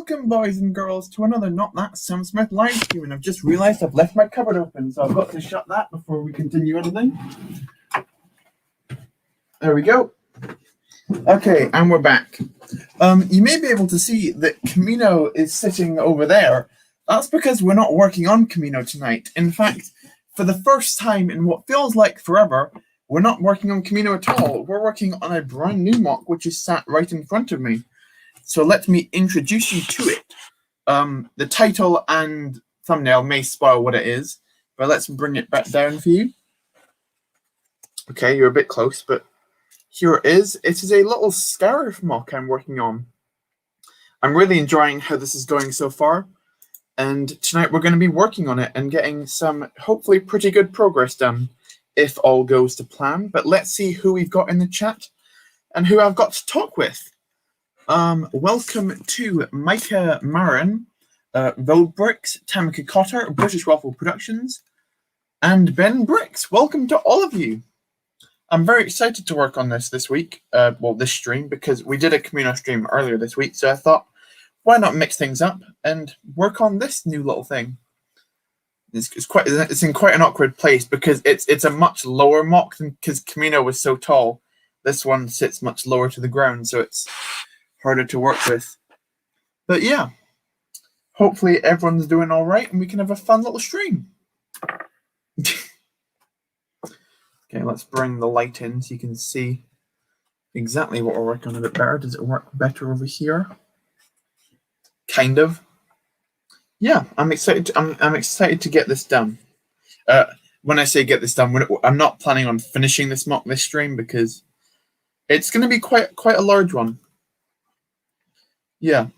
welcome, boys and girls, to another Not That Sam Smith live stream. And I've just realised I've left my cupboard open, so I've got to shut that before we continue anything. There we go. Okay, and we're back. You may be able to see that Kamino is sitting over there. That's because we're not working on Kamino tonight. In fact, for the first time in what feels like forever, we're not working on Kamino at all. We're working on a brand new mock, which is sat right in front of me. So let me introduce you to it. The title and thumbnail may spoil what it is, but let's bring it back down for you. Okay, you're a bit close, but here it is. It is a little Scarif MOC I'm working on. I'm really enjoying how this is going so far, and tonight we're going to be working on it and getting some hopefully pretty good progress done if all goes to plan. But let's see who we've got in the chat and who I've got to talk with. Welcome to Micah Marin, Vogue Bricks, Tamika Cotter, British Waffle Productions, and Ben Bricks. Welcome to all of you. I'm very excited to work on this week, this stream, because we did a Kamino stream earlier this week, so I thought, why not mix things up and work on this new little thing? It's in quite an awkward place because it's a much lower mock than because Kamino was so tall. This one sits much lower to the ground, so it's harder to work with. But yeah, hopefully everyone's doing all right and we can have a fun little stream. Okay, let's bring the light in so you can see exactly what we're working on a bit better. Does it work better over here? Kind of. Yeah, I'm excited. I'm excited to get this done. When I say get this done, I'm not planning on finishing this mock this stream because it's going to be quite a large one. Yeah.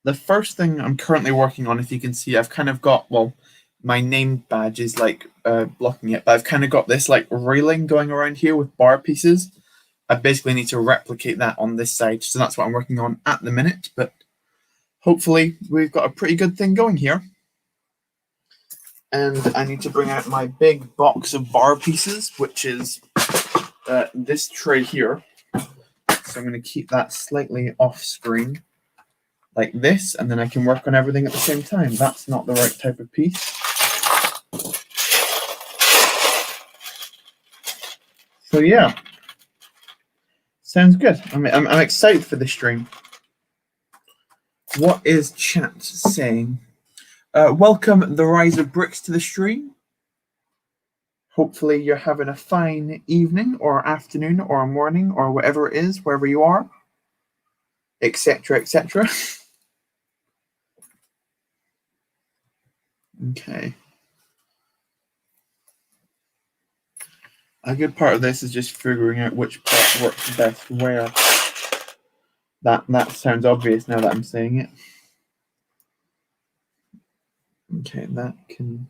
The first thing I'm currently working on, if you can see, I've kind of got, well, my name badge is like blocking it, but I've kind of got this like railing going around here with bar pieces. I basically need to replicate that on this side, so that's what I'm working on at the minute, but hopefully we've got a pretty good thing going here. And I need to bring out my big box of bar pieces, which is this tray here. So I'm going to keep that slightly off screen like this, and then I can work on everything at the same time. That's not the right type of piece. So yeah, sounds good. I'm excited for this stream. What is chat saying? Welcome the Rise of Bricks to the stream. Hopefully you're having a fine evening or afternoon or morning or whatever it is, wherever you are, etc., etc. Okay. A good part of this is just figuring out which part works best where. That sounds obvious now that I'm saying it. Okay, that can...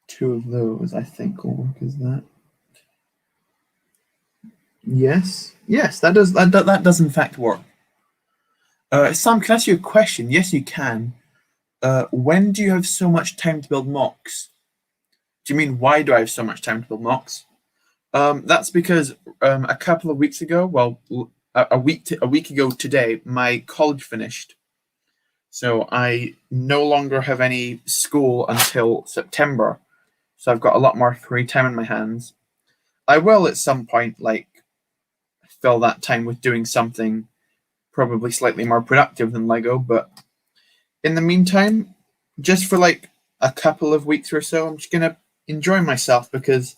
Two of those, I think, will work as that. Yes, that does in fact work. Sam, can I ask you a question? Yes, you can. When do you have so much time to build mocks? Do you mean why do I have so much time to build mocks? That's because a couple of weeks ago, well, a week ago today, my college finished. So I no longer have any school until September. So I've got a lot more free time in my hands. I will at some point like fill that time with doing something probably slightly more productive than Lego, but in the meantime, just for like a couple of weeks or so, I'm just gonna enjoy myself because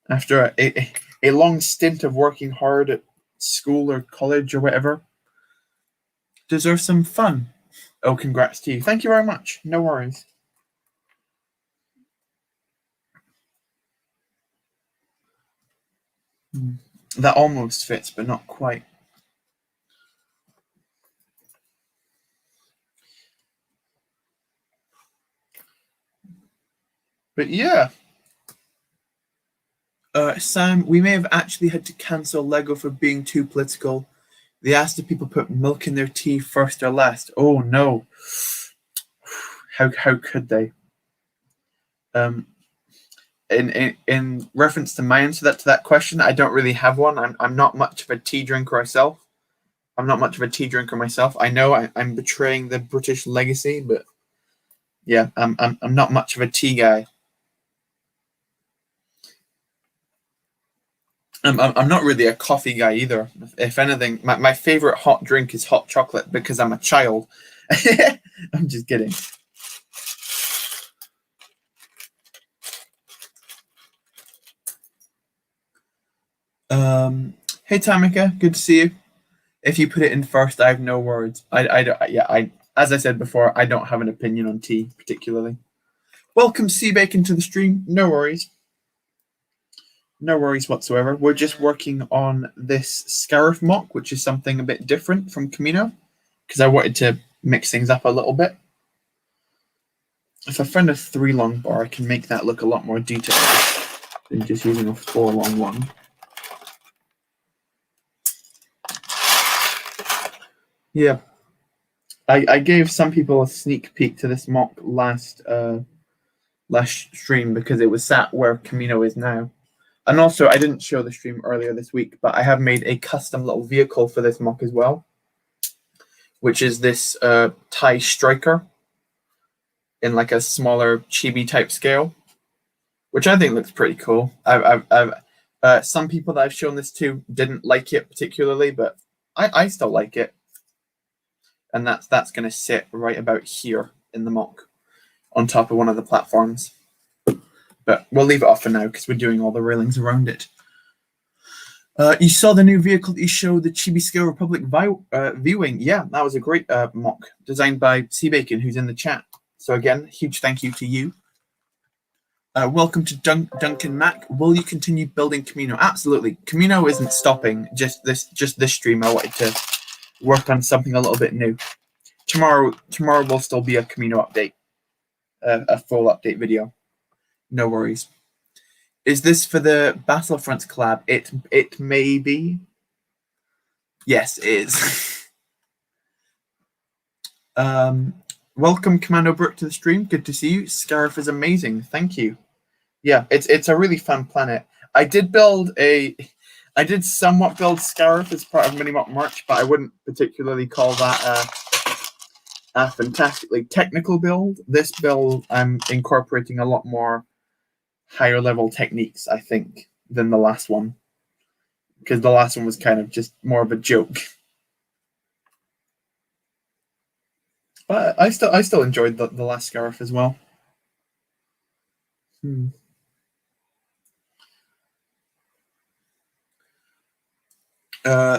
after a long stint of working hard at school or college or whatever, deserve some fun. Oh, congrats to you. Thank you very much. No worries. That almost fits, but not quite. But yeah. Sam, we may have actually had to cancel Lego for being too political. They asked if people put milk in their tea first or last. Oh no. How could they? In reference to my answer to that question, I don't really have one. I'm not much of a tea drinker myself. I'm not much of a tea drinker myself. I know I'm betraying the British legacy, but yeah, I'm not much of a tea guy. I'm not really a coffee guy either. If anything, my favorite hot drink is hot chocolate because I'm a child. I'm just kidding. Hey Tamika, good to see you. If you put it in first, I have no words. As I said before, I don't have an opinion on tea particularly. Welcome Sea Bacon to the stream. No worries. No worries whatsoever. We're just working on this Scarif MOC, which is something a bit different from Kamino, because I wanted to mix things up a little bit. If I find a 3 long bar, I can make that look a lot more detailed than just using a 4 long one. Yeah. I gave some people a sneak peek to this MOC last stream because it was sat where Kamino is now. And also, I didn't show the stream earlier this week, but I have made a custom little vehicle for this MOC as well, which is this TIE Striker in like a smaller chibi type scale, which I think looks pretty cool. Some people that I've shown this to didn't like it particularly, but I still like it. And that's going to sit right about here in the MOC on top of one of the platforms. But we'll leave it off for now because we're doing all the railings around it. You saw the new vehicle that you showed, the Chibi Scale Republic viewing. Yeah, that was a great MOC designed by Sea Bacon, who's in the chat. So again, huge thank you to you. Welcome to Duncan Mac. Will you continue building Kamino? Absolutely. Kamino isn't stopping. Just this stream. I wanted to work on something a little bit new. Tomorrow will still be a Kamino update, a full update video. No worries. Is this for the Battlefronts collab? It may be. Yes, it is. Welcome, Commando Brook, to the stream. Good to see you. Scarif is amazing. Thank you. Yeah, it's a really fun planet. I did somewhat build Scarif as part of Minimop merch, but I wouldn't particularly call that a fantastically technical build. This build, I'm incorporating a lot more higher level techniques, I think, than the last one, because the last one was kind of just more of a joke. But I still enjoyed the last Scarif as well.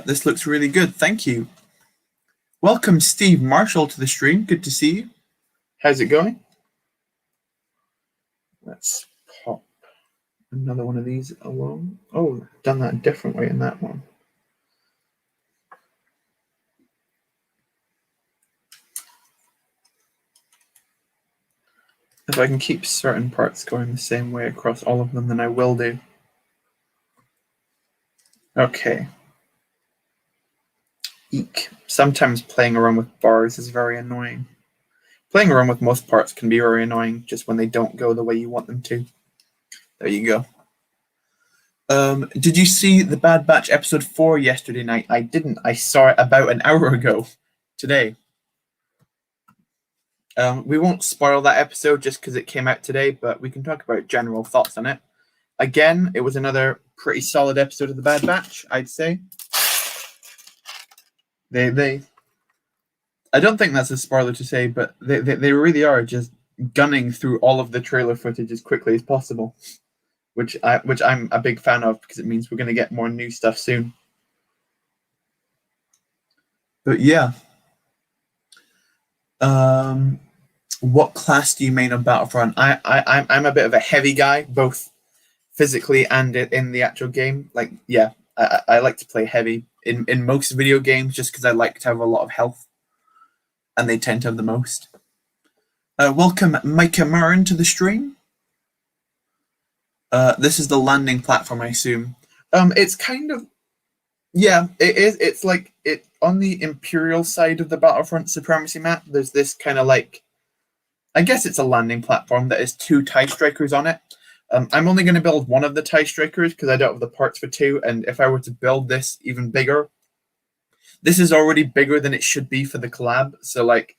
This looks really good. Thank you. Welcome, Steve Marshall, to the stream. Good to see you. How's it going? Let's pop another one of these along. Oh, done that a different way in that one. If I can keep certain parts going the same way across all of them, then I will do. Okay. Eek. Sometimes playing around with bars is very annoying. Playing around with most parts can be very annoying just when they don't go the way you want them to. There you go. Did you see the Bad Batch episode 4 yesterday night? I didn't. I saw it about an hour ago today. We won't spoil that episode just because it came out today, but we can talk about general thoughts on it. Again, it was another pretty solid episode of the Bad Batch, I'd say. I don't think that's a spoiler to say, but they really are just gunning through all of the trailer footage as quickly as possible, which I'm a big fan of because it means we're going to get more new stuff soon. But yeah. What class do you main on Battlefront? I'm a bit of a heavy guy, both physically and in the actual game. Like, yeah, I like to play heavy in most video games just because I like to have a lot of health, and they tend to have the most. Welcome, Micah Murren, to the stream. This is the landing platform, I assume. It's kind of, yeah, it is. It's like it on the Imperial side of the Battlefront Supremacy map. There's this kind of like, I guess it's a landing platform that has 2 TIE Strikers on it. I'm only going to build one of the TIE Strikers because I don't have the parts for 2. And if I were to build this even bigger, This is already bigger than it should be for the collab. So like,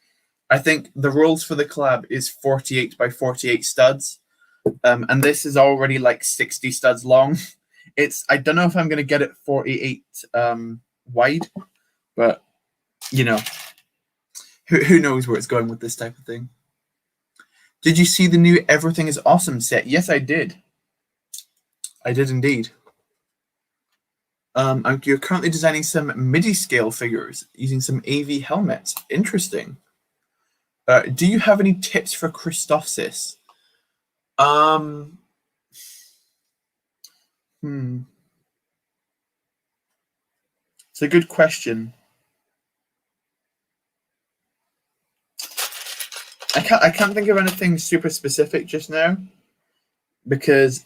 I think the rules for the collab is 48 by 48 studs. And this is already like 60 studs long. I don't know if I'm going to get it 48 wide, but you know, who knows where it's going with this type of thing. Did you see the new Everything is Awesome set? Yes, I did. I did indeed. You're currently designing some MIDI scale figures using some AV helmets. Interesting. Do you have any tips for Christophsis? It's a good question. I can't think of anything super specific just now, because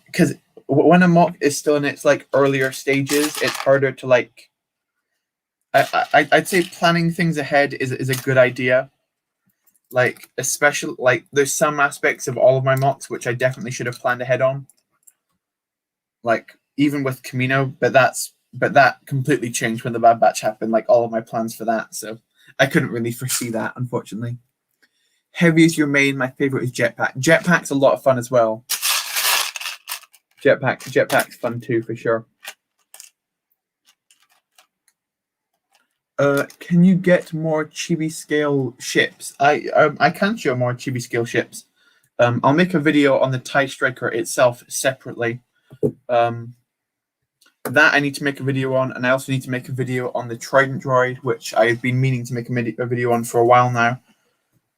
when a mock is still in its like earlier stages, it's harder to like. I'd say planning things ahead is a good idea. Like especially like there's some aspects of all of my mocks which I definitely should have planned ahead on. Like even with Kamino, but that completely changed when the Bad Batch happened. Like all of my plans for that, so I couldn't really foresee that, unfortunately. Heavy is your main. My favorite is Jetpack. Jetpack's a lot of fun as well. Jetpack's fun too, for sure. Can you get more chibi scale ships? I can show more chibi scale ships. I'll make a video on the TIE Striker itself separately. That I need to make a video on, and I also need to make a video on the Trident droid, which I've been meaning to make a video on for a while now.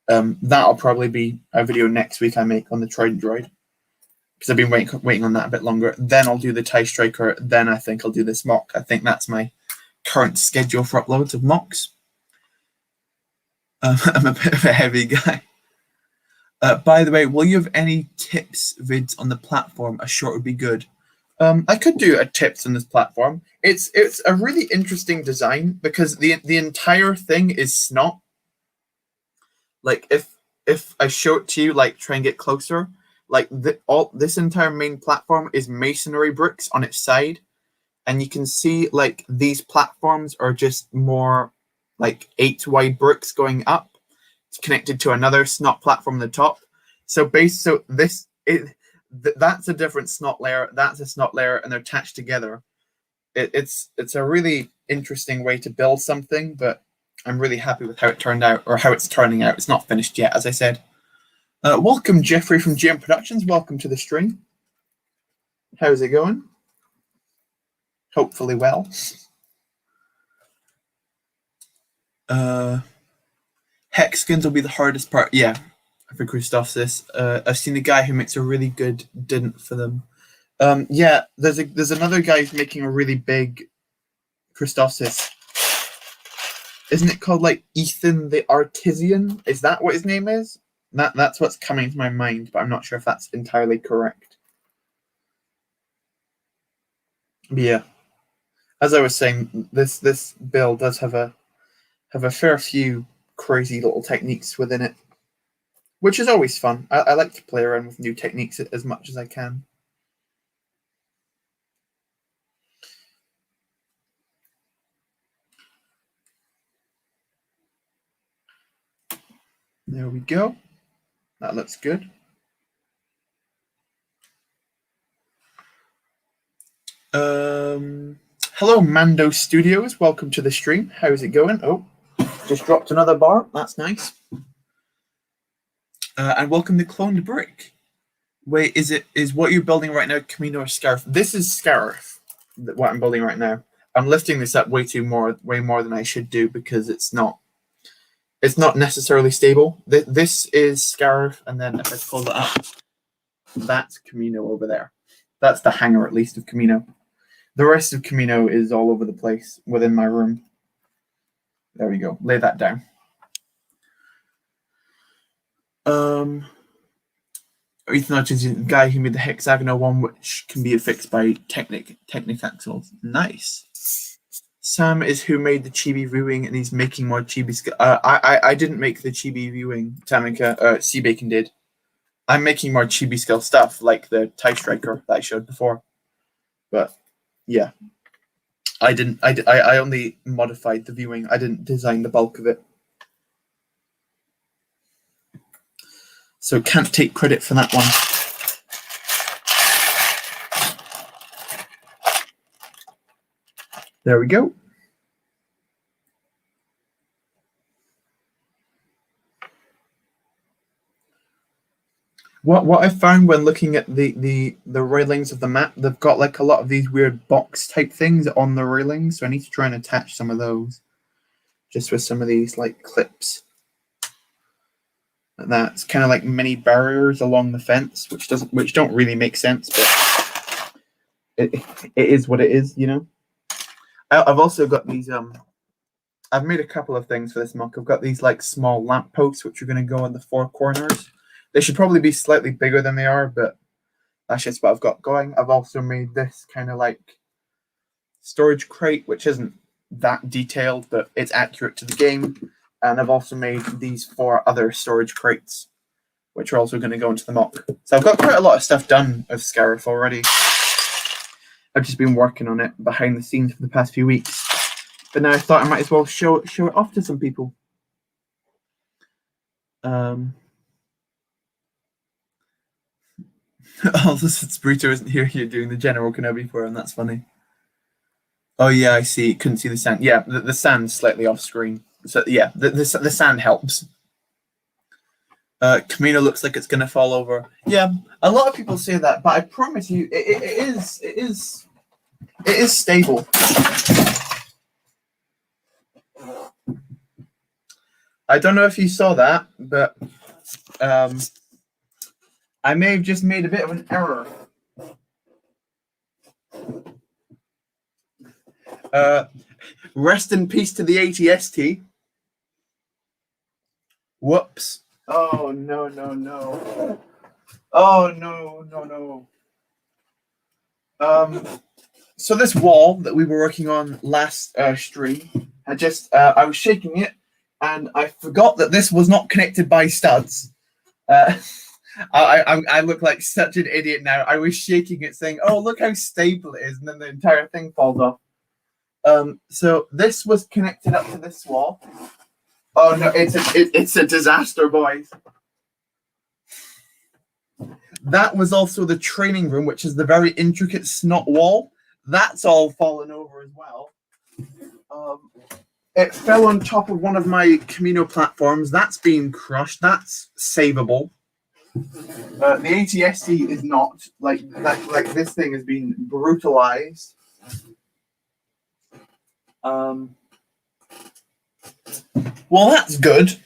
That'll probably be a video next week I make on the Trident droid, because I've been waiting on that a bit longer. Then I'll do the TIE Striker. Then I think I'll do this mock. I think that's my current schedule for uploads of mocks. I'm a bit of a heavy guy. By the way, will you have any tips vids on the platform? A short would be good. I could do a tips on this platform. It's a really interesting design because the entire thing is snot. Like if I show it to you, like try and get closer, like this entire main platform is masonry bricks on its side, and you can see like these platforms are just more like 8 wide bricks going up. It's connected to another snot platform on the top. So that's a different snot layer. That's a snot layer, and they're attached together. It's a really interesting way to build something, but I'm really happy with how it turned out, or how it's turning out. It's not finished yet, as I said. Welcome, Jeffrey from GM Productions. Welcome to the stream. How's it going? Hopefully well. Hexagons will be the hardest part. Yeah, for Christophsis. I've seen a guy who makes a really good didn't for them. Yeah, there's another guy who's making a really big Christophsis. Isn't it called like Ethan the Artisan? Is that what his name is? That's what's coming to my mind, but I'm not sure if that's entirely correct. But yeah, as I was saying, this build does have a fair few crazy little techniques within it, which is always fun. I like to play around with new techniques as much as I can. There we go. That looks good. Hello, Mando Studios. Welcome to the stream. How's it going? Oh, just dropped another bar. That's nice. And welcome to Cloned Brick. Wait, is what you're building right now Kamino or Scarif? This is Scarif, what I'm building right now. I'm lifting this up way more than I should do, because it's not necessarily stable. This is Scarif, and then if I pull it up, that's Kamino over there. That's the hangar, at least, of Kamino. The rest of Kamino is all over the place within my room. There we go. Lay that down. Ethan Hutchins is the guy who made the hexagonal one, which can be affixed by Technic axles. Nice. Sam is who made the chibi viewing, and he's making more chibi. I didn't make the chibi viewing. Tamika, C Bacon did. I'm making more chibi scale stuff, like the TIE Striker that I showed before. But yeah, I only modified the viewing. I didn't design the bulk of it. So can't take credit for that one. There we go. What I found when looking at the railings of the map, they've got like a lot of these weird box type things on the railings, so I need to try and attach some of those, just with some of these like clips. Like that. It's kind of like mini barriers along the fence, which don't really make sense, but it is what it is, you know. I've also got these I've made a couple of things for this MOC. I've got these like small lamp posts which are going to go on the four corners. They should probably be slightly bigger than they are, but that's just what I've got going. I've also made this kind of like storage crate, which isn't that detailed, but it's accurate to the game. And I've also made these 4 other storage crates, which are also going to go into the MOC. So I've got quite a lot of stuff done of Scarif already. I've just been working on it behind the scenes for the past few weeks. But now I thought I might as well show it off to some people. Oh, this Burrito isn't here. You're doing the General Kenobi for him. That's funny. Oh yeah, I see. Couldn't see the sand. Yeah, the sand's slightly off screen. So yeah, the sand helps. Kamino looks like it's gonna fall over. Yeah, a lot of people say that, but I promise you, it is stable. I don't know if you saw that, but I may have just made a bit of an error. Rest in peace to the ATST. Whoops. Oh, no. Oh, no. So this wall that we were working on last stream, I was shaking it, and I forgot that this was not connected by studs. I look like such an idiot now. I was shaking it, saying, "Oh, look how stable it is," and then the entire thing falls off. So this was connected up to this wall. Oh no, it's a disaster, boys. That was also the training room, which is the very intricate snot wall. That's all fallen over as well. It fell on top of one of my Kamino platforms. That's being crushed. That's savable. The ATST is not. Like this thing has been brutalized. Well, that's good.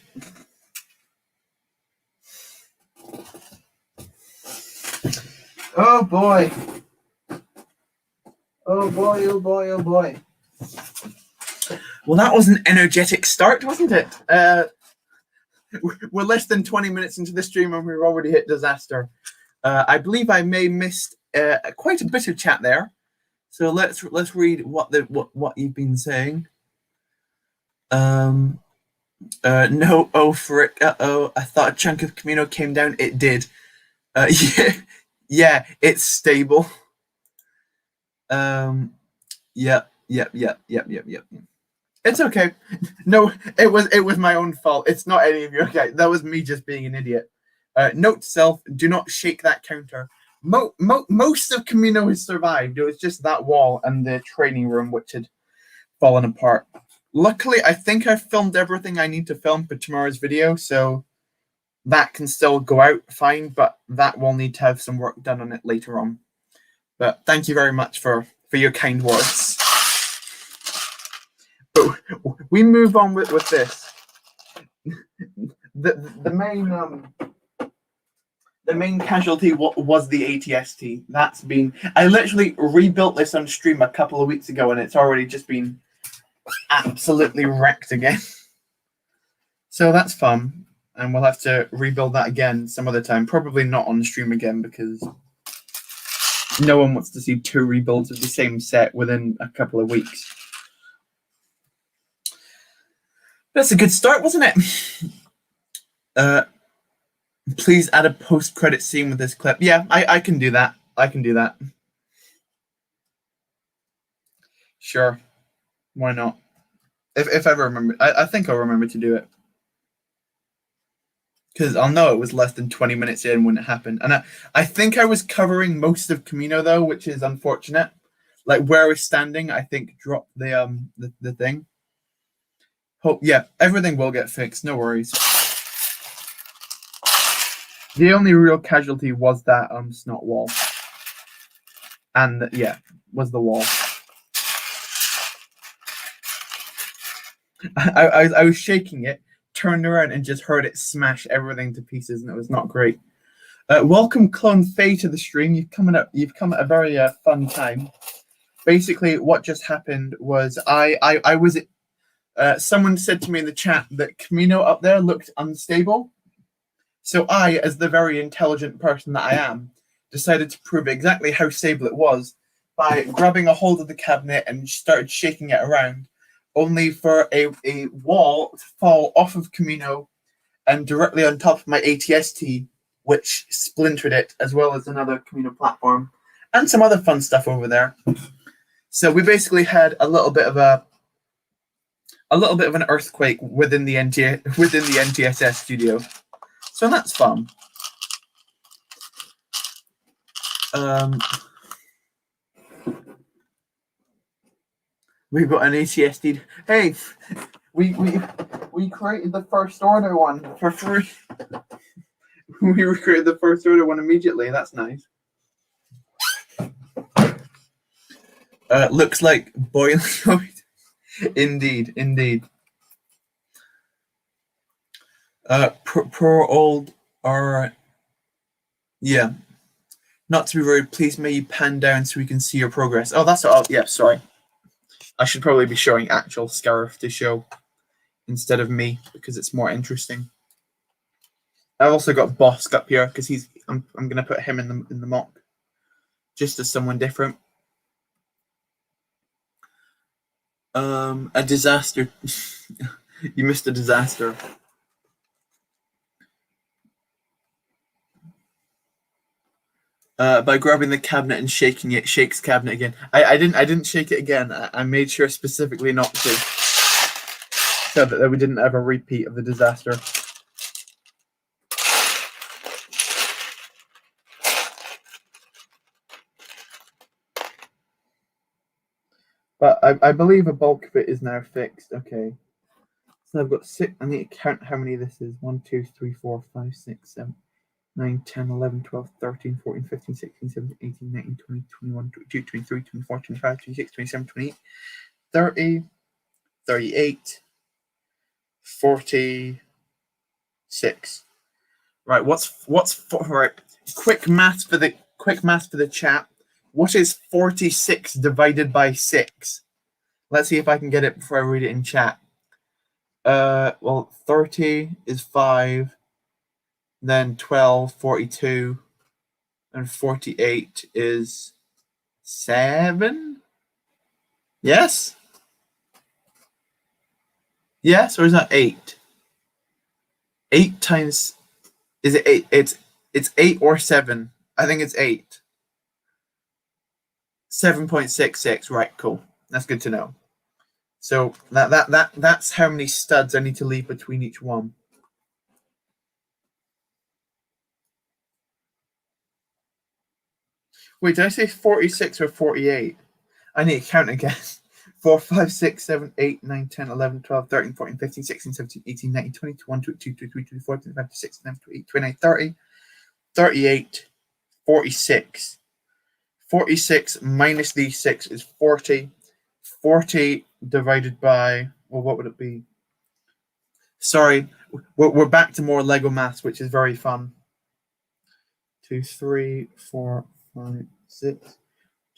Oh boy. Oh boy. Well, that was an energetic start, wasn't it? We're less than 20 minutes into the stream and we've already hit disaster. I believe I may have missed quite a bit of chat there. So let's read what you've been saying. No, oh frick, uh-oh, I thought a chunk of Kamino came down. It did. Yeah, it's stable. Yep. It's okay. No, it was my own fault. It's not any of you. Okay, that was me just being an idiot. Note to self: do not shake that counter. Most of Kamino has survived. It was just that wall and the training room which had fallen apart. Luckily, I think I filmed everything I need to film for tomorrow's video, so that can still go out fine, but that will need to have some work done on it later on. But thank you very much for your kind words. But we move on with this. The main casualty was the ATST. That's been. I literally rebuilt this on stream a couple of weeks ago, and it's already just been absolutely wrecked again. So that's fun, and we'll have to rebuild that again some other time. Probably not on stream again because no one wants to see 2 rebuilds of the same set within a couple of weeks. That's a good start, wasn't it? Please add a post-credit scene with this clip. Yeah, I can do that. Sure. Why not? If I ever remember, I think I'll remember to do it. Because I'll know it was less than 20 minutes in when it happened. And I think I was covering most of Kamino, though, which is unfortunate. Like, where I was standing, I think dropped the thing. Hope, yeah, everything will get fixed. No worries. The only real casualty was that snot wall. And, yeah, was the wall. I was shaking it, turned around, and just heard it smash everything to pieces, and it was not great. Welcome, Clone Faye, to the stream. You've come at a very fun time. Basically, what just happened was I was. Someone said to me in the chat that Kamino up there looked unstable. So I, as the very intelligent person that I am, decided to prove exactly how stable it was by grabbing a hold of the cabinet and started shaking it around, only for a wall to fall off of Kamino and directly on top of my ATST, which splintered it, as well as another Kamino platform and some other fun stuff over there. So we basically had a little bit of an earthquake within the NTSS studio. So that's fun. We've got an ATSD. Hey, we created the first order one for free. We recreated the first order one immediately. That's nice. Looks like boiling point. Indeed. Poor old yeah. Not to be rude, please may you pan down so we can see your progress. Oh, that's all. Yeah, sorry. I should probably be showing actual Scarif to show instead of me because it's more interesting. I've also got Bosk up here because I'm gonna put him in the MOC just as someone different. A disaster. You missed a disaster. By grabbing the cabinet and shaking it, shakes cabinet again. I didn't shake it again. I made sure specifically not to, so that we didn't have a repeat of the disaster. But I believe a bulk of it is now fixed. Okay. So I've got 6. I need to count how many this is. 1, 2, 3, 4, 5, 6, 7, 9, 10, 11, 12, 13, 14, 15, 16, 17, 18, 19, 20, 21, 22, 23, 24, 25, 26, 27, 28, 30, 38, 46. Right, right? Quick math for the chat. What is 46 divided by 6? Let's see if I can get it before I read it in chat. Well, 30 is 5, then 12, 42, and 48 is 7? Yes? Yes, or is that 8? 8 times... Is it 8? It's 8 or 7. I think it's 8. 7.66. Right, cool. That's good to know. So that's how many studs I need to leave between each one. Wait, did I say 46 or 48? I need to count again. 4, 5, 6, 7, 8, 9, 10, 11, 12, 13, 14, 15, 16, 17, 18, 19, 20, 21, 22, 23, 24, 25, 26, 27, 28, 29, 30, 38, 46. 46 minus these 6 is 40. 40 divided by, well, what would it be? Sorry, we're back to more Lego maths, which is very fun. 2, 3, 4, 5, 6.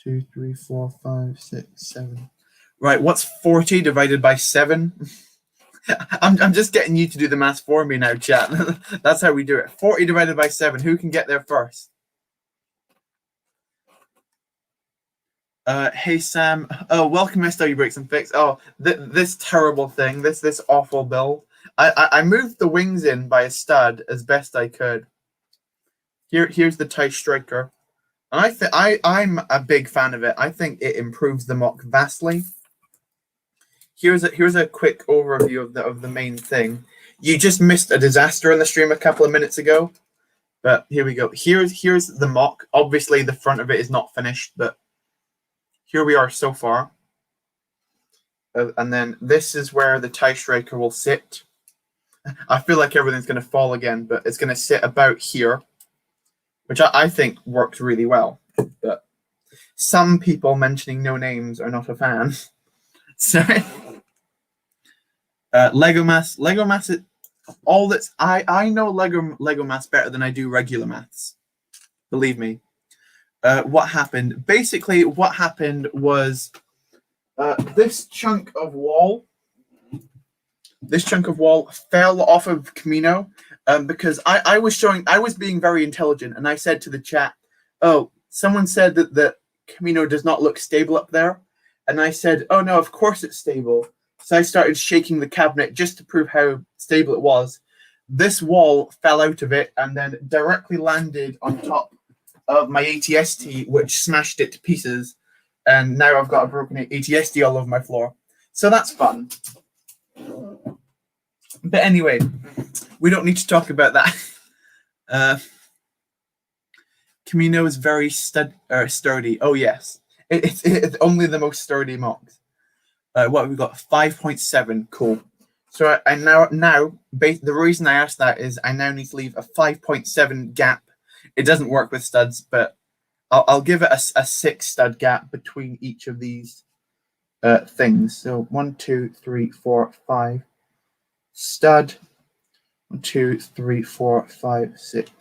2, 3, 4, 5, 6, 7. Right, what's 40 divided by 7? I'm just getting you to do the maths for me now, chat. That's how we do it. 40 divided by 7. Who can get there first? Hey Sam. Oh, welcome SW Breaks and Fix. Oh, this terrible thing. This awful build. I moved the wings in by a stud as best I could. Here's the TIE Striker. I'm a big fan of it. I think it improves the mock vastly. Here's a quick overview of the main thing. You just missed a disaster in the stream a couple of minutes ago, but here we go. Here's the mock. Obviously, the front of it is not finished, but here we are so far. And then this is where the tie striker will sit. I feel like everything's going to fall again, but it's going to sit about here, which I think works really well. But some people mentioning no names are not a fan. Sorry. Lego Maths. Lego Maths is all that's I know Lego Maths better than I do regular maths. Believe me. What happened? Basically, what happened was this chunk of wall fell off of Kamino because I was being very intelligent, and I said to the chat, "Oh, someone said that Kamino does not look stable up there," and I said, "Oh no, of course it's stable." So I started shaking the cabinet just to prove how stable it was. This wall fell out of it and then directly landed on top of my ATST, which smashed it to pieces. And now I've got a broken ATST all over my floor. So that's fun. But anyway, we don't need to talk about that. Kamino is very sturdy. Oh, yes. It's only the most sturdy mocks. What have we got? 5.7. Cool. So I now the reason I asked that is I now need to leave a 5.7 gap. It doesn't work with studs, but I'll give it a 6 stud gap between each of these things. So 1, 2, 3, 4, 5 stud. 1, 2, 3, 4, 5, 6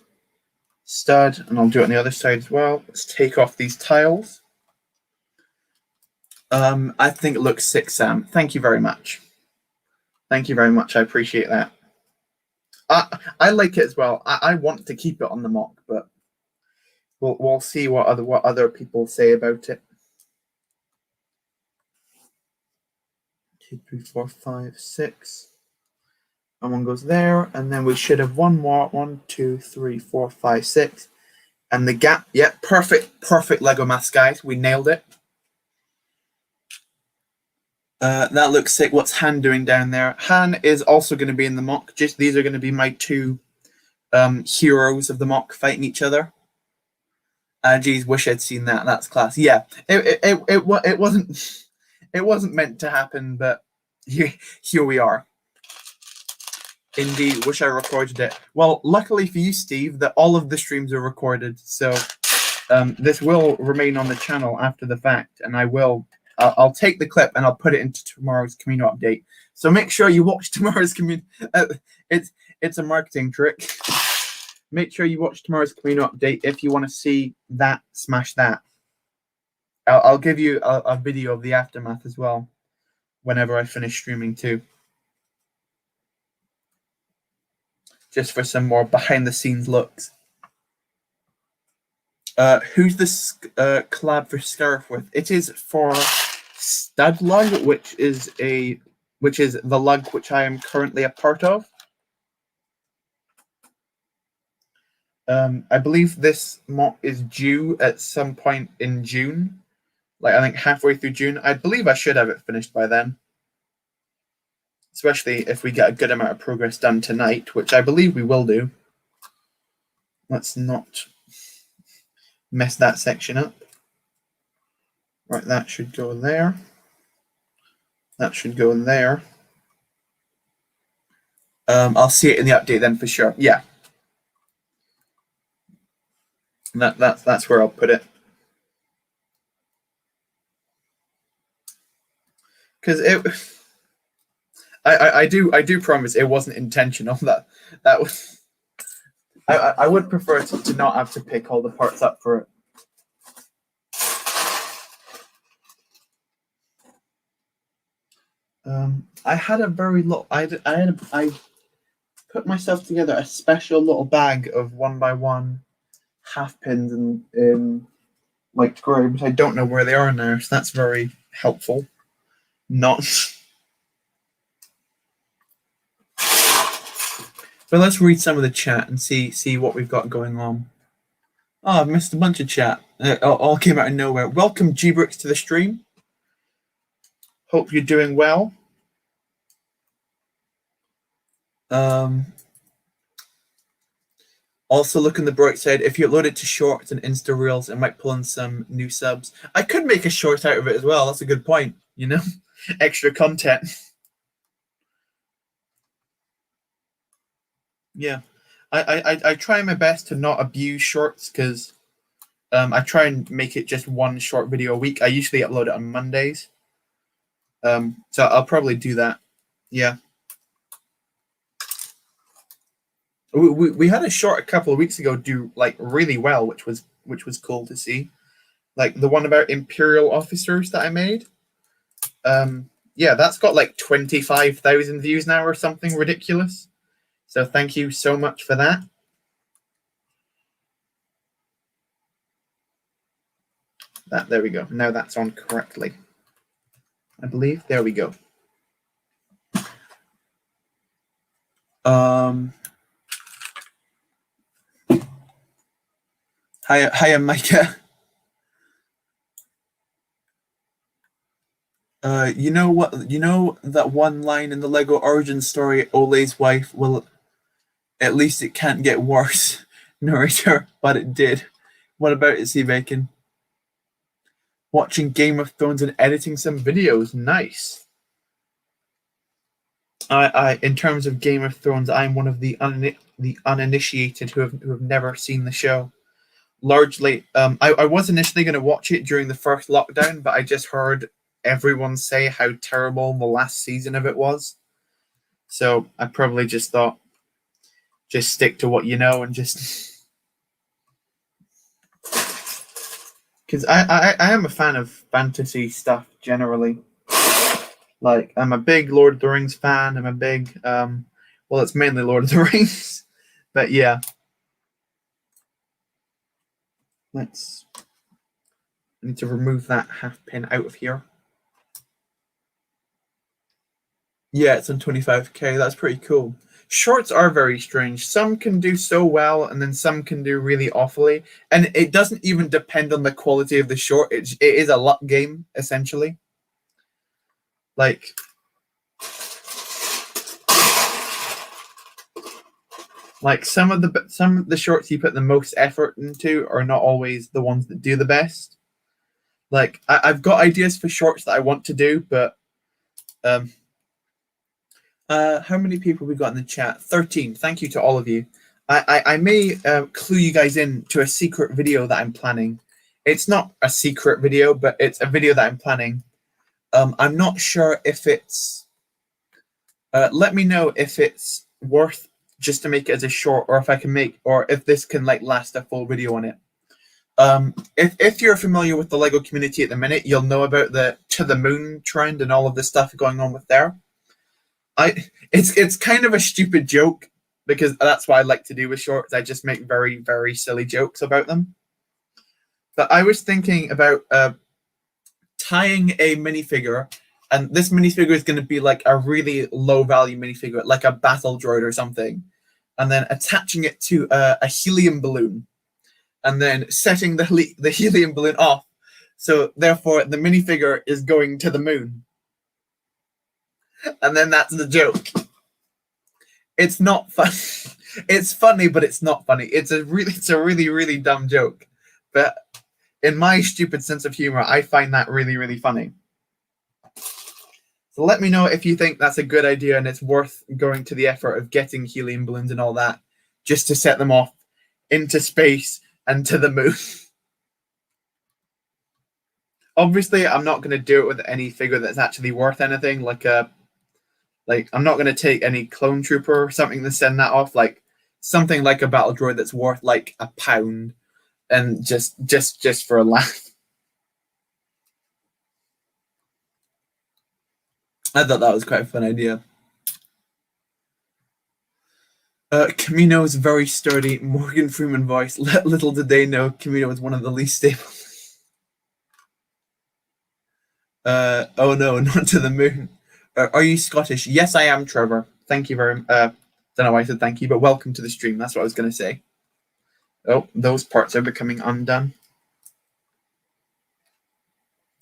stud, and I'll do it on the other side as well. Let's take off these tiles. I think it looks sick, Sam. Thank you very much. Thank you very much. I appreciate that. I like it as well. I want to keep it on the mock, but we'll see what other people say about it. 2, 3, 4, 5, 6. And one goes there, and then we should have one more. 1, 2, 3, 4, 5, 6. And the gap, yeah, perfect Lego Maths, guys. We nailed it. That looks sick. What's Han doing down there? Han is also going to be in the mock. Just these are going to be my two heroes of the mock fighting each other. Geez, wish I'd seen that. That's class. Yeah, it wasn't meant to happen, but here we are. Indeed, wish I recorded it. Well, luckily for you, Steve, that all of the streams are recorded, so this will remain on the channel after the fact, and I'll take the clip and I'll put it into tomorrow's Kamino update. So make sure you watch tomorrow's Kamino. It's a marketing trick. Make sure you watch tomorrow's Kamino update if you want to see that. Smash that. I'll give you a video of the aftermath as well whenever I finish streaming too. Just for some more behind the scenes looks. Who's this collab for Scarif with? It is for Stud Lug, which is the lug which I am currently a part of. I believe this mock is due at some point in June. Like, I think halfway through June. I believe I should have it finished by then. Especially if we get a good amount of progress done tonight, which I believe we will do. Let's not mess that section up. Right, that should go there. That should go in there. I'll see it in the update then for sure. Yeah. That's where I'll put it. Because I do promise it wasn't intentional. That was I would prefer to not have to pick all the parts up for it. I had a very little. I put myself together a special little bag of 1x1 half pins in light grey, but I don't know where they are now, so that's very helpful. Not. But let's read some of the chat and see what we've got going on. Oh, I've missed a bunch of chat. All came out of nowhere. Welcome, Gbricks, to the stream. Hope you're doing well. Also, look on the bright side. If you upload it to shorts and Insta Reels, it might pull in some new subs. I could make a short out of it as well. That's a good point, you know? Extra content. Yeah. I try my best to not abuse shorts because I try and make it just one short video a week. I usually upload it on Mondays. So I'll probably do that. Yeah. We had a short a couple of weeks ago do like really well, which was cool to see. Like the one about Imperial officers that I made. Yeah, that's got like 25,000 views now or something ridiculous. So thank you so much for that. There we go. Now that's on correctly, I believe. There we go. Hiya, Micah. You know what? You know that one line in the Lego origin story, Ole's wife, well, at least it can't get worse. Narrator, but it did. What about it, Sea Bacon? Watching Game of Thrones and editing some videos. Nice. I in terms of Game of Thrones, I'm one of the uninitiated who have never seen the show. Largely, I was initially going to watch it during the first lockdown, but I just heard everyone say how terrible the last season of it was. So I probably just thought, just stick to what you know and just... Because I am a fan of fantasy stuff generally. Like, I'm a big Lord of the Rings fan. I'm a big, well, it's mainly Lord of the Rings. But yeah. I need to remove that half pin out of here. Yeah, it's on 25k. That's pretty cool. Shorts are very strange. Some can do so well, and then some can do really awfully. And it doesn't even depend on the quality of the short. It is a luck game, essentially. Like, some of the shorts you put the most effort into are not always the ones that do the best. Like, I've got ideas for shorts that I want to do, but how many people we got in the chat? 13. Thank you to all of you. I may clue you guys in to a secret video that I'm planning. It's not a secret video, but it's a video that I'm planning. I'm not sure if it's... let me know if it's worth just to make it as a short, or if I can make, or if this can like last a full video on it. If you're familiar with the Lego community at the minute, you'll know about the To the Moon trend and all of the stuff going on with there. It's kind of a stupid joke, because that's what I like to do with shorts. I just make very, very silly jokes about them. But I was thinking about tying a minifigure, and this minifigure is going to be like a really low value minifigure, like a battle droid or something, and then attaching it to a helium balloon, and then setting the helium balloon off. So therefore, the minifigure is going to the moon. And then that's the joke. It's not fun. It's funny, but it's not funny. It's a really, really dumb joke. But in my stupid sense of humor, I find that really, really funny. So let me know if you think that's a good idea and it's worth going to the effort of getting helium balloons and all that just to set them off into space and to the moon. Obviously, I'm not going to do it with any figure that's actually worth anything, like I'm not going to take any clone trooper or something to send that off, like something like a battle droid that's worth like £1, and just for a laugh. I thought that was quite a fun idea. Kamino is very sturdy. Morgan Freeman voice. Little did they know Kamino is one of the least stable. Oh no, not to the moon. Are you Scottish? Yes, I am, Trevor. Thank you very much. Don't know why I said thank you, but welcome to the stream. That's what I was going to say. Oh, those parts are becoming undone.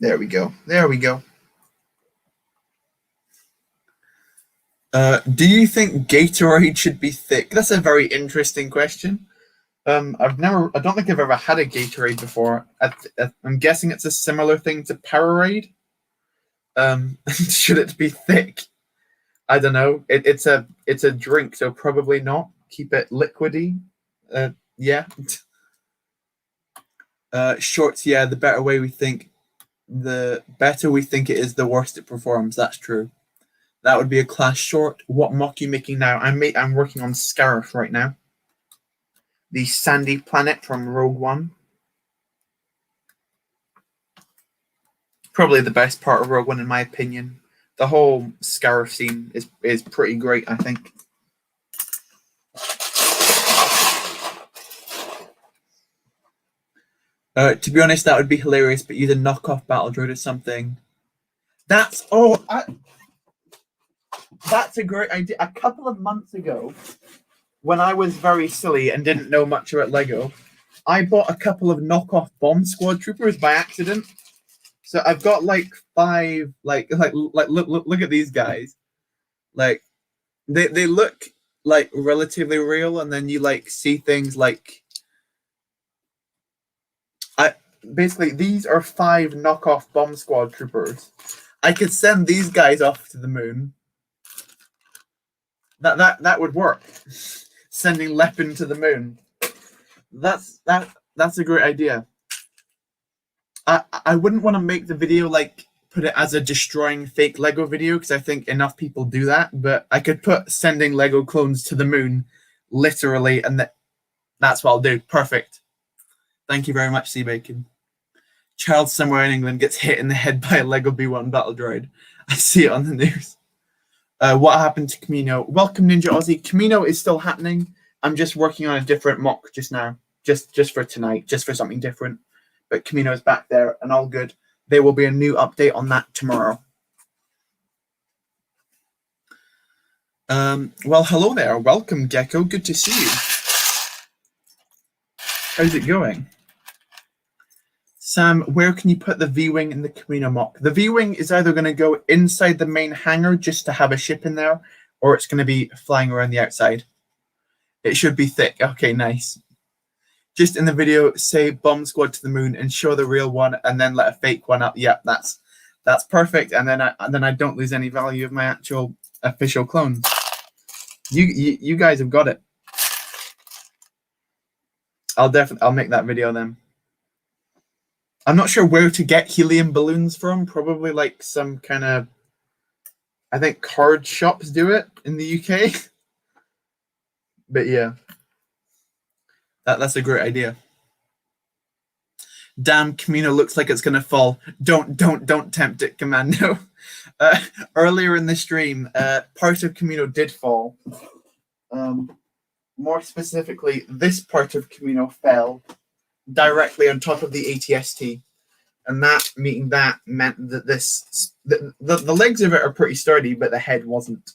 There we go. There we go. Do you think Gatorade should be thick? That's a very interesting question. I don't think I've ever had a Gatorade before. I'm guessing it's a similar thing to Powerade. Should it be thick? I don't know. It's a drink, so probably not. Keep it liquidy. Yeah. Shorts. Yeah. The better we think it is, the worse it performs. That's true. That would be a class short. What mock are you making now? I'm working on Scarif right now. The sandy planet from Rogue One. Probably the best part of Rogue One, in my opinion. The whole Scarif scene is pretty great, I think. To be honest, that would be hilarious, but use a knockoff battle droid or something. That's a great idea. A couple of months ago, when I was very silly and didn't know much about Lego, I bought a couple of knockoff bomb squad troopers by accident. So I've got like 5, look at these guys. Like they look like relatively real, and then you like see things like basically these are 5 knockoff bomb squad troopers. I could send these guys off to the moon. That would work. Sending Lepin to the moon. That's a great idea. I wouldn't want to make the video like put it as a destroying fake Lego video, because I think enough people do that, but I could put sending Lego clones to the moon literally, and that's what I'll do. Perfect. Thank you very much, Sea Bacon. Child somewhere in England gets hit in the head by a Lego B1 battle droid. I see it on the news. What happened to Kamino? Welcome, Ninja Aussie. Kamino is still happening. I'm just working on a different mock just now, just for tonight, just for something different. But Kamino is back there and all good. There will be a new update on that tomorrow. Well, hello there. Welcome, Gecko. Good to see you. How's it going? Sam, where can you put the V-Wing in the Kamino mock? The V-Wing is either going to go inside the main hangar just to have a ship in there, or it's going to be flying around the outside. It should be thick. Okay, nice. Just in the video, say bomb squad to the moon and show the real one, and then let a fake one up. Yep, that's perfect. And then I don't lose any value of my actual official clones. You guys have got it. I'll make that video then. I'm not sure where to get helium balloons from. Probably like some kind of, I think card shops do it in the UK. But yeah, that's a great idea. Damn, Kamino looks like it's gonna fall. Don't tempt it, Commando. Earlier in the stream, part of Kamino did fall. More specifically, this part of Kamino fell directly on top of the ATST, and that meant that the legs of it are pretty sturdy, but the head wasn't.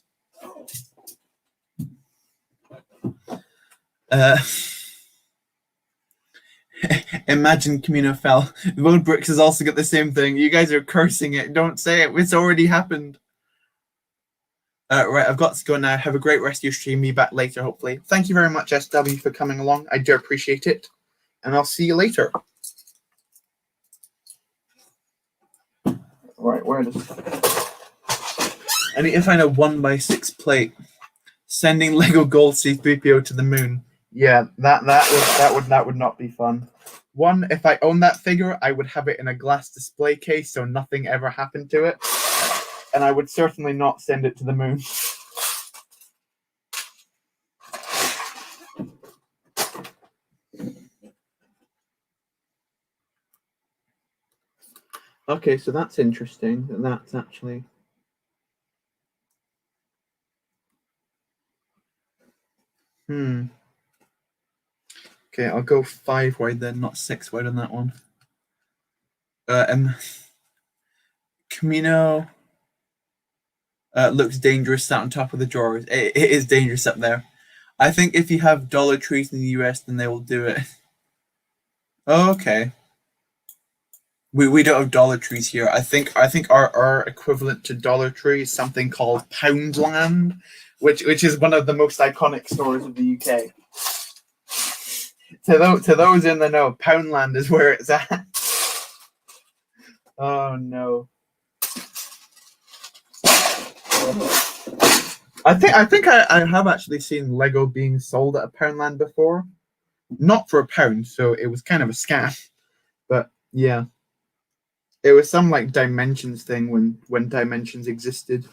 Imagine Kamino fell. Road Bricks has also got the same thing. You guys are cursing it. Don't say it. It's already happened. Right, I've got to go now. Have a great rest of your stream. Be back later, hopefully. Thank you very much, SW, for coming along. I do appreciate it. And I'll see you later. Right, where is it? I need to find a 1x6 plate. Sending Lego Gold C3PO to the moon. Yeah, that would not be fun. One, if I own that figure, I would have it in a glass display case so nothing ever happened to it. And I would certainly not send it to the moon. Okay, so that's interesting. That's actually... Okay, I'll go 5 wide then, not 6 wide on that one. And Kamino looks dangerous sat on top of the drawers. It is dangerous up there. I think if you have Dollar Trees in the US, then they will do it. Okay. We don't have Dollar Trees here. I think our equivalent to Dollar Tree is something called Poundland, which is one of the most iconic stores of the UK. To those in the know, Poundland is where it's at. Oh no. I think I have actually seen Lego being sold at a Poundland before. Not for £1, so it was kind of a scam. But yeah. It was some like Dimensions thing when Dimensions existed.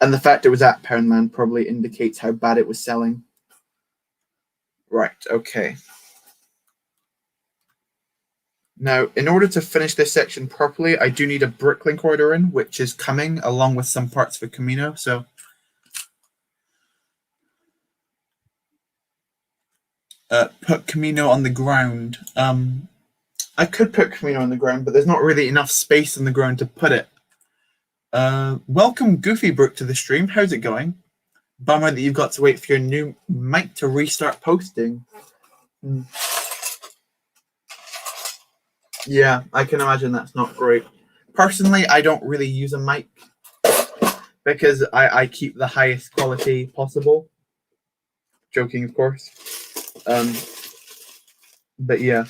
And the fact it was at Poundland probably indicates how bad it was selling. Right, okay. Now, in order to finish this section properly, I do need a bricklink order in, which is coming along with some parts for Kamino. So put Kamino on the ground. I could put Kamino on the ground, but there's not really enough space on the ground to put it. Welcome Goofy Brook to the stream. How's it going? Bummer that you've got to wait for your new mic to restart posting. Yeah, I can imagine that's not great. Personally, I don't really use a mic because I keep the highest quality possible. Joking, of course. But yeah.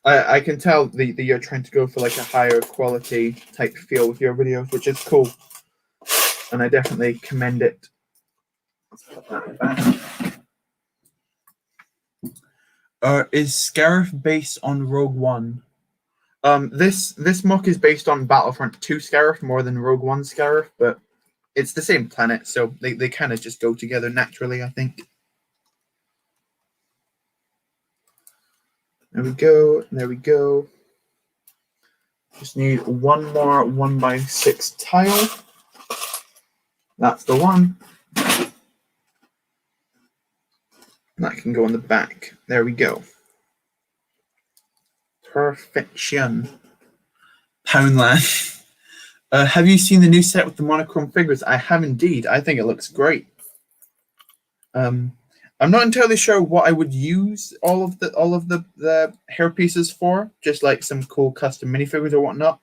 I can tell that you're trying to go for like a higher quality type feel with your videos, which is cool. And I definitely commend it. Let's put that back. Is Scarif based on Rogue One? This MOC is based on Battlefront 2 Scarif more than Rogue One Scarif, but it's the same planet, so they kind of just go together naturally, I think. There we go. There we go. Just need one more 1x6 tile. That's the one. That can go on the back. There we go. Perfection. Poundland. Have you seen the new set with the monochrome figures? I have indeed. I think it looks great. I'm not entirely sure what I would use all of the hair pieces for. Just like some cool custom minifigures or whatnot.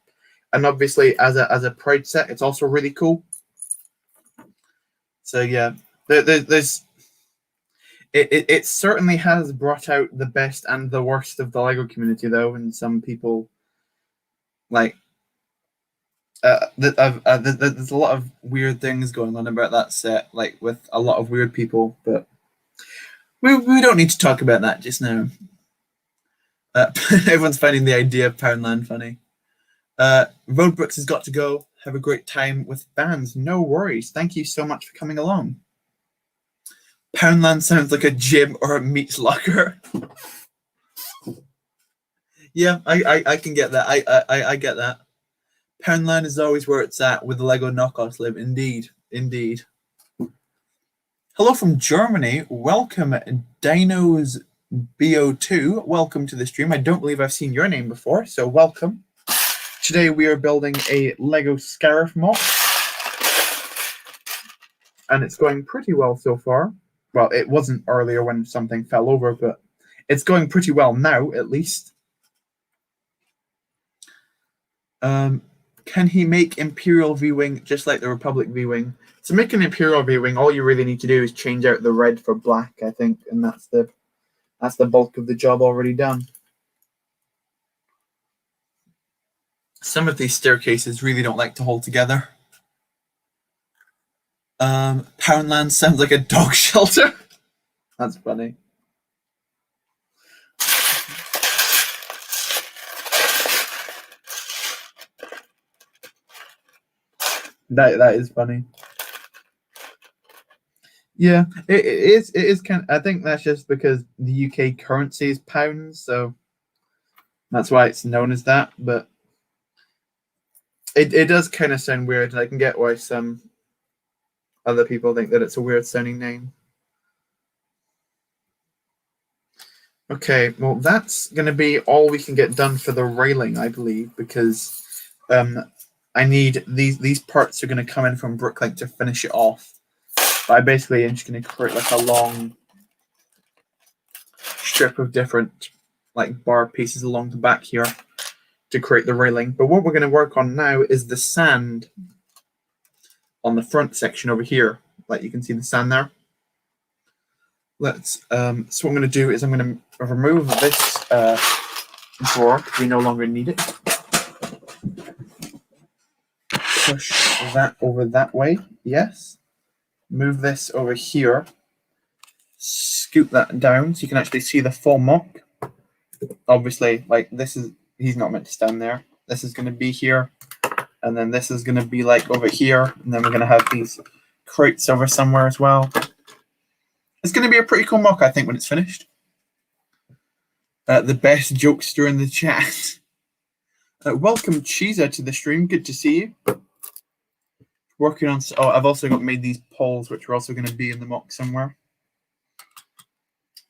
And obviously, as a Pride set, it's also really cool. So yeah, it certainly has brought out the best and the worst of the Lego community, though, and some people like there's a lot of weird things going on about that set, like with a lot of weird people, but we don't need to talk about that just now. Everyone's finding the idea of Poundland funny. Roadbrooks has got to go. Have a great time with fans. No worries. Thank you so much for coming along. Poundland sounds like a gym or a meat locker. Yeah, I can get that. I get that. Poundland is always where it's at, with the Lego knockoffs live. Indeed, indeed. Hello from Germany. Welcome, Dinos BO2. Welcome to the stream. I don't believe I've seen your name before, so welcome. Today we are building a Lego Scarif MOC, and it's going pretty well so far. Well, it wasn't earlier when something fell over, but it's going pretty well now, at least. Can he make Imperial V-Wing just like the Republic V-Wing? To make an Imperial V-Wing, all you really need to do is change out the red for black, I think, and that's the bulk of the job already done. Some of these staircases really don't like to hold together. Poundland sounds like a dog shelter. That's funny. That is funny. Yeah, it is kind of, I think that's just because the UK currency is pounds, so that's why it's known as that. But it does kind of sound weird, and I can get why some other people think that it's a weird sounding name. Okay, well, that's going to be all we can get done for the railing, I believe, because I need these parts are going to come in from Bricklink to finish it off. But I basically am just going to create like a long strip of different like bar pieces along the back here to create the railing. But what we're going to work on now is the sand on the front section over here. Like you can see the sand there. Let's so what I'm going to do is I'm going to remove this drawer because we no longer need it. Push that over that way. Yes. Move this over here. Scoop that down so you can actually see the full MOC. Obviously, like this is, he's not meant to stand there. This is going to be here, and then this is going to be like over here, and then we're going to have these crates over somewhere as well. It's going to be a pretty cool MOC, I think, when it's finished. The best jokester in the chat. Welcome, Cheezer, to the stream. Good to see you. Working on. Oh, I've also made these poles, which are also going to be in the MOC somewhere.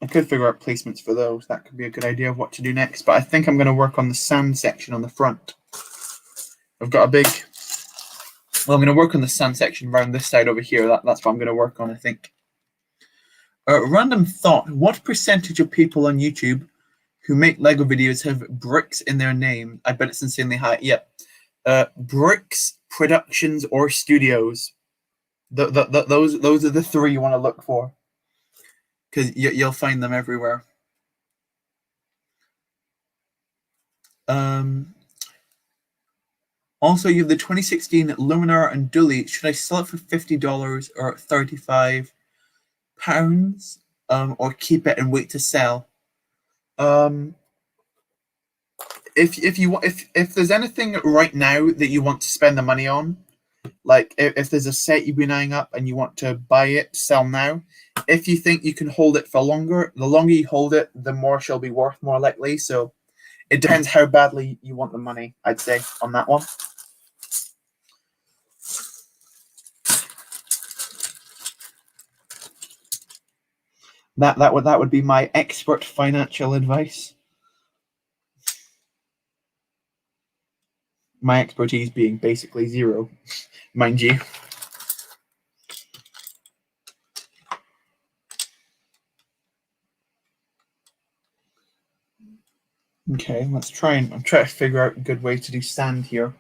I could figure out placements for those. That could be a good idea of what to do next. But I think I'm going to work on the sand section on the front. I've got a big. Well, I'm going to work on the sand section around this side over here. That's what I'm going to work on, I think. Random thought. What percentage of people on YouTube who make Lego videos have bricks in their name? I bet it's insanely high. Yeah. Bricks, productions, or studios. Those are the three you want to look for. Because you'll find them everywhere. Also, you have the 2016 Luminar and Dually. Should I sell it for $50 or £35, or keep it and wait to sell? If there's anything right now that you want to spend the money on, like if there's a set you've been eyeing up and you want to buy it, sell now. If you think you can hold it for longer, the longer you hold it, the more she'll be worth, more likely. So it depends how badly you want the money, I'd say, on that one. That would be my expert financial advice. My expertise being basically zero, mind you. Okay, let's try and I'm trying to figure out a good way to do sand here.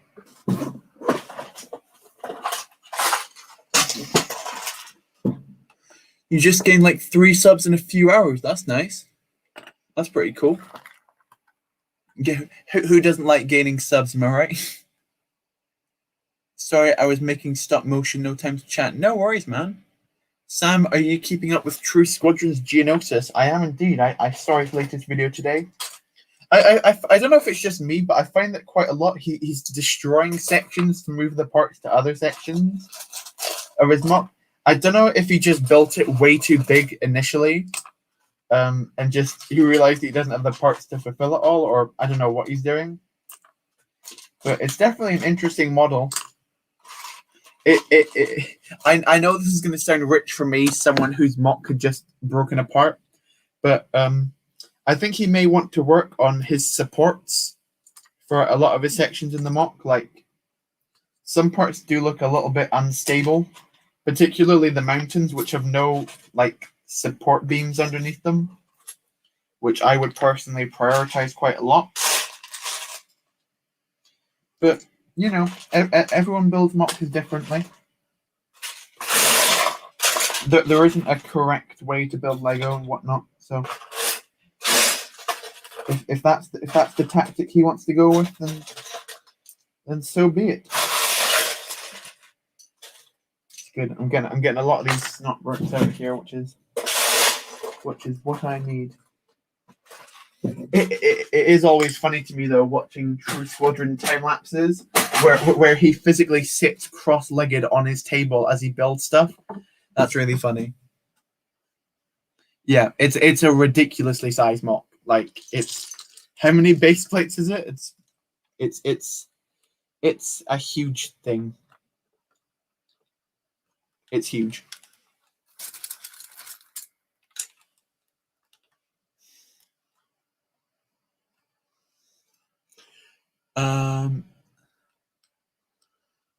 You just gained like 3 subs in a few hours. That's nice. That's pretty cool. Who doesn't like gaining subs, am I right? Sorry, I was making stop motion, no time to chat. No worries, man. Sam, are you keeping up with True Squadron's Geonosis? I am indeed. I saw his latest video today. I don't know if it's just me, but I find that quite a lot he's destroying sections to move the parts to other sections. Or is not. I don't know if he just built it way too big initially, and just he realized he doesn't have the parts to fulfill it all, or I don't know what he's doing. But it's definitely an interesting model. I know this is going to sound rich for me, someone whose MOC had just broken apart, but I think he may want to work on his supports for a lot of his sections in the MOC. Like some parts do look a little bit unstable, particularly the mountains, which have no like support beams underneath them, which I would personally prioritize quite a lot. But you know, everyone builds MOCs differently. There isn't a correct way to build Lego and whatnot. So if that's the tactic he wants to go with, then so be it. It's good. I'm getting a lot of these snot bricks out here, which is what I need. It is always funny to me though watching True Squadron time lapses where he physically sits cross-legged on his table as he builds stuff. That's really funny. Yeah, it's a ridiculously sized MOC. Like it's how many base plates is it? It's a huge thing. It's huge.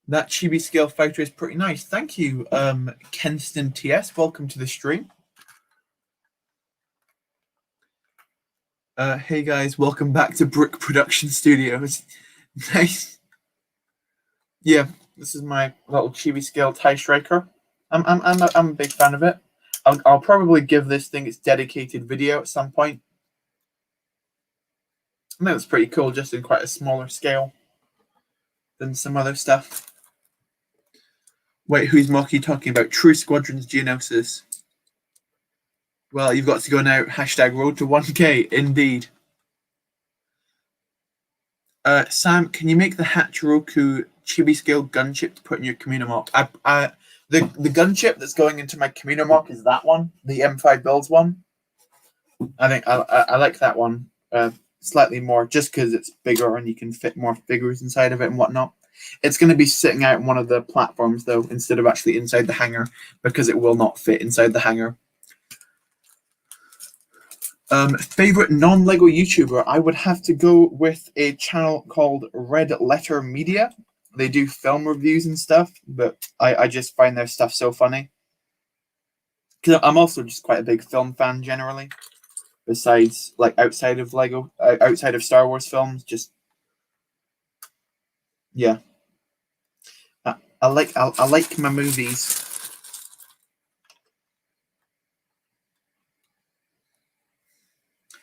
That chibi scale fighter is pretty nice. Thank you, Kenston TS. Welcome to the stream. Hey guys, welcome back to Brick Production Studios. Nice. Yeah, this is my little chibi scale TIE Striker. I'm a big fan of it. I'll probably give this thing its dedicated video at some point. I think it's pretty cool, just in quite a smaller scale than some other stuff. Wait, who's Mocky talking about? True Squadrons Geonosis. Well, you've got to go now. Hashtag road to 1K, indeed. Sam, can you make the Hachiroku chibi scale gunship to put in your Kamino MOC? The gunship that's going into my Kamino MOC is that one, the M5 builds one. I think I like that one slightly more, just because it's bigger and you can fit more figures inside of it and whatnot. It's going to be sitting out on one of the platforms though, instead of actually inside the hangar, because it will not fit inside the hangar. Favorite non-Lego YouTuber? I would have to go with a channel called Red Letter Media. They do film reviews and stuff, but I just find their stuff so funny. Because I'm also just quite a big film fan generally. Besides, like outside of Lego, outside of Star Wars films, just yeah. I like my movies.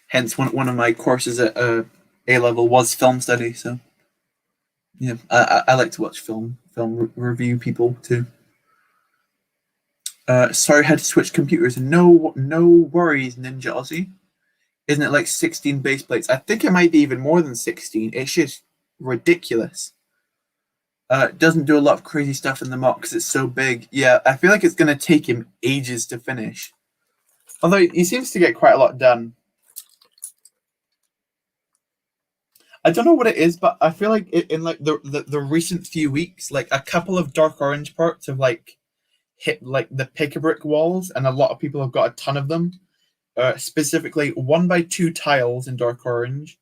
Hence, one of my courses at A level was film study. So yeah, I like to watch film review people too. Sorry, I had to switch computers. No worries, Ninja Aussie. Isn't it like 16 base plates? I think it might be even more than 16. It's just ridiculous. Doesn't do a lot of crazy stuff in the MOC because it's so big. Yeah, I feel like it's going to take him ages to finish. Although he seems to get quite a lot done. I don't know what it is, but I feel like in like the recent few weeks, like a couple of dark orange parts have like hit like the pick-a-brick walls, and a lot of people have got a ton of them. Specifically 1x2 tiles in dark orange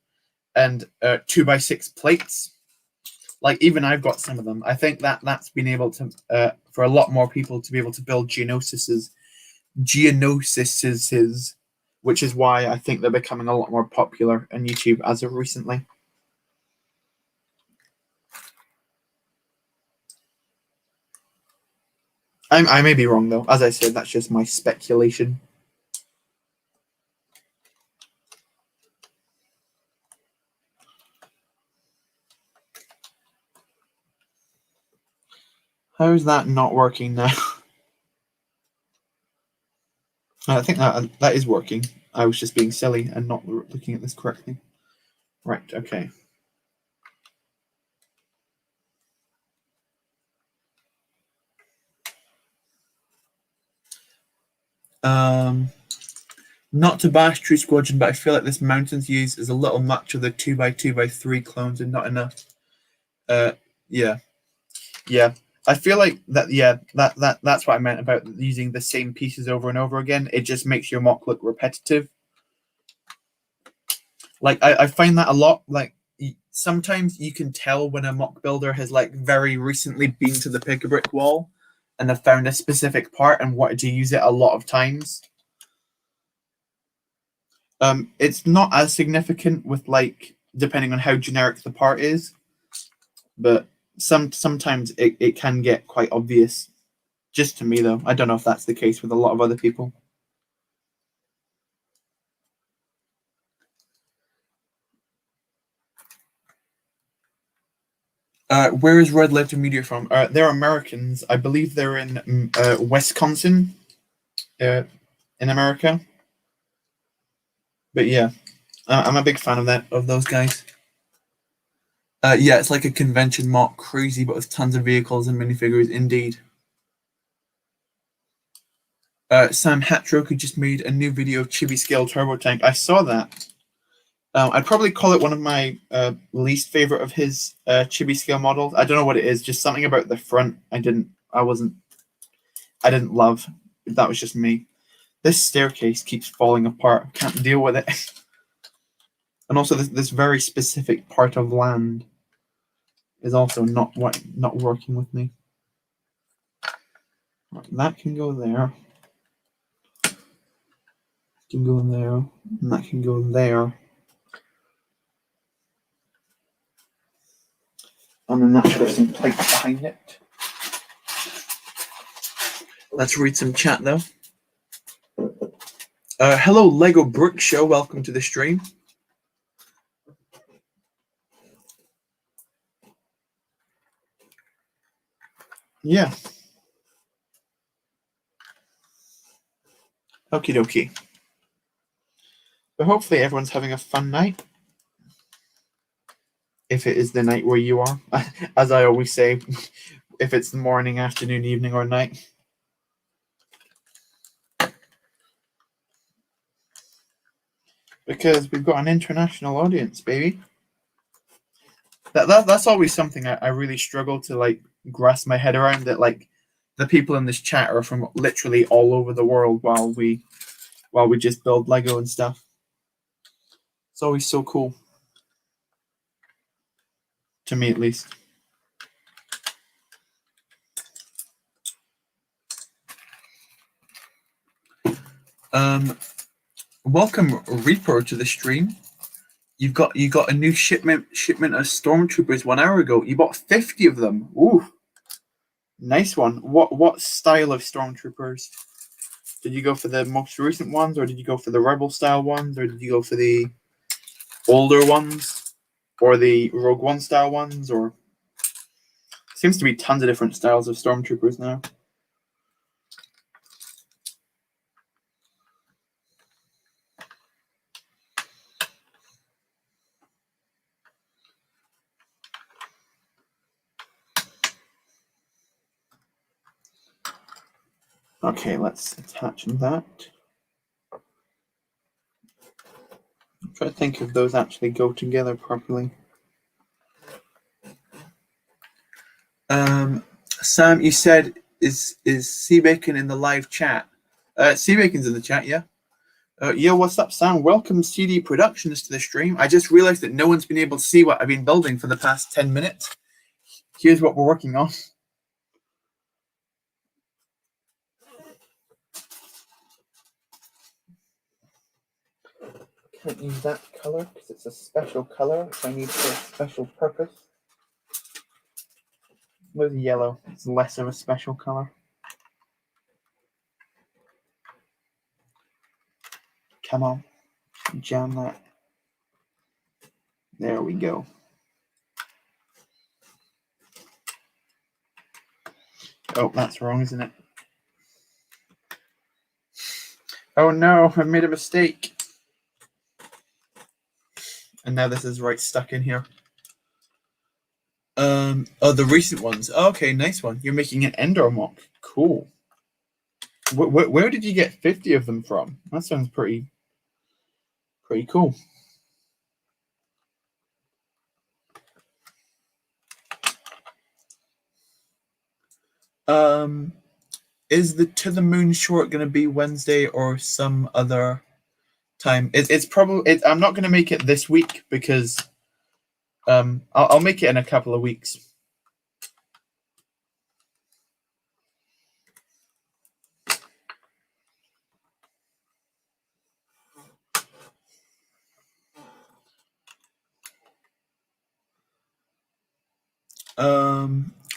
and 2x6 plates. Like even I've got some of them. I think that's been able to for a lot more people to be able to build Geonosises, which is why I think they're becoming a lot more popular on YouTube as of recently. I may be wrong though. As I said, that's just my speculation. How is that not working now? I think that is working. I was just being silly and not looking at this correctly. Right, okay. Not to bash True Squadron, but I feel like this mountains use is a little much of the 2x2x3 clones and not enough. Yeah. I feel like that. Yeah, that's what I meant about using the same pieces over and over again. It just makes your MOC look repetitive. Like I find that a lot. Like sometimes you can tell when a MOC builder has like very recently been to the pick-a-brick wall and have found a specific part and wanted to use it a lot of times. It's not as significant with like depending on how generic the part is, but sometimes it can get quite obvious. Just to me though, I don't know if that's the case with a lot of other people. Where is Red Letter Media from? They're Americans. I believe they're in Wisconsin, in America. But yeah, I'm a big fan of those guys. Yeah, it's like a convention MOC, crazy, but with tons of vehicles and minifigures, indeed. Sam Hatroku just made a new video of Chibi Scale Turbo Tank. I saw that. I'd probably call it one of my least favorite of his Chibi Scale models. I don't know what it is, just something about the front I didn't love. That was just me. This staircase keeps falling apart. I can't deal with it. And also this very specific part of land is also not working with me. That can go there. Can go there, and that can go there. And then that should have some plates behind it. Let's read some chat though. Hello, Lego Brick Show. Welcome to the stream. Yeah. Okie dokie. But hopefully everyone's having a fun night. If it is the night where you are. As I always say, if it's the morning, afternoon, evening, or night. Because we've got an international audience, baby. That's always something I really struggle to like grasp my head around, that like the people in this chat are from literally all over the world while we just build Lego and stuff. It's always so cool. To me at least. Welcome Reaper to the stream. You got a new shipment of stormtroopers 1 hour ago. You bought 50 of them. Ooh, nice one. What style of stormtroopers? Did you go for the most recent ones, or did you go for the rebel style ones, or did you go for the older ones, or the Rogue One style ones? Or seems to be tons of different styles of stormtroopers now. Okay, let's attach that. I'm trying to think if those actually go together properly. Sam, you said is Sea Bacon in the live chat? Sea Bacon's in the chat, yeah. Yo, what's up, Sam? Welcome CD Productions to the stream. I just realized that no one's been able to see what I've been building for the past 10 minutes. Here's what we're working on. Can't use that color because it's a special color which I need for a special purpose. Where's yellow? It's less of a special color. Come on, jam that. There we go. Oh, that's wrong, isn't it? Oh no, I made a mistake. And now this is right stuck in here. Oh, the recent ones. Oh, okay, nice one. You're making an Endor MOC. Cool. Where did you get 50 of them from? That sounds pretty cool. Is the To the Moon short going to be Wednesday or some other time? It's probably. I'm not going to make it this week because I'll make it in a couple of weeks.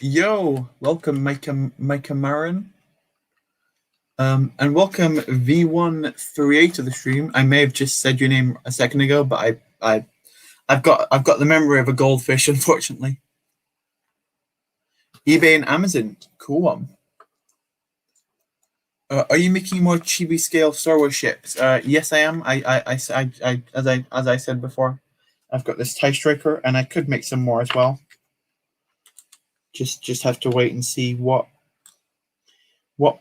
Yo, welcome Micah Marin. And welcome V138 to the stream. I may have just said your name a second ago, but I've got the memory of a goldfish, unfortunately. eBay and Amazon, cool one. Are you making more chibi scale Star Wars ships? Yes, I am. As I said before, I've got this TIE Striker, and I could make some more as well. Just have to wait and see what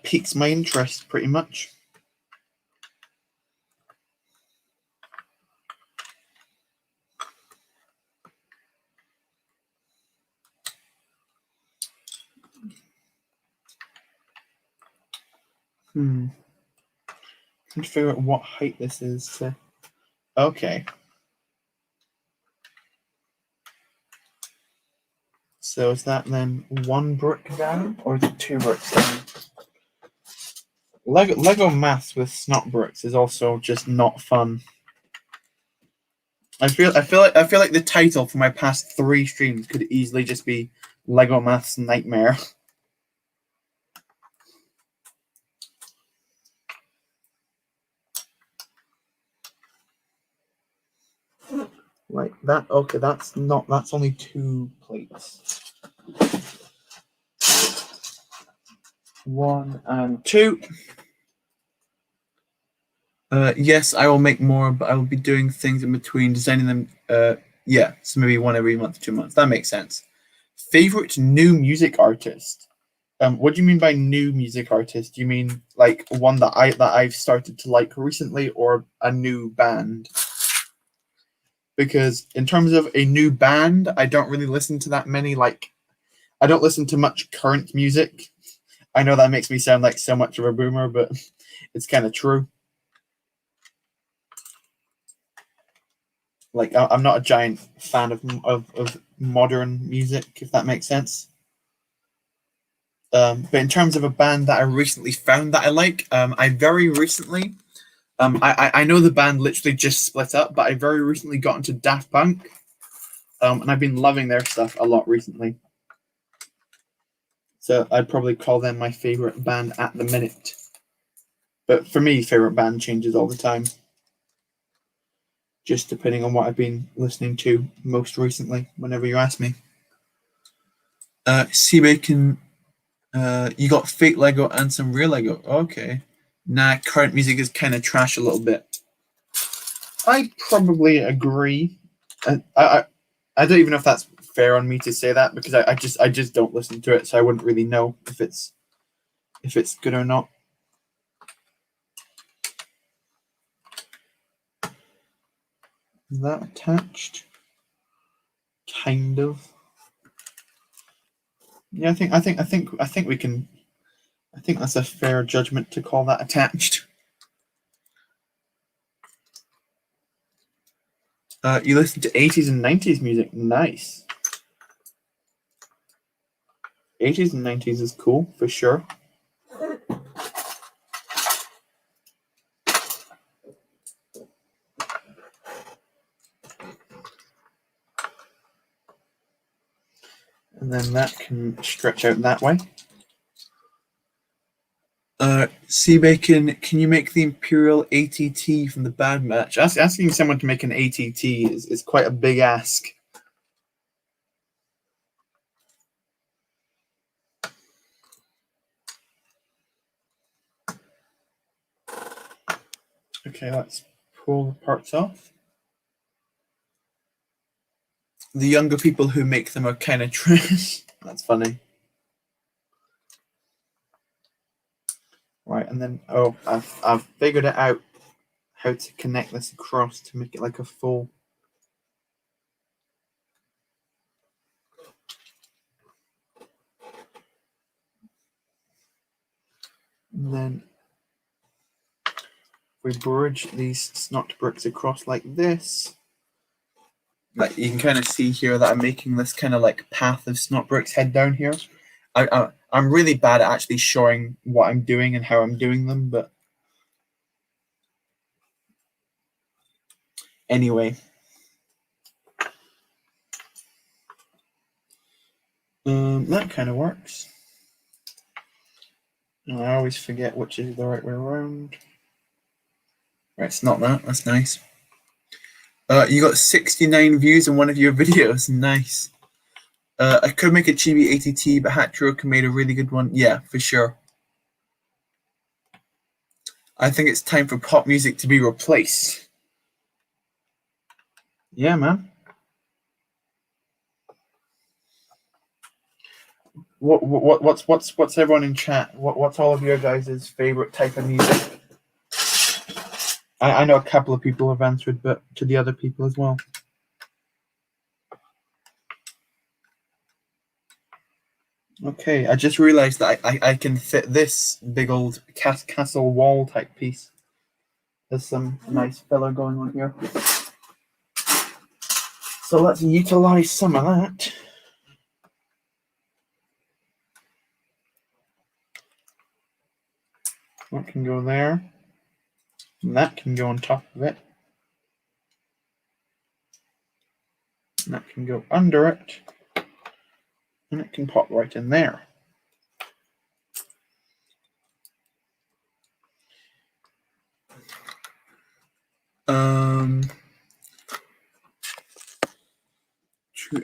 piques my interest, pretty much. Trying to figure out what height this is. Okay. So is that then 1 brick down, or is it 2 bricks down? Lego maths with snot bricks is also just not fun. I feel like the title for my past 3 streams could easily just be Lego Maths Nightmare. Like that. Okay, that's only 2 plates. 1 and 2. Yes, I will make more, but I will be doing things in between, designing them. Yeah, so maybe one every month, 2 months. That makes sense. Favorite new music artist? What do you mean by new music artist? Do you mean like one that I've started to like recently, or a new band? Because in terms of a new band, I don't really listen to that many. Like, I don't listen to much current music. I know that makes me sound like so much of a boomer, but it's kind of true. Like, I'm not a giant fan of modern music, if that makes sense. But in terms of a band that I recently found that I like, I very recently, I know the band literally just split up, but I very recently got into Daft Punk, and I've been loving their stuff a lot recently. So I'd probably call them my favorite band at the minute. But for me, favorite band changes all the time, just depending on what I've been listening to most recently. Whenever you ask me, C Bacon, you got fake Lego and some real Lego. Okay, nah, current music is kind of trash a little bit. I probably agree. I don't even know if that's fair on me to say that, because I just don't listen to it, so I wouldn't really know if it's good or not. Is that attached? Kind of. Yeah, I think we can. I think that's a fair judgment to call that attached. You listen to 80s and 90s music. Nice. 80s and 90s is cool for sure. And then that can stretch out that way. C Bacon, can you make the Imperial ATT from the Bad Match? Asking someone to make an ATT is quite a big ask. Okay, let's pull the parts off. The younger people who make them are kind of trash. That's funny. Right, and then I've figured it out how to connect this across to make it like a full. And then we bridge these snot bricks across like this. Like, you can kind of see here that I'm making this kind of like path of snot bricks head down here. I'm really bad at actually showing what I'm doing and how I'm doing them, but anyway. That kind of works. And I always forget which is the right way around. Right, it's not that. That's nice. You got 69 views on one of your videos. Nice. I could make a chibi ATT, but Hatchrook made a really good one. Yeah, for sure. I think it's time for pop music to be replaced. Yeah, man. What's everyone in chat? What's all of your guys' favorite type of music? I know a couple of people have answered, but to the other people as well. Okay, I just realized that I can fit this big old castle wall type piece. There's some nice filler going on here. So let's utilize some of that. That can go there. And that can go on top of it. And that can go under it. And it can pop right in there.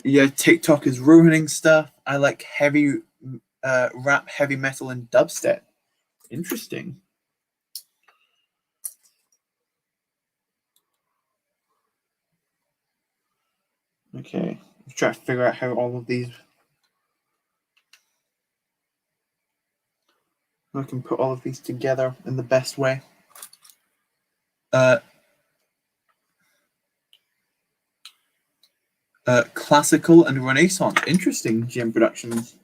Yeah, TikTok is ruining stuff. I like heavy rap, heavy metal, and dubstep. Interesting. Okay, let's try to figure out how all of these. I can put all of these together in the best way. Classical and Renaissance. Interesting, GM Productions.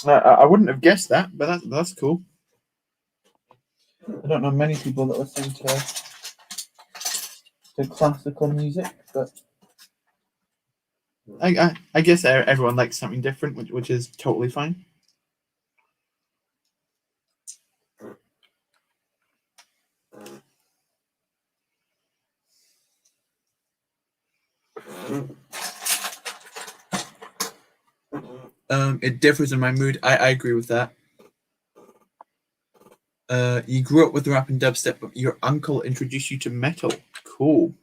I wouldn't have guessed that, but that's cool. I don't know many people that listen to classical music, but I guess everyone likes something different, which is totally fine. It differs in my mood. I agree with that. You grew up with rap and dubstep, but your uncle introduced you to metal. Cool.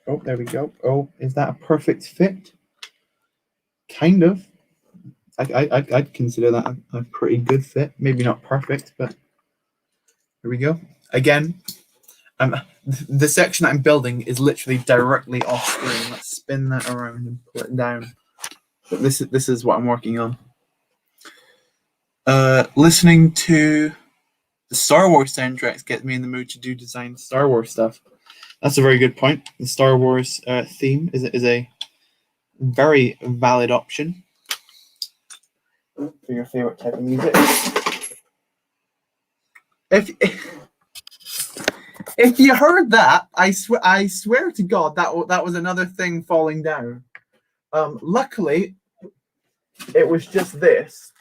Oh, there we go. Oh, is that a perfect fit? Kind of. I'd consider that a pretty good fit. Maybe not perfect, but here we go. Again, the section I'm building is literally directly off screen. Let's spin that around and pull it down. But this is what I'm working on. Listening to the Star Wars soundtracks gets me in the mood to do design Star Wars stuff. That's a very good point. The Star Wars theme is a very valid option for your favorite type of music. If you heard that, I swear to God that was another thing falling down. Luckily, it was just this.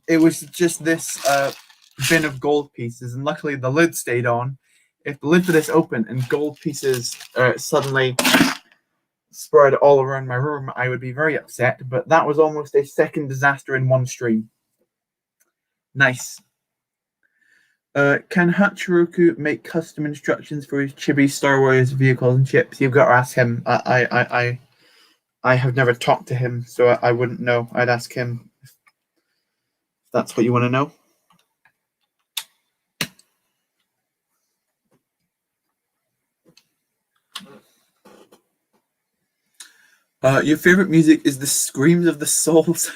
It was just this bin of gold pieces, and luckily the lid stayed on. If the lid for this opened and gold pieces suddenly spread all around my room, I would be very upset. But that was almost a second disaster in one stream. Nice. Can Hachiroku make custom instructions for his chibi Star Wars vehicles and ships? You've got to ask him. I have never talked to him, so I wouldn't know. I'd ask him if that's what you want to know. Your favorite music is the screams of the souls.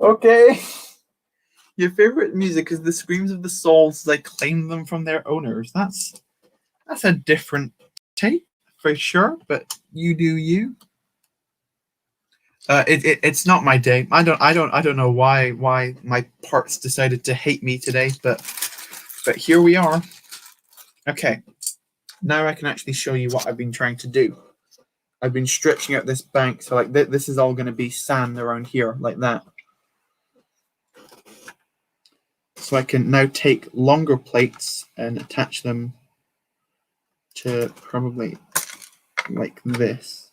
Okay. Your favorite music is the screams of the souls as they claim them from their owners. That's a different take for sure, but you do you. It's not my day. I don't know why my parts decided to hate me today, but here we are. Okay. Now I can actually show you what I've been trying to do. I've been stretching out this bank, so like this is all going to be sand around here, like that. So I can now take longer plates and attach them to probably like this.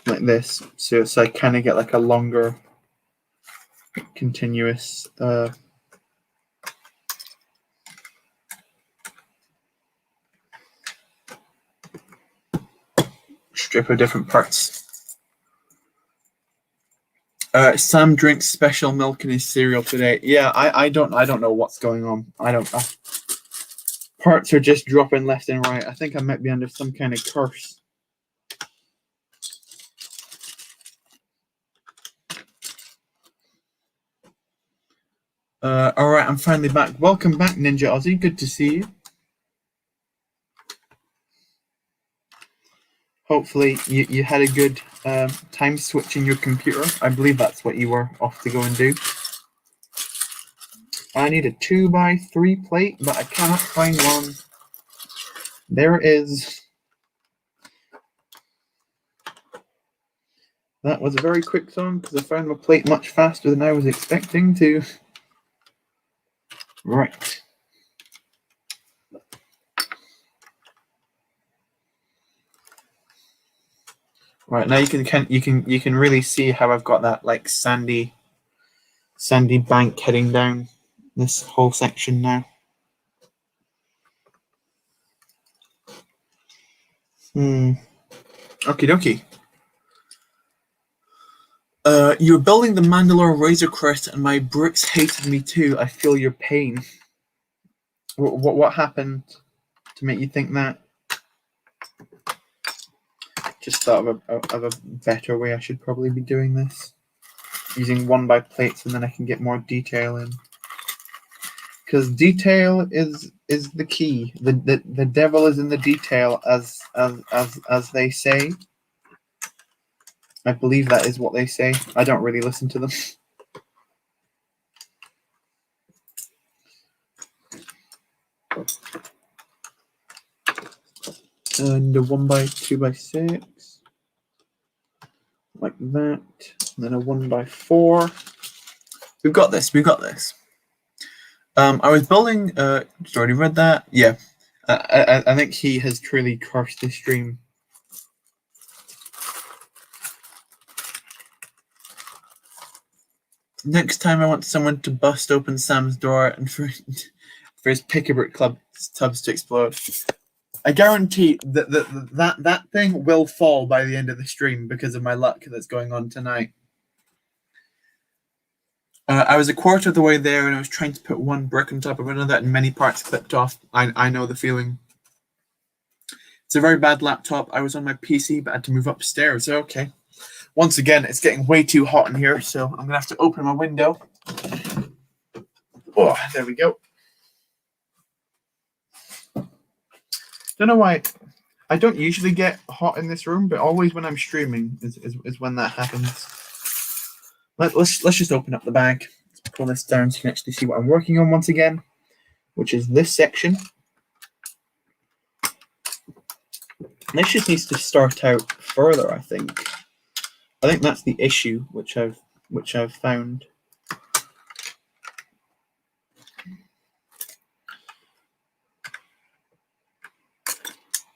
Like this. So I kind of get like a longer continuous strip of different parts. Sam drinks special milk in his cereal today. Yeah, I don't know what's going on. Parts are just dropping left and right. I think I might be under some kind of curse. All right, I'm finally back. Welcome back, Ninja Aussie. Good to see you. Hopefully you had a good time switching your computer. I believe that's what you were off to go and do. I need a 2x3 plate, but I cannot find one. There it is. That was a very quick song because I found my plate much faster than I was expecting to. Right. Right, now you can really see how I've got that like sandy bank heading down this whole section now. Okie dokie. You were building the Mandalore Razor Crest and my bricks hated me too. I feel your pain. What happened to make you think that? Just thought of a better way I should probably be doing this. Using 1x plates and then I can get more detail in. Because detail is the key. The devil is in the detail, as they say. I believe that is what they say. I don't really listen to them. And a 1x2x6. Like that. And then a 1x4. We've got this. I was building. Just already read that. Yeah, I think he has truly cursed this stream. Next time, I want someone to bust open Sam's door and for his Pick-a-Brick Club tubs to explode. I guarantee that thing will fall by the end of the stream because of my luck that's going on tonight. I was a quarter of the way there and I was trying to put one brick on top of another and many parts clipped off. I know the feeling. It's a very bad laptop. I was on my PC but I had to move upstairs. Okay. Once again, it's getting way too hot in here, so I'm going to have to open my window. Oh, there we go. Don't know why. I don't usually get hot in this room, but always when I'm streaming is when that happens. Let's just open up the bag. Let's pull this down so you can actually see what I'm working on once again, which is this section. This just needs to start out further, I think. I think that's the issue which I've found.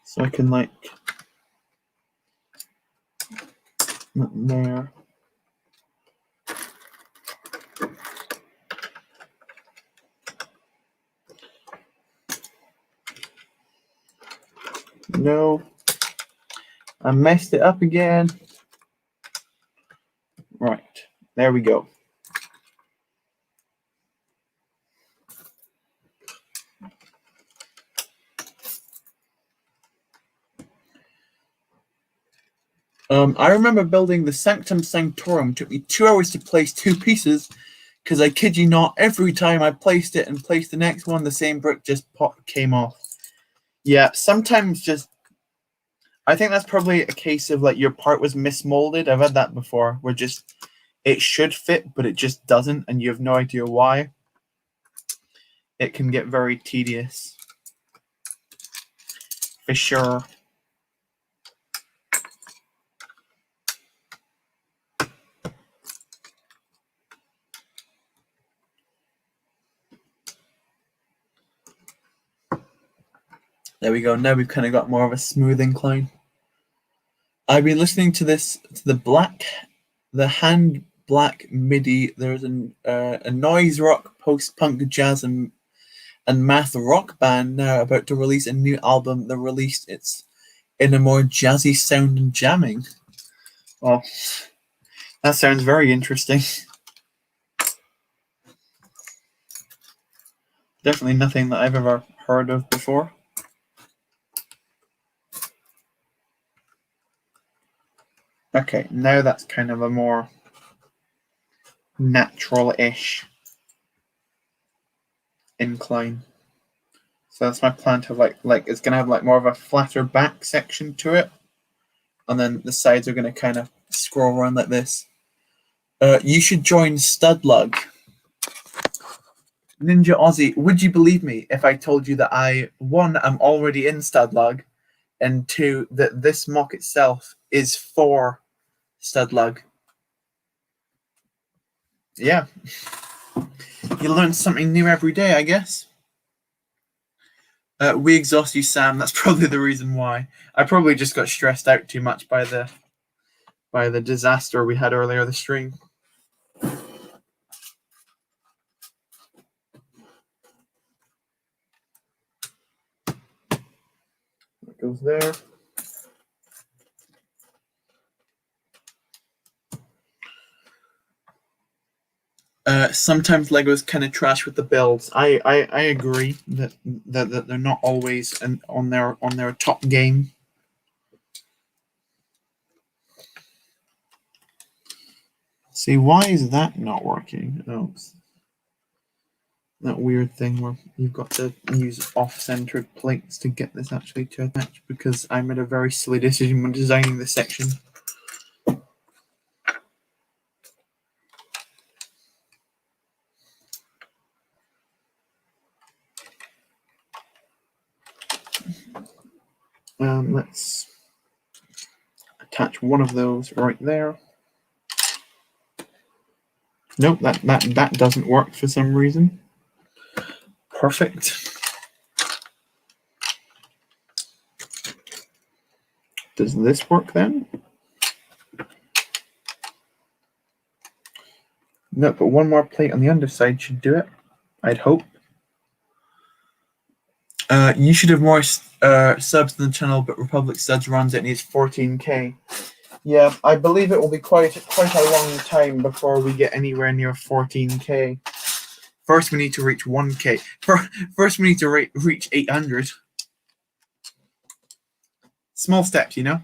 So I can like not there. No, I messed it up again. Right, there we go. I remember building the Sanctum Sanctorum. It took me 2 hours to place 2 pieces, because I kid you not, every time I placed it and placed the next one, the same brick just came off. Yeah, sometimes just, I think that's probably a case of like your part was mismolded. I've had that before, where just it should fit, but it just doesn't, and you have no idea why. It can get very tedious. For sure. There we go. Now we've kind of got more of a smooth incline. I've been listening to this, to the hand black MIDI. There's a noise rock, post-punk jazz and math rock band now about to release a new album. They released it's in a more jazzy sound and jamming. Well, that sounds very interesting. Definitely nothing that I've ever heard of before. Okay, now that's kind of a more natural-ish incline. So that's my plan to like it's gonna have like more of a flatter back section to it, and then the sides are gonna kind of scroll around like this. You should join Studlug. Ninja Aussie, would you believe me if I told you that one, I'm already in Studlug, and two, that this mock itself is for Studlug? Yeah. You learn something new every day, I guess. We exhaust you, Sam. That's probably the reason why. I probably just got stressed out too much by the disaster we had earlier this stream. That goes there. Sometimes Lego's kind of trash with the builds. I agree that they're not always on their top game. See, why is that not working? Oh, that weird thing where you've got to use off-centered plates to get this actually to attach, because I made a very silly decision when designing this section. Let's attach one of those right there. Nope, that doesn't work for some reason. Perfect. Does this work then? No, but one more plate on the underside should do it, I'd hope. You should have more subs in the channel, but Republic Studs runs it and needs 14k. Yeah, I believe it will be quite a long time before we get anywhere near 14k. First, we need to reach 1k. First, we need to reach 800. Small steps, you know?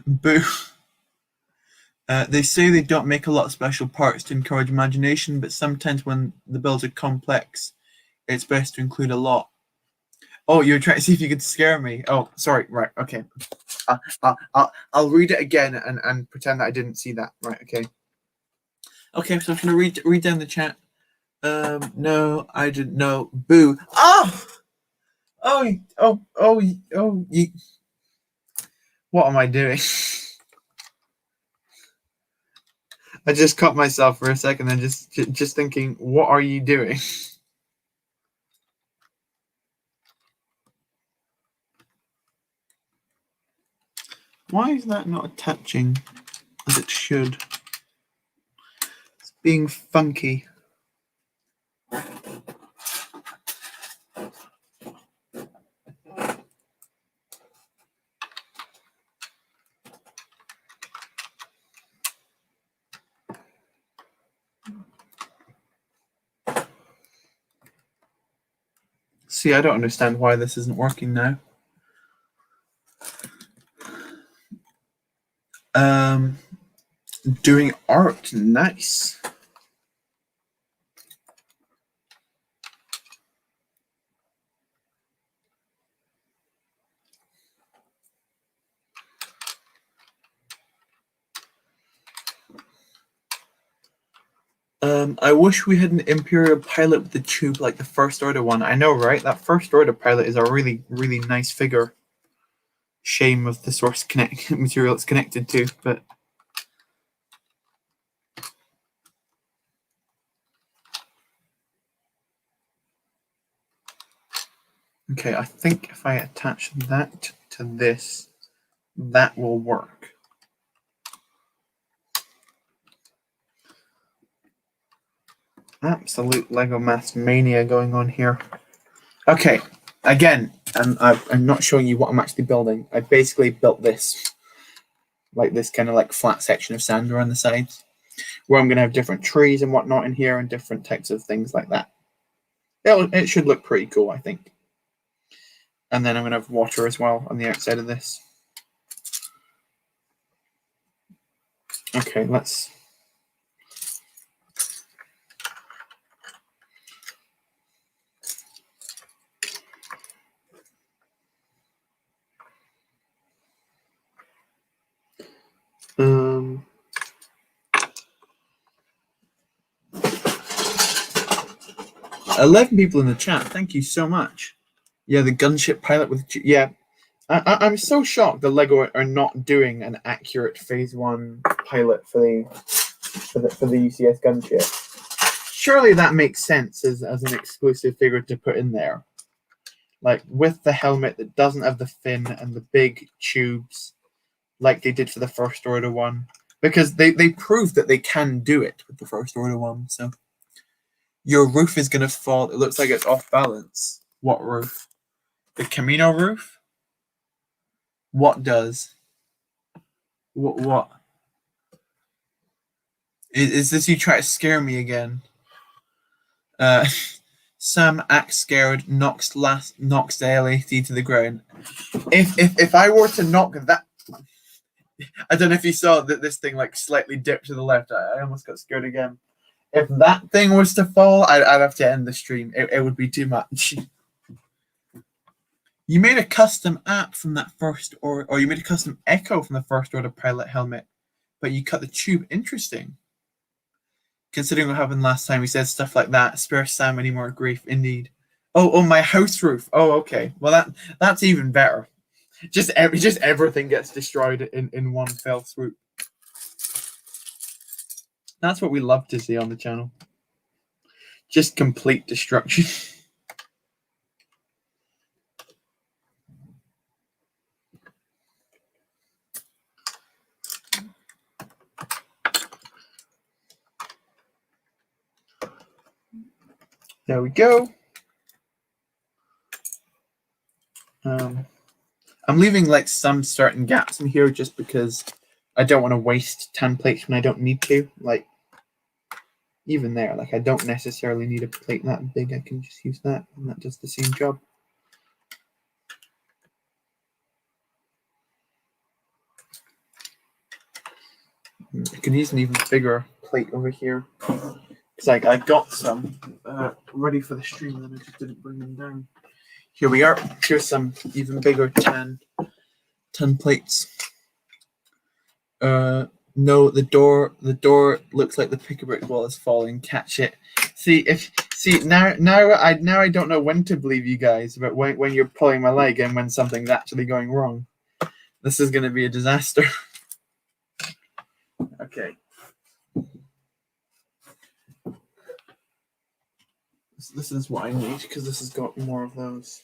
Boo. They say they don't make a lot of special parts to encourage imagination, but sometimes when the builds are complex, it's best to include a lot. Oh, you're trying to see if you could scare me. Oh, sorry. Right. Okay. I'll read it again and pretend that I didn't see that. Right. Okay. Okay. So I'm going to read down the chat. No, I didn't know. Boo. Oh! You. What am I doing? I just caught myself for a second and just thinking, what are you doing? Why is that not attaching as it should? It's being funky. See, I don't understand why this isn't working now. Doing art, nice. I wish we had an Imperial pilot with the tube like the First Order one. I know, right? That First Order pilot is a really, really nice figure. Shame of the source material it's connected to, but okay, I think if I attach that to this, that will work. Absolute Lego Mass mania going on here. Okay, again, I'm not showing you what I'm actually building. I basically built this, like this kind of like flat section of sand around the sides, where I'm going to have different trees and whatnot in here and different types of things like that. It should look pretty cool, I think. And then I'm going to have water as well on the outside of this. Okay, let's... 11 people in the chat. Thank you so much. Yeah, the gunship pilot with... Yeah. I'm so shocked the LEGO are not doing an accurate Phase 1 pilot for the UCS gunship. Surely that makes sense as an exclusive figure to put in there. Like, with the helmet that doesn't have the fin and the big tubes like they did for the First Order one. Because they proved that they can do it with the First Order one, so... Your roof is going to fall. It looks like it's off balance. What roof? The Kamino roof? What does? What? Is this you try to scare me again? Sam acts scared, knocks the LAC to the ground. If I were to knock that, I don't know if you saw that this thing like slightly dipped to the left. I almost got scared again. If that thing was to fall, I'd have to end the stream. It would be too much. You made a custom app from that or you made a custom Echo from the First Order pilot helmet, but you cut the tube. Interesting. Considering what happened last time, we said stuff like that. Spare Sam any more grief, indeed. Oh, my house roof. Oh, okay. Well, that's even better. Just everything gets destroyed in one fell swoop. That's what we love to see on the channel. Just complete destruction. There we go. I'm leaving like some certain gaps in here just because I don't want to waste 10 plates when I don't need to. Like, even there, like I don't necessarily need a plate that big. I can just use that, and that does the same job. I can use an even bigger plate over here. Because I got some ready for the stream, and I just didn't bring them down. Here we are. Here's some even bigger 10 plates. No, the door looks like the pick-a-brick wall is falling. Catch it. Now I don't know when to believe you guys, but when you're pulling my leg and when something's actually going wrong. This is going to be a disaster. Okay. This is what I need because this has got more of those.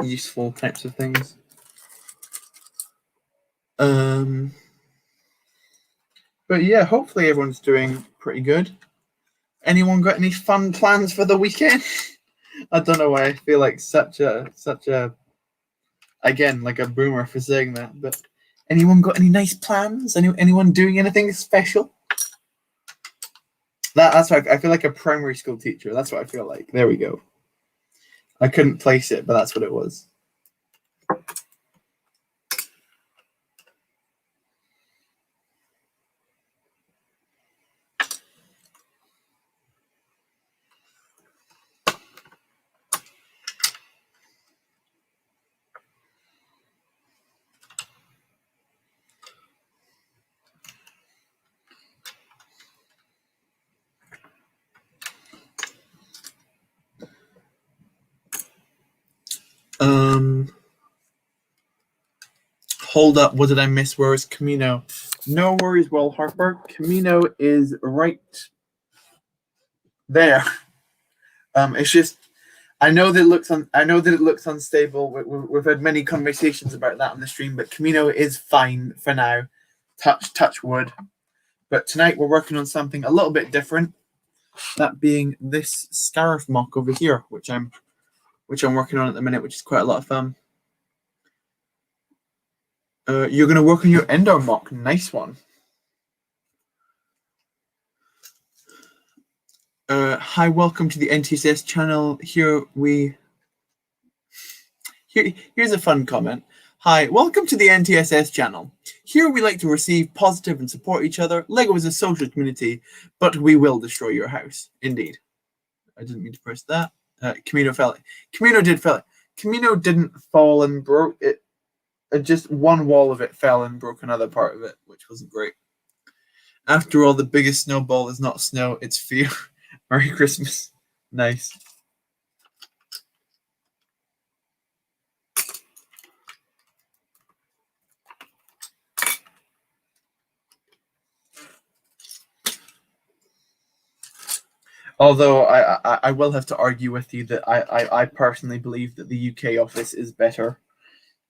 Useful types of things. But yeah, hopefully everyone's doing pretty good. Anyone got any fun plans for the weekend? I don't know why I feel like such a again like a boomer for saying that, but anyone got any nice plans? Anyone doing anything special? That's why I feel like a primary school teacher. That's what I feel like. There we go. I couldn't place it, but that's what it was. Hold up, what did I miss? Where is Kamino? No worries, Will Harper. Kamino is right there. It's just I know that it looks unstable. We've had many conversations about that on the stream, but Kamino is fine for now. Touch wood. But tonight we're working on something a little bit different. That being this Scarif MOC over here, which I'm working on at the minute, which is quite a lot of fun. You're going to work on your Endo MOC. Nice one. Hi, welcome to the NTSS channel. Here's a fun comment. Hi, welcome to the NTSS channel. Here we like to receive positive and support each other. LEGO is a social community, but we will destroy your house. Indeed. I didn't mean to press that. Kamino fell. Kamino did fall. Kamino didn't fall and broke it. just one wall of it fell and broke another part of it, which wasn't great. After all, the biggest snowball is not snow, it's fear. Merry Christmas. Nice. Although I will have to argue with you that I personally believe that the UK office is better.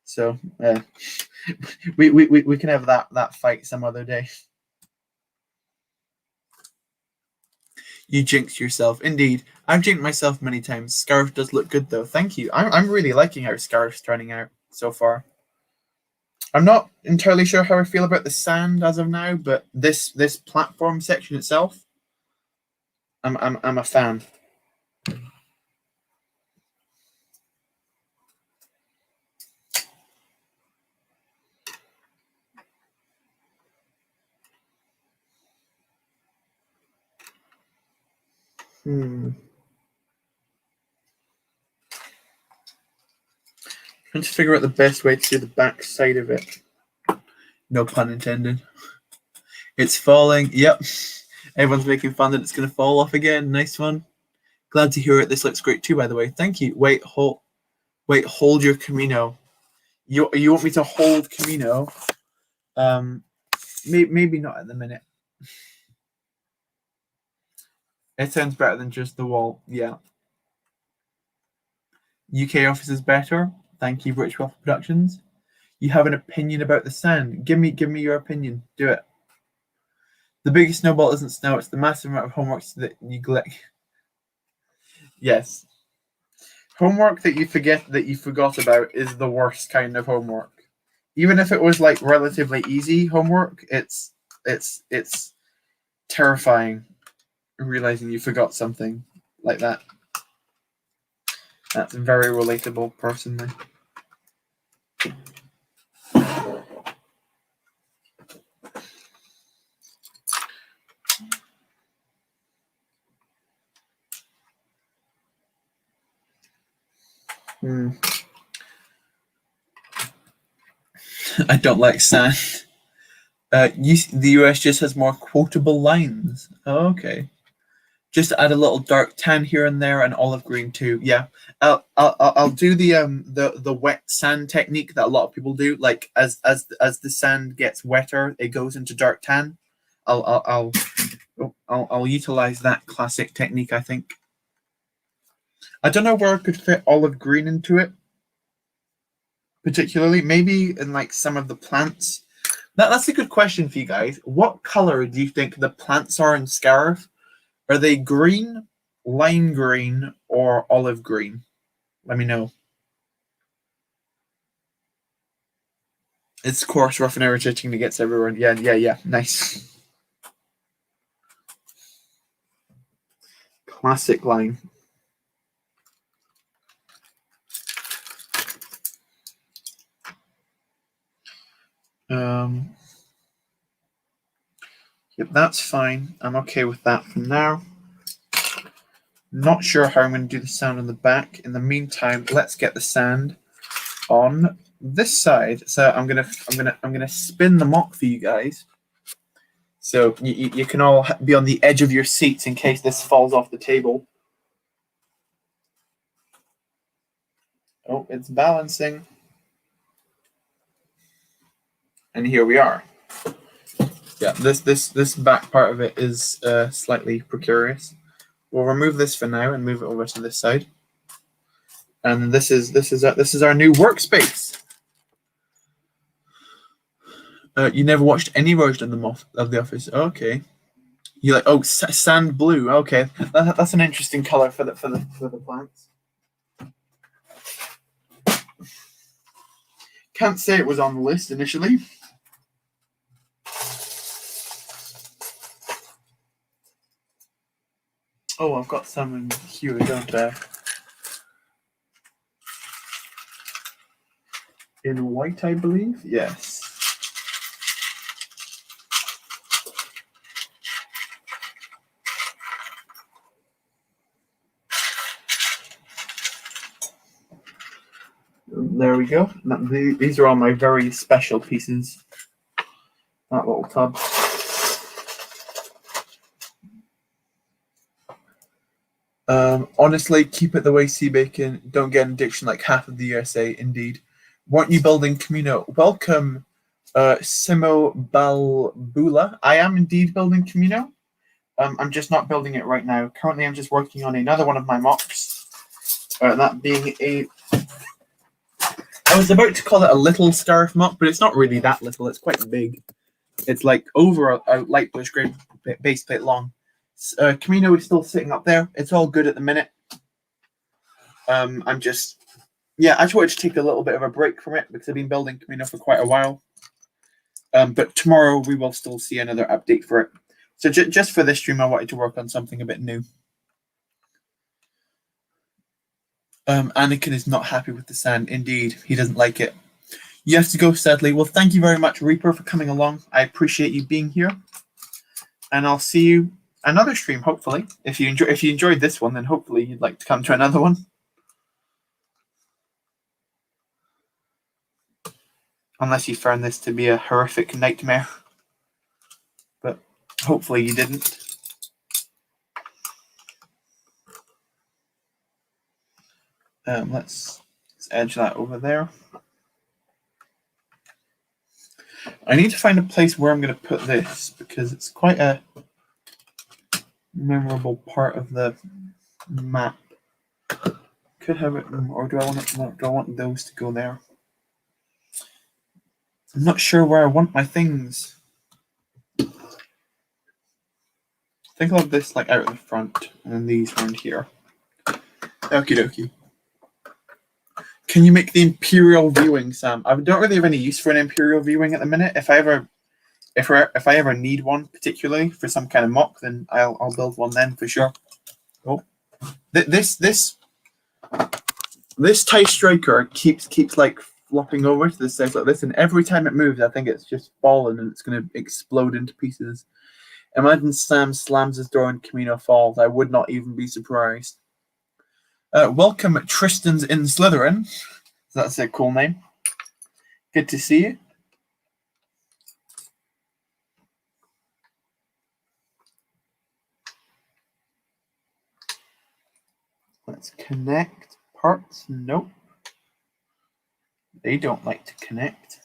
So we can have that fight some other day. You jinxed yourself. Indeed. I've jinxed myself many times. Scarif does look good though. Thank you. I'm really liking how Scarif's turning out so far. I'm not entirely sure how I feel about the sand as of now, but this platform section itself, I'm a fan. Trying to figure out the best way to do the back side of it. No pun intended. It's falling. Yep. Everyone's making fun that it's going to fall off again. Nice one. Glad to hear it. This looks great too, by the way. Thank you. Wait, hold your Kamino. You want me to hold Kamino? Maybe not at the minute. It sounds better than just the wall. Yeah. UK office is better. Thank you, Rich Waffle Productions. You have an opinion about the sand. Give me your opinion. Do it. The biggest snowball isn't snow, it's the massive amount of homework that you neglect. Yes. Homework that you forgot about is the worst kind of homework. Even if it was like relatively easy homework, it's terrifying realizing you forgot something like that. That's very relatable personally. I don't like sand. The US just has more quotable lines. Oh, okay. Just add a little dark tan here and there, and olive green too. Yeah, I'll do the wet sand technique that a lot of people do. Like as the sand gets wetter, it goes into dark tan. I'll utilize that classic technique. I think. I don't know where I could fit olive green into it. Particularly, maybe in like some of the plants. That's a good question for you guys. What color do you think the plants are in Scarif? Are they green, lime green, or olive green? Let me know. It's coarse, rough, and irritating that gets everyone. Yeah. Nice. Classic line. Yep, that's fine. I'm okay with that for now. Not sure how I'm going to do the sand on the back. In the meantime, let's get the sand on this side. So I'm gonna spin the MOC for you guys. So you can all be on the edge of your seats in case this falls off the table. Oh, it's balancing. And here we are. Yeah, this back part of it is slightly precarious. We'll remove this for now and move it over to this side. And this is our new workspace. You never watched any version of The Office? Okay. You like sand blue? Okay, that's an interesting color for the plants. Can't say it was on the list initially. Oh, I've got some in here, don't I? In white, I believe. Yes. There we go. These are all my very special pieces. That little tub. Honestly, keep it the way Sea Bacon. Don't get an addiction like half of the USA. Indeed. Weren't you building Kamino? Welcome, Simo Balbula. I am indeed building Kamino. I'm just not building it right now. Currently, I'm just working on another one of my MOCs. That being a... I was about to call it a little Scarif MOC, but it's not really that little. It's quite big. It's like over a light bluish grey base plate long. Kamino is still sitting up there. It's all good at the minute. I just wanted to take a little bit of a break from it because I've been building Kamino for quite a while. But tomorrow we will still see another update for it. So just for this stream, I wanted to work on something a bit new. Anakin is not happy with the sand. Indeed, he doesn't like it. You have to go, sadly. Well, thank you very much, Reaper, for coming along. I appreciate you being here. And I'll see you another stream, hopefully. If you enjoyed this one, then hopefully you'd like to come to another one. Unless you found this to be a horrific nightmare. But hopefully you didn't. Let's edge that over there. I need to find a place where I'm going to put this because it's quite a memorable part of the map. Could have it, or do I want those to go there? I'm not sure where I want my things. I think I'll have this like out of the front and then these around here. Okie dokie. Can you make the Imperial viewing, Sam? I don't really have any use for an Imperial viewing at the minute. If I ever need one, particularly for some kind of MOC, then I'll build one then for sure. Oh, this TIE Striker keeps like flopping over to the side like this, and every time it moves, I think it's just fallen and it's going to explode into pieces. Imagine Sam slams his door and Kamino falls. I would not even be surprised. Welcome, Tristan's in Slytherin. That's a cool name. Good to see you. Let's connect parts. Nope. They don't like to connect.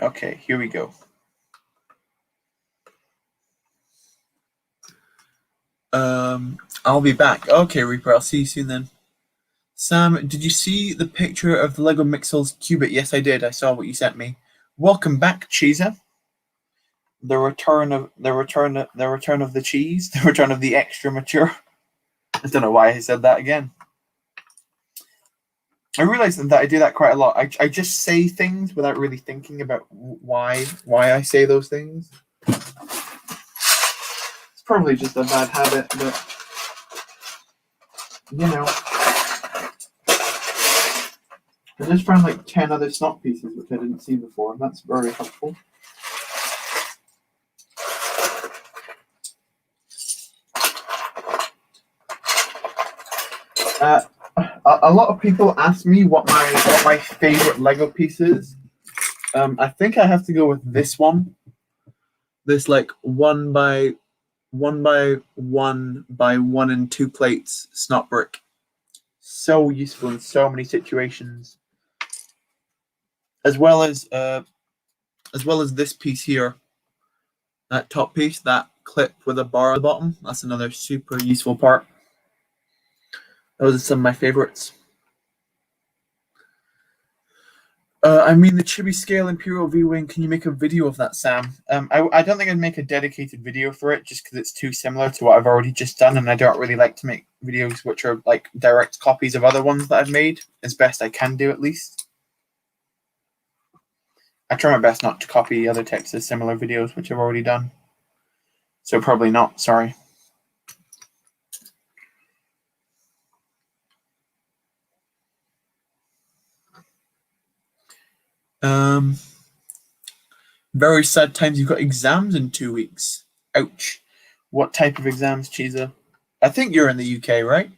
Okay, here we go. I'll be back. Okay, Reaper, I'll see you soon then. Sam, did you see the picture of the Lego Mixels Qubit? Yes, I did. I saw what you sent me. Welcome back, Cheeser. The return of the cheese, the return of the extra mature. I don't know why I said that again. I realize that I do that quite a lot. I just say things without really thinking about why I say those things. It's probably just a bad habit, but you know. I just found like 10 other snot pieces which I didn't see before, and that's very helpful. A lot of people ask me what my favorite Lego piece is. I think I have to go with this one. This like 1 by 1 by 1 by 1 and 2 plates snot brick. So useful in so many situations. As well as this piece here. That top piece, that clip with a bar at the bottom. That's another super useful part. Those are some of my favorites. I mean, the Chibi Scale Imperial V-Wing, can you make a video of that, Sam? I don't think I'd make a dedicated video for it just because it's too similar to what I've already just done, and I don't really like to make videos which are like direct copies of other ones that I've made, as best I can do at least. I try my best not to copy other Texas similar videos which I've already done. So probably not, sorry. Very sad times. You've got exams in 2 weeks. Ouch. What type of exams, Cheezer? I think you're in the UK, right?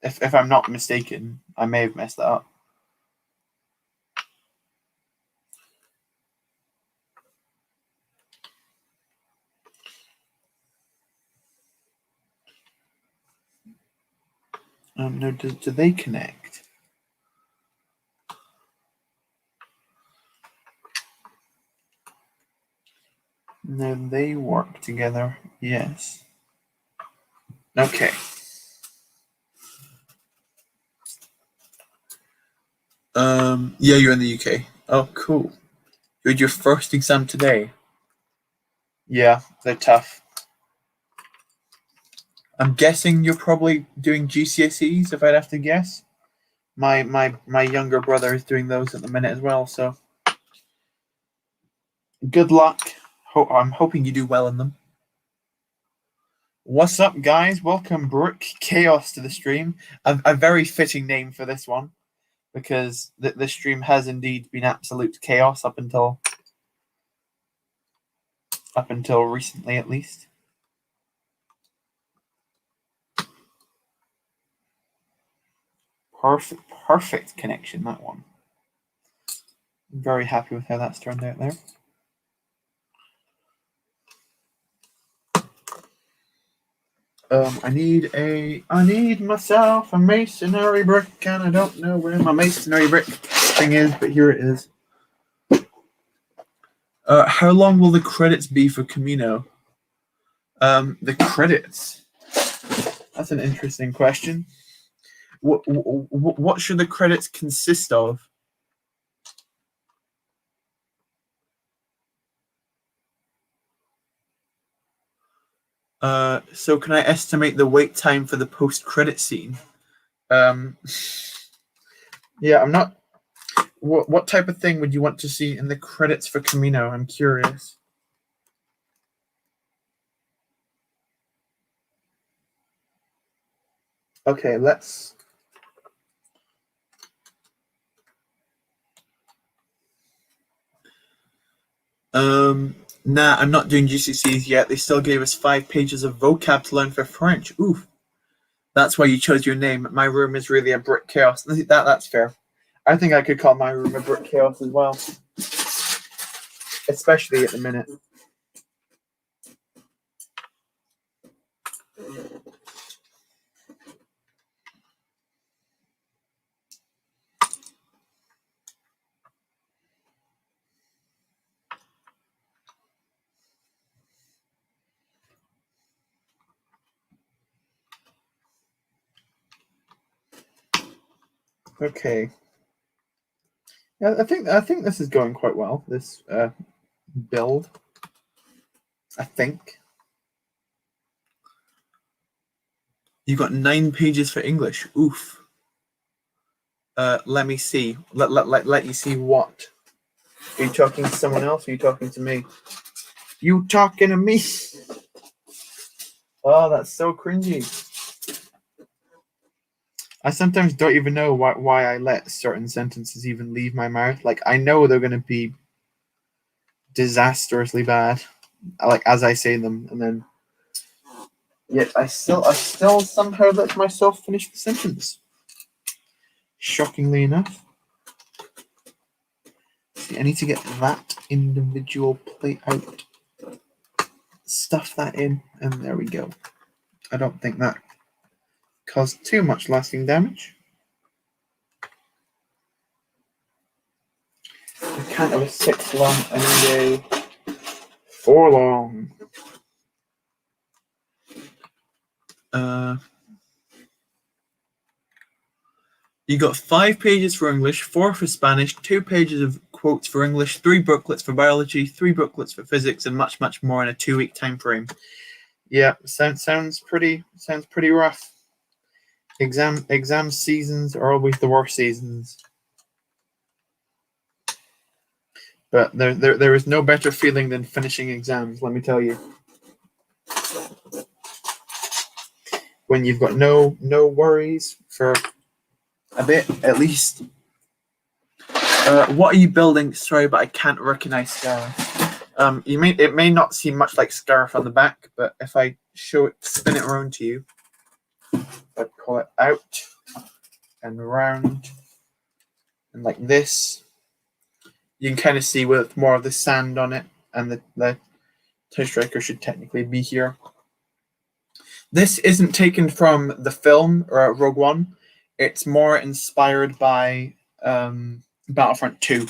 If I'm not mistaken. I may have messed that up. No, do they connect? No, they work together. Yes. Okay. Yeah, you're in the UK. Oh, cool. You had your first exam today. Yeah, they're tough. I'm guessing you're probably doing GCSEs, if I'd have to guess. My younger brother is doing those at the minute as well, so good luck. I'm hoping you do well in them. What's up, guys? Welcome, Brooke Chaos, to the stream. A very fitting name for this one, because the stream has indeed been absolute chaos up until recently, at least. Perfect connection, that one. I'm very happy with how that's turned out there. I need myself a masonry brick, and I don't know where my masonry brick thing is, but here it is. How long will the credits be for Kamino? The credits? That's an interesting question. What should the credits consist of? So can I estimate the wait time for the post-credit scene? Yeah, I'm not. What type of thing would you want to see in the credits for Kamino? I'm curious. Okay, let's. Nah, I'm not doing GCSEs yet. They still gave us 5 pages of vocab to learn for French. Oof. That's why you chose your name. My room is really a brick chaos. That's fair. I think I could call my room a brick chaos as well. Especially at the minute. Okay. Yeah, I think this is going quite well. This build. I think. You got 9 pages for English. Oof. Let me see. Let you see what. Are you talking to someone else? Or are you talking to me? You talking to me? Oh, that's so cringy. I sometimes don't even know why I let certain sentences even leave my mouth. Like, I know they're going to be disastrously bad, like as I say them, and then yet I still somehow let myself finish the sentence. Shockingly enough. See, I need to get that individual plate out. Stuff that in, and there we go. I don't think that caused too much lasting damage. I can't have a 6 long, I need a 4 long. You got 5 pages for English, 4 for Spanish, 2 pages of quotes for English, 3 booklets for biology, 3 booklets for physics, and much more in a 2-week time frame. Yeah, sounds pretty rough. Exam seasons are always the worst seasons. But there is no better feeling than finishing exams, let me tell you. When you've got no worries for a bit, at least. What are you building? Sorry, but I can't recognize Scarif. It may not seem much like Scarif on the back, but if I spin it around to you, I pull it out and around and like this, you can kind of see with more of the sand on it, and the TIE Striker should technically be here. This isn't taken from the film or Rogue One. It's more inspired by Battlefront 2.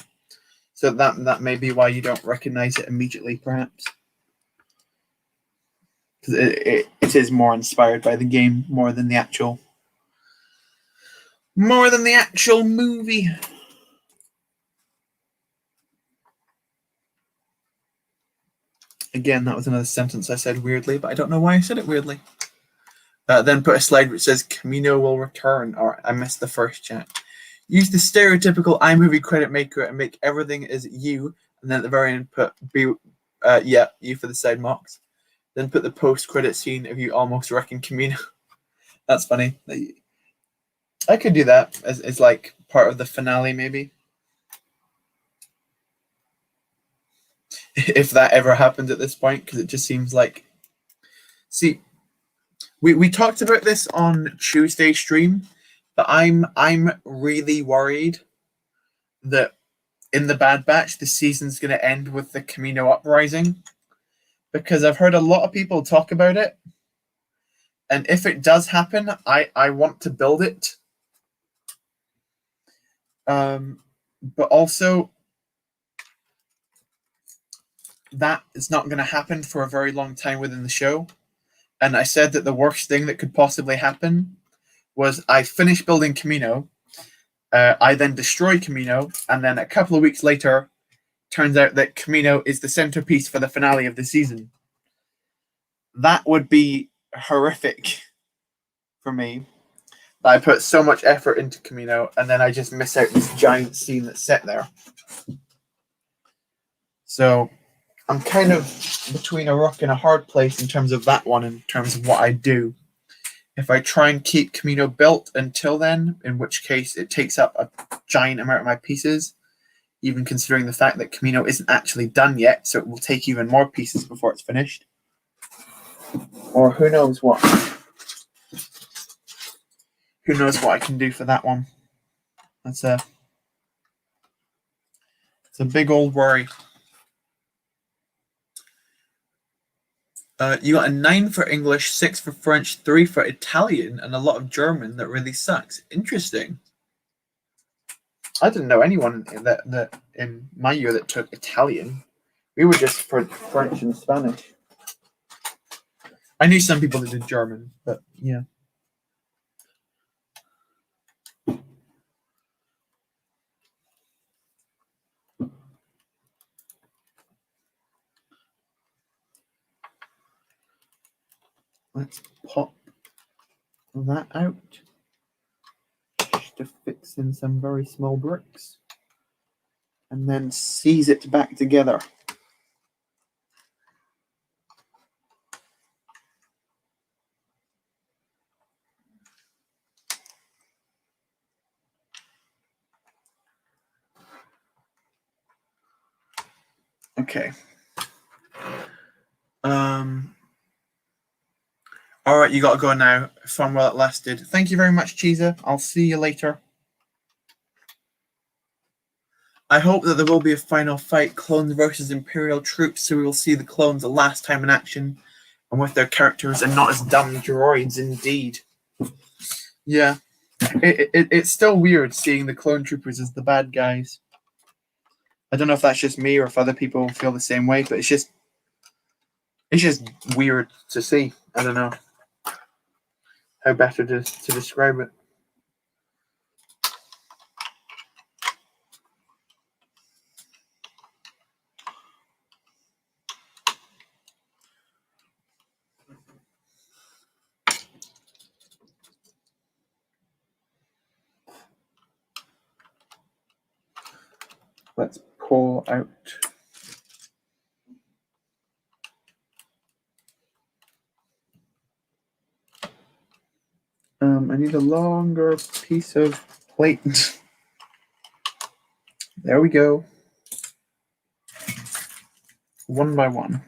So that may be why you don't recognize it immediately, perhaps. Because it is more inspired by the game more than the actual movie. Again, that was another sentence I said weirdly, but I don't know why I said it weirdly. Then put a slide which says Kamino will return. Or I missed the first chat. Use the stereotypical iMovie credit maker and make everything as you, and then at the very end put you for the side mocks. Then put the post-credit scene of you almost wrecking Kamino. That's funny. I could do that as like part of the finale, maybe. If that ever happened at this point, because it just seems like... See, we talked about this on Tuesday stream, but I'm really worried that in the Bad Batch, the season's going to end with the Kamino uprising, because I've heard a lot of people talk about it, and if it does happen, I want to build it. But also, that is not going to happen for a very long time within the show. And I said that the worst thing that could possibly happen was I finish building Kamino, I then destroy Kamino, and then a couple of weeks later, turns out that Kamino is the centerpiece for the finale of the season. That would be horrific for me. That I put so much effort into Kamino, and then I just miss out this giant scene that's set there. So I'm kind of between a rock and a hard place in terms of that one, in terms of what I do. If I try and keep Kamino built until then, in which case it takes up a giant amount of my pieces, even considering the fact that Kamino isn't actually done yet, so it will take even more pieces before it's finished. Or who knows what. Who knows what I can do for that one. It's a big old worry. You got a 9 for English, 6 for French, 3 for Italian, and a lot of German that really sucks. Interesting. I didn't know anyone that in my year that took Italian. We were just for French and Spanish. I knew some people that did German, but yeah. Let's pop that out just to fix in some very small bricks and then seize it back together. Okay. All right, you got to go now. Fun while it lasted. Thank you very much, Cheesa. I'll see you later. I hope that there will be a final fight, clones versus Imperial troops, so we will see the clones the last time in action and with their characters and not as dumb droids indeed. Yeah. It's still weird seeing the clone troopers as the bad guys. I don't know if that's just me or if other people feel the same way, but it's just weird to see. I don't know how better to describe it. Let's pull out. I need a longer piece of plate. There we go. 1 by 1.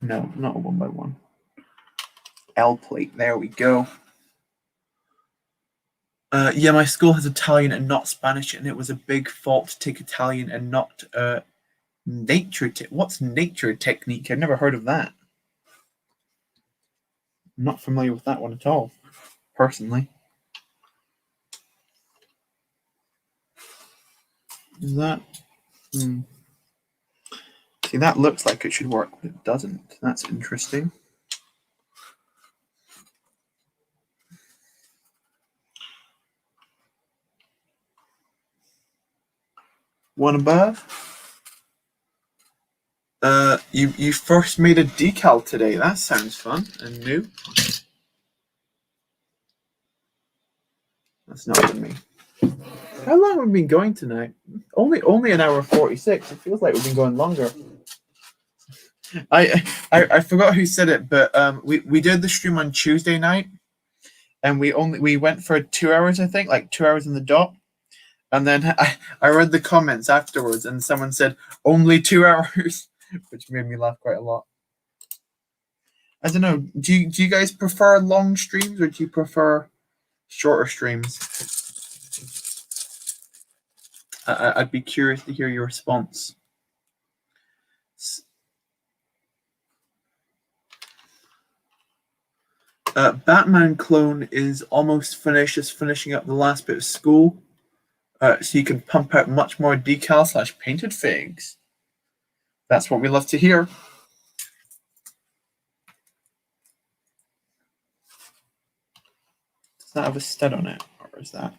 No, not a 1 by 1. L plate. There we go. Yeah, my school has Italian and not Spanish, and it was a big fault to take Italian and not nature. What's nature technique? I've never heard of that. I'm not familiar with that one at all, personally. Is that? See, that looks like it should work, but it doesn't. That's interesting. One above. You first made a decal today. That sounds fun and new. That's not for me. How long have we been going tonight? Only an hour 46. It feels like we've been going longer. I forgot who said it, but we did the stream on Tuesday night, and we went for 2 hours, I think, like 2 hours in the dot. And then I read the comments afterwards, and someone said only 2 hours, which made me laugh quite a lot. I don't know. Do you guys prefer long streams, or do you prefer shorter streams? I'd be curious to hear your response. Batman clone is almost finished, just finishing up the last bit of school. So you can pump out much more decal / painted figs. That's what we love to hear. Does that have a stud on it, or is that?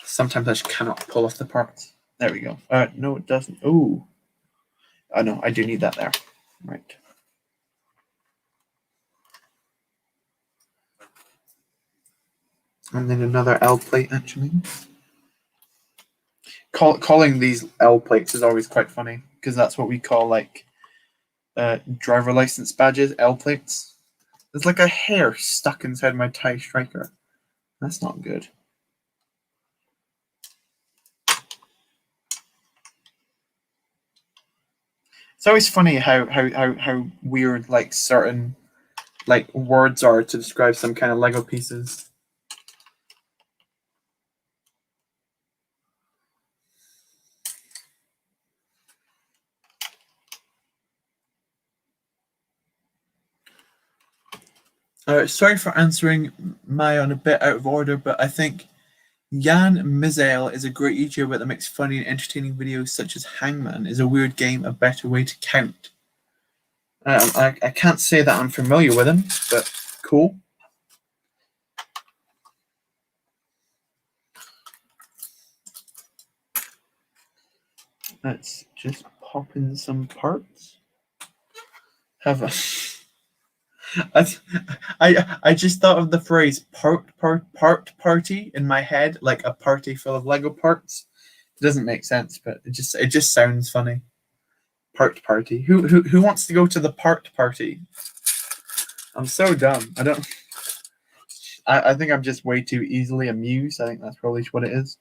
Sometimes I just cannot pull off the parts. There we go. No, it doesn't. Ooh. Oh no, I do need that there. Right. And then another L plate, actually. Calling these L plates is always quite funny, because that's what we call, like, driver license badges, L plates. There's like a hair stuck inside my tie striker. That's not good. It's always funny how weird, like, certain, like, words are to describe some kind of Lego pieces. Sorry for answering Mayon a bit out of order, but I think Jan Mizael is a great YouTuber that makes funny and entertaining videos such as Hangman. Is a weird game a better way to count? I can't say that I'm familiar with him, but cool. Let's just pop in some parts. Have a... I just thought of the phrase part party in my head, like a party full of Lego parts. It doesn't make sense, but it just sounds funny. Part party. Who wants to go to the part party? I'm so dumb. I think I'm just way too easily amused. I think that's probably what it is.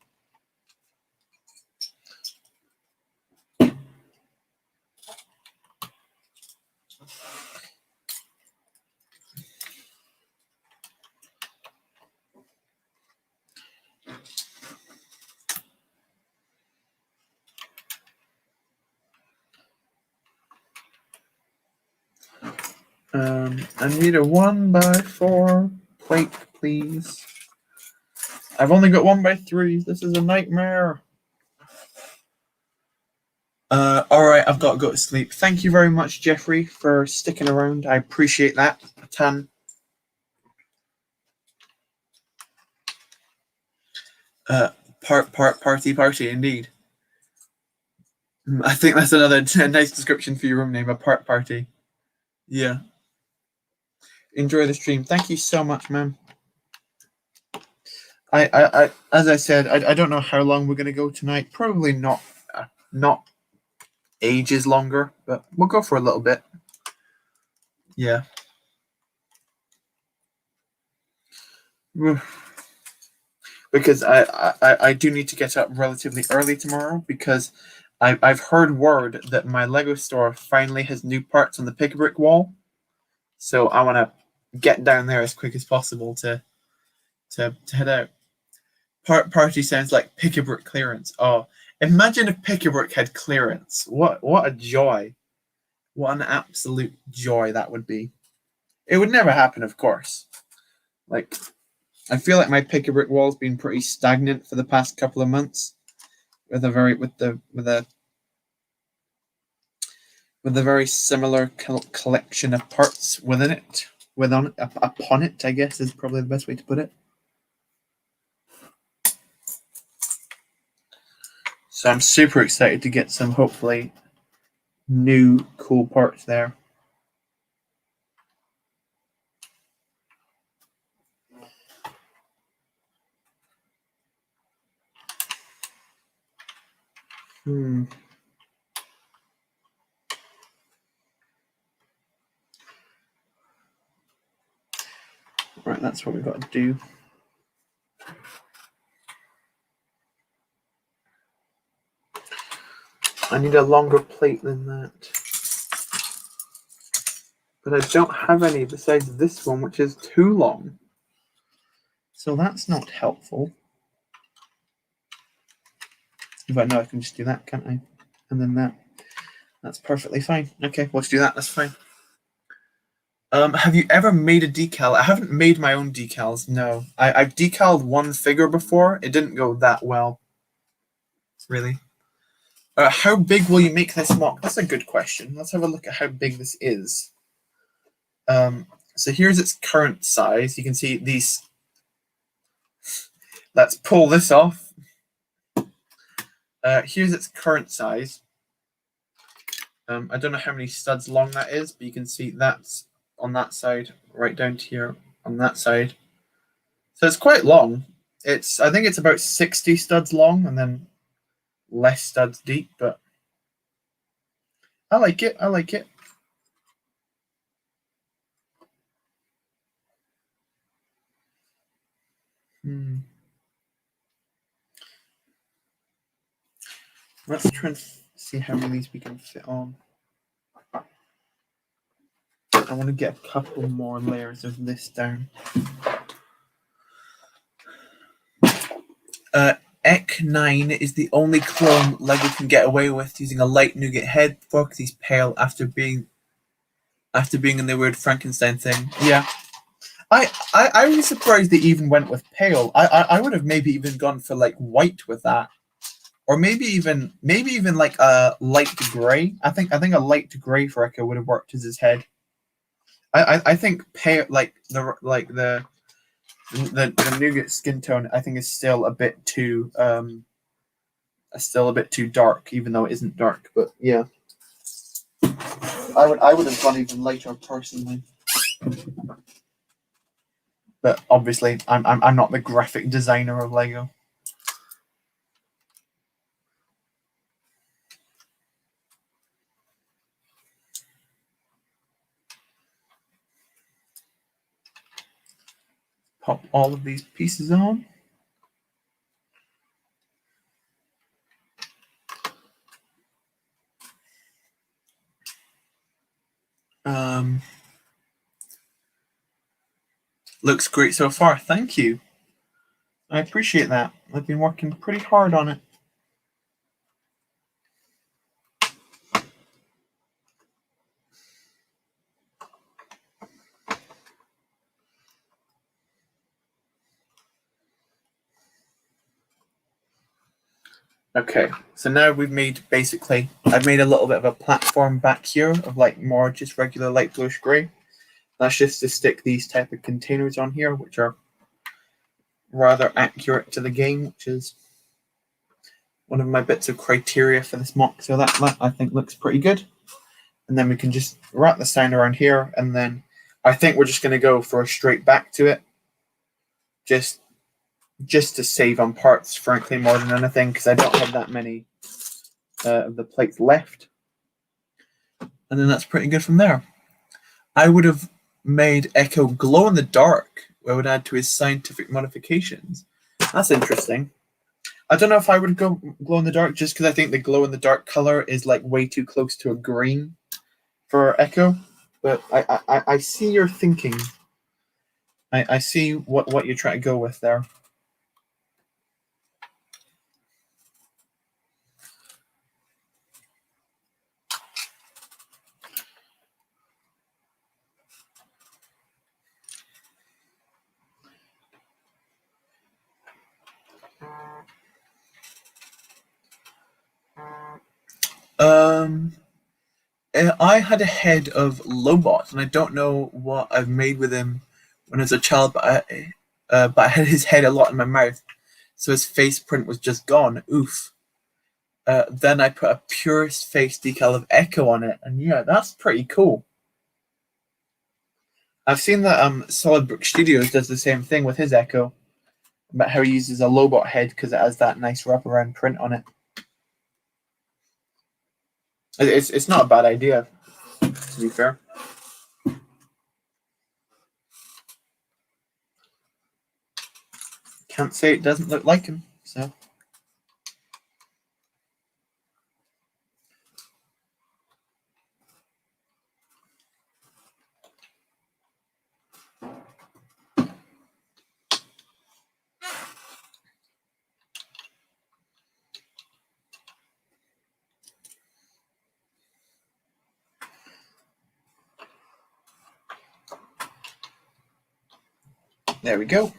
I need a 1x4 plate, please. I've only got 1x3s. This is a nightmare. All right, I've got to go to sleep. Thank you very much, Jeffrey, for sticking around. I appreciate that a ton. Party, indeed. I think that's another nice description for your room name, a party. Yeah. Enjoy the stream. Thank you so much, man. I as I said, I don't know how long we're gonna go tonight. Probably not ages longer, but we'll go for a little bit. Yeah. Because I do need to get up relatively early tomorrow, because I've heard word that my Lego store finally has new parts on the pick-a-brick wall, so I want to get down there as quick as possible to head out. Party sounds like pick-a-brick clearance. Oh, imagine if pick-a-brick had clearance. What a joy! What an absolute joy that would be. It would never happen, of course. Like, I feel like my pick-a-brick wall's been pretty stagnant for the past couple of months, with a very similar collection of parts within it, upon it, I guess is probably the best way to put it. So I'm super excited to get some hopefully new cool parts there. Right, that's what we've got to do. I need a longer plate than that. But I don't have any besides this one, which is too long. So that's not helpful. But no, I can just do that, can't I? And then that. That's perfectly fine. Okay, let's do that. That's fine. Have you ever made a decal? I haven't made my own decals, no. I've decaled one figure before. It didn't go that well. Really. How big will you make this MOC? That's a good question. Let's have a look at how big this is. So here's its current size. You can see these. Let's pull this off. Here's its current size. I don't know how many studs long that is, but you can see that's on that side, right down to here on that side. So it's quite long. I think it's about 60 studs long and then less studs deep, but I like it. I like it. Let's try and see how many of these we can fit on. I want to get a couple more layers of this down. Ek9 is the only clone LEGO can get away with using a light nougat head for because he's pale after being in the weird Frankenstein thing. Yeah. I was surprised they even went with pale. I would have maybe even gone for like white with that. Or maybe even like a light gray. I think a light gray for Echo would have worked as his head. I think pale like the nougat skin tone I think is still a bit too dark, even though it isn't dark. But yeah, I would have gone even lighter personally. But obviously, I'm not the graphic designer of LEGO. Pop all of these pieces on. Looks great so far. Thank you. I appreciate that. I've been working pretty hard on it. Okay, so now I've made a little bit of a platform back here of like more just regular light bluish gray. That's just to stick these type of containers on here, which are rather accurate to the game, which is one of my bits of criteria for this MOC. So that I think looks pretty good. And then we can just wrap the sign around here, and then I think we're just going to go for a straight back to it. Just to save on parts, frankly, more than anything, because I don't have that many of the plates left. And then that's pretty good from there. I would have made Echo glow in the dark. I would add to his scientific modifications. That's interesting. I don't know if I would go glow in the dark just because I think the glow in the dark color is like way too close to a green for Echo. But I see your thinking. I see what you're trying to go with there. I had a head of Lobot, and I don't know what I've made with him when I was a child, but I had his head a lot in my mouth, so his face print was just gone. Oof. Then I put a purest face decal of Echo on it, and yeah, that's pretty cool. I've seen that Solid Brook Studios does the same thing with his Echo, about how he uses a Lobot head because it has that nice wraparound print on it. It's not a bad idea, to be fair. Can't say it doesn't look like him, so. There we go.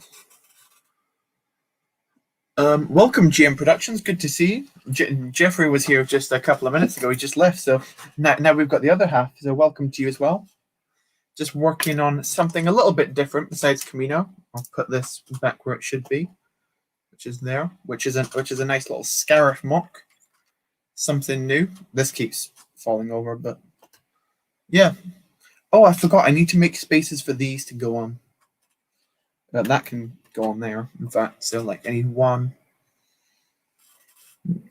Welcome, GM Productions. Good to see you. Jeffrey was here just a couple of minutes ago. He just left, so now we've got the other half. So welcome to you as well. Just working on something a little bit different besides Kamino. I'll put this back where it should be, which is there, which is a nice little Scarif MOC. Something new. This keeps falling over, but yeah. Oh, I forgot. I need to make spaces for these to go on. That can go on there. In fact, so like I need one.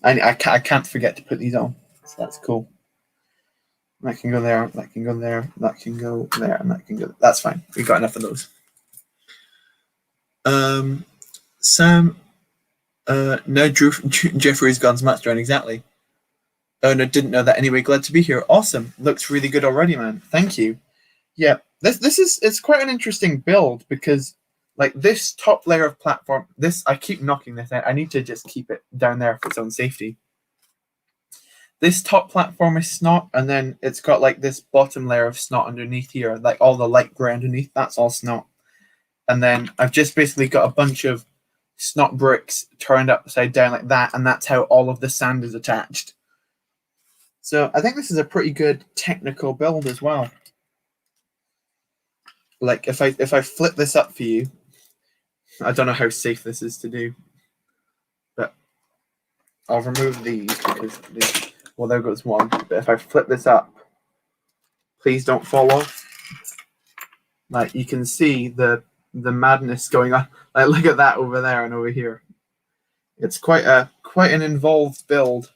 I can't forget to put these on. So that's cool. That can go there. That can go there. That can go there, and that can go. That's fine. We got enough of those. Sam. No, Jeffrey's gone smash down exactly. Oh no, didn't know that. Anyway, glad to be here. Awesome. Looks really good already, man. Thank you. Yeah, this is it's quite an interesting build because like this top layer of platform, this I keep knocking this out. I need to just keep it down there for its own safety. This top platform is snot, and then it's got like this bottom layer of snot underneath here, like all the light gray underneath, that's all snot. And then I've just basically got a bunch of snot bricks turned upside down like that, and that's how all of the sand is attached. So I think this is a pretty good technical build as well. Like if I flip this up for you, I don't know how safe this is to do, but I'll remove these because well, there goes one. But if I flip this up, please don't fall off. Like you can see the madness going on. Like look at that over there and over here. It's quite an involved build.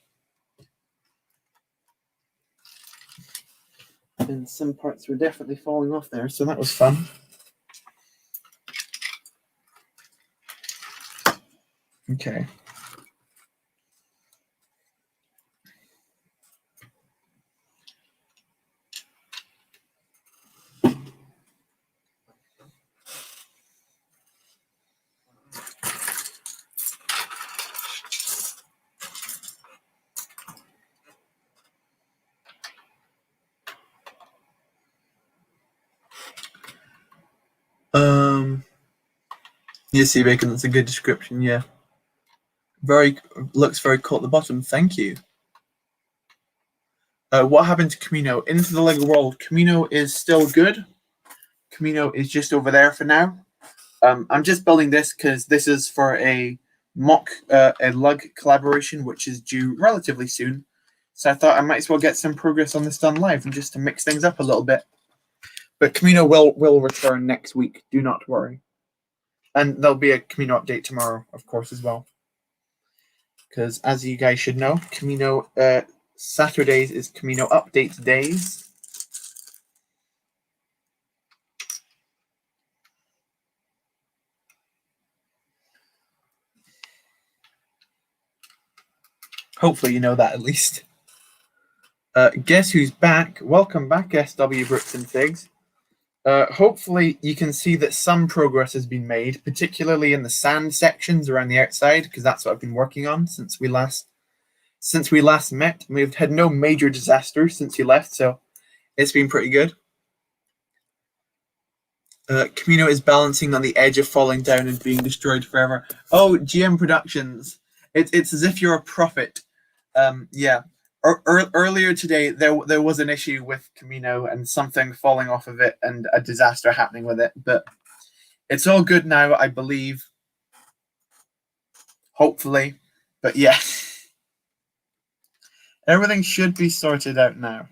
And some parts were definitely falling off there, so that was fun. Okay. Yeah, see, Bacon, that's a good description, yeah. Looks very cool at the bottom, thank you. What happened to Kamino? Into the Lego world, Kamino is still good. Kamino is just over there for now. I'm just building this because this is for a mock, a lug collaboration, which is due relatively soon. So I thought I might as well get some progress on this done live and just to mix things up a little bit. But Kamino will return next week, do not worry. And there'll be a Kamino update tomorrow, of course, as well. Because as you guys should know, Kamino Saturdays is Kamino update days. Hopefully you know that at least. Guess who's back? Welcome back, SW Bricks and Figs. Hopefully you can see that some progress has been made, particularly in the sand sections around the outside, because that's what I've been working on since we last met. We've had no major disasters since you left, so it's been pretty good. Kamino is balancing on the edge of falling down and being destroyed forever. Oh, GM Productions. It's as if you're a prophet. Yeah. Earlier today, there was an issue with Kamino and something falling off of it and a disaster happening with it, but it's all good now, I believe. Hopefully. But yeah. Everything should be sorted out now.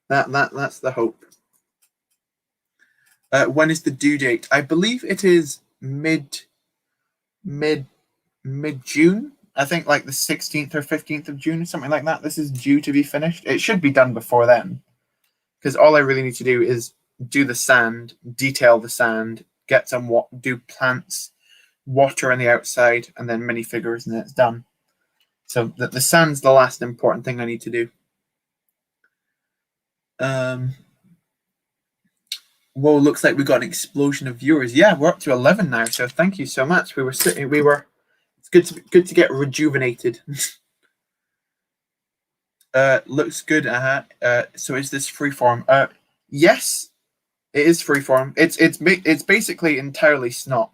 That's the hope. When is the due date? I believe it is mid June. I think like the 16th or 15th of June or something like that. This is due to be finished. It should be done before then, because all I really need to do is do the sand, detail the sand, get some do plants, water on the outside, and then minifigures, and then it's done. So the sand's the last important thing I need to do. Whoa, looks like we got an explosion of viewers. Yeah, we're up to 11 now, so thank you so much. It's good to get rejuvenated. Looks good. So is this freeform? Yes, it is freeform. It's basically entirely snot.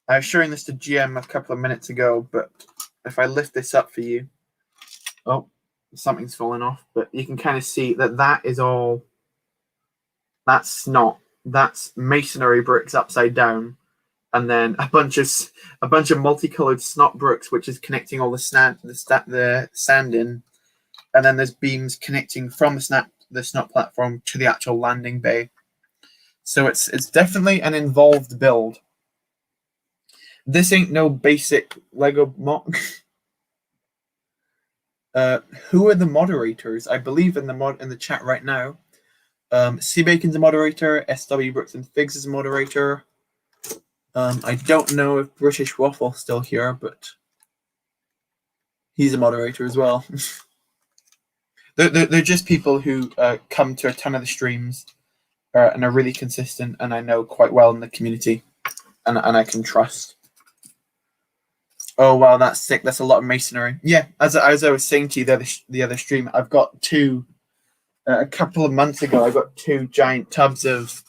I was showing this to GM a couple of minutes ago, but if I lift this up for you, oh, something's fallen off. But you can kind of see that is all. That's snot. That's masonry bricks upside down, and then a bunch of multicolored snot bricks, which is connecting all the sand in, and then there's beams connecting from the snot platform to the actual landing bay. So it's definitely an involved build. This ain't no basic Lego MOC. Who are the moderators? I believe in the chat right now. C Bacon's a moderator. SW Brooks and Figs is a moderator. I don't know if British Waffle's still here, but he's a moderator as well. They're just people who come to a ton of the streams and are really consistent, and I know quite well in the community, and I can trust. Oh wow, that's sick. That's a lot of masonry. Yeah, as I was saying to you the other stream, I've got two. A couple of months ago, I got two giant tubs of.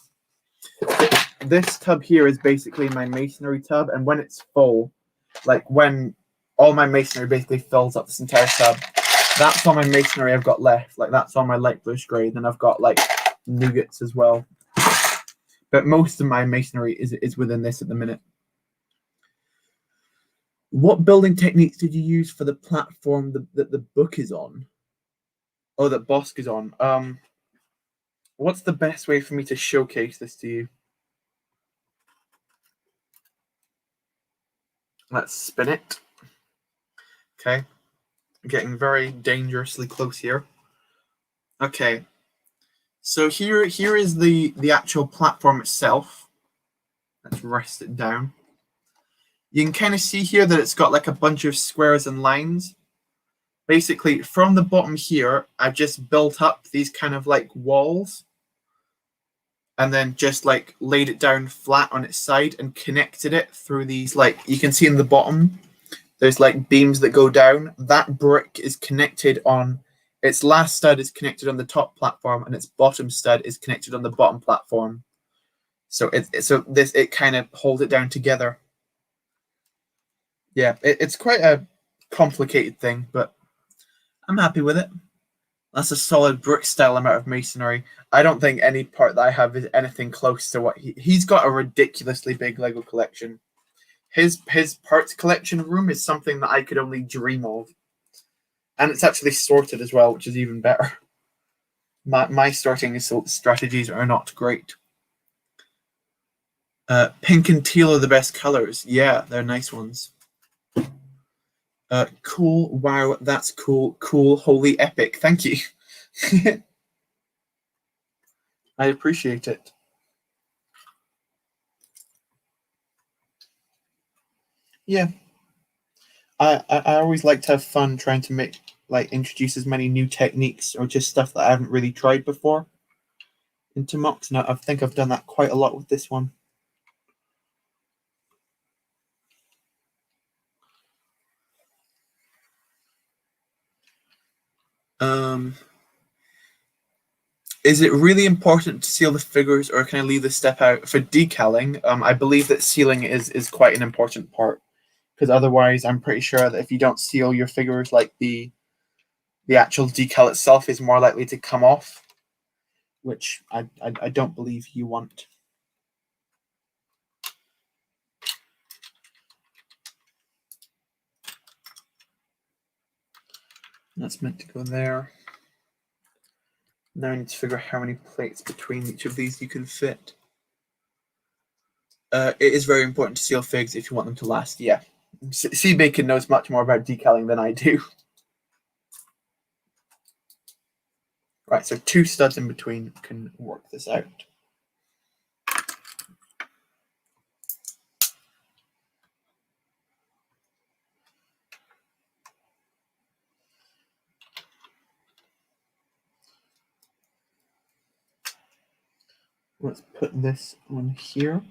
This tub here is basically my masonry tub, and when it's full, like when all my masonry basically fills up this entire tub, that's all my masonry I've got left. Like that's all my light bluish grey. Then I've got like nougats as well, but most of my masonry is within this at the minute. What building techniques did you use for the platform that the book is on? Oh, that Bosk is on. What's the best way for me to showcase this to you? Let's spin it. Okay. Getting very dangerously close here. Okay. So here is the actual platform itself. Let's rest it down. You can kind of see here that it's got like a bunch of squares and lines. Basically, from the bottom here, I've just built up these kind of like walls and then just like laid it down flat on its side and connected it through these, like you can see in the bottom, there's like beams that go down. That brick is connected on, its last stud is connected on the top platform and its bottom stud is connected on the bottom platform. So it kind of holds it down together. Yeah, it's quite a complicated thing, but I'm happy with it. That's a solid brick style amount of masonry. I don't think any part that I have is anything close to what he's got a ridiculously big Lego collection. His parts collection room is something that I could only dream of. And it's actually sorted as well, which is even better. My sorting strategies are not great. Pink and teal are the best colors. Yeah, they're nice ones. Cool. Wow, that's cool. Cool. Holy epic. Thank you. I appreciate it. Yeah. I always like to have fun trying to make like introduce as many new techniques or just stuff that I haven't really tried before into MOCs. Now I think I've done that quite a lot with this one. Is it really important to seal the figures, or can I leave the step out for decaling? I believe that sealing is quite an important part, because otherwise, I'm pretty sure that if you don't seal your figures, like the actual decal itself is more likely to come off, which I don't believe you want. That's meant to go there. Now I need to figure out how many plates between each of these you can fit. It is very important to seal figs if you want them to last. Yeah, C Bacon knows much more about decaling than I do. Right, so 2 studs in between can work this out. Let's put this on here.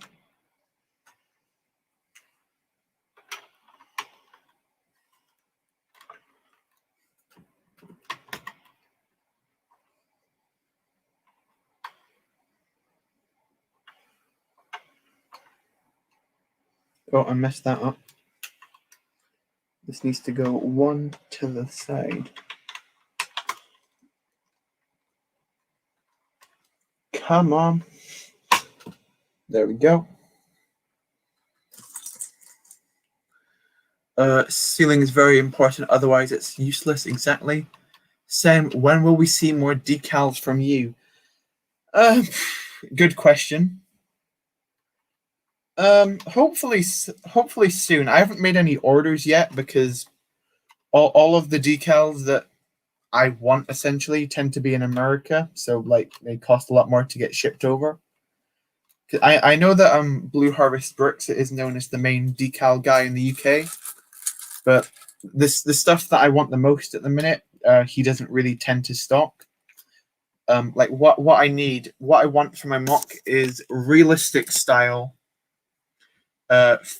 Oh, I messed that up. This needs to go 1 to the side. Come on. There we go. Sealing is very important, otherwise it's useless. Exactly. Sam, when will we see more decals from you? Good question. Hopefully soon. I haven't made any orders yet because all of the decals that I want essentially tend to be in America, so like they cost a lot more to get shipped over. I know that Blue Harvest Bricks is known as the main decal guy in the UK, but the stuff that I want the most at the minute, he doesn't really tend to stock. Like what I want for my MOC is realistic style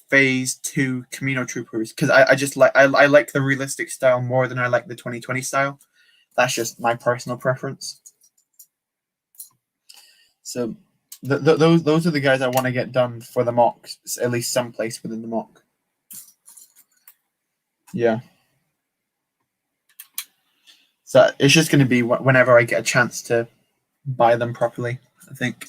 phase 2 Kamino troopers, because I just like I like the realistic style more than I like the 2020 style. That's just my personal preference. So those are the guys I want to get done for the MOC, at least someplace within the MOC. Yeah. So it's just going to be whenever I get a chance to buy them properly, I think.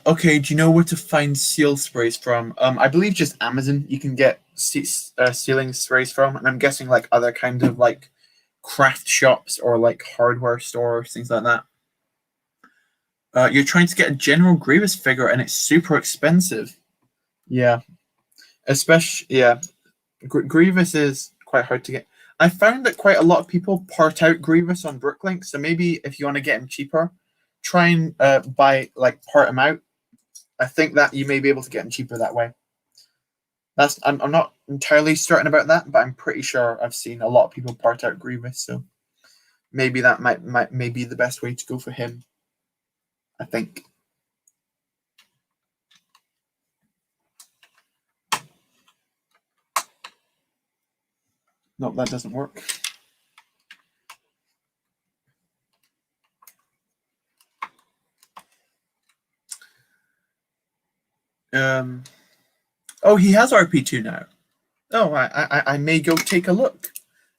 Okay, do you know where to find seal sprays from? I believe just Amazon you can get sealing sprays from, and I'm guessing like other kinds of like craft shops or like hardware stores, things like that. You're trying to get a General Grievous figure, and it's super expensive. Yeah, especially Grievous is quite hard to get. I found that quite a lot of people part out Grievous on Bricklink, so maybe if you want to get him cheaper, try and buy like part him out. I think that you may be able to get him cheaper that way. I'm not entirely certain about that, but I'm pretty sure I've seen a lot of people part out Grievous, so maybe that may be the best way to go for him. I think. Nope, that doesn't work. Oh, he has RP2 now. Oh, I may go take a look.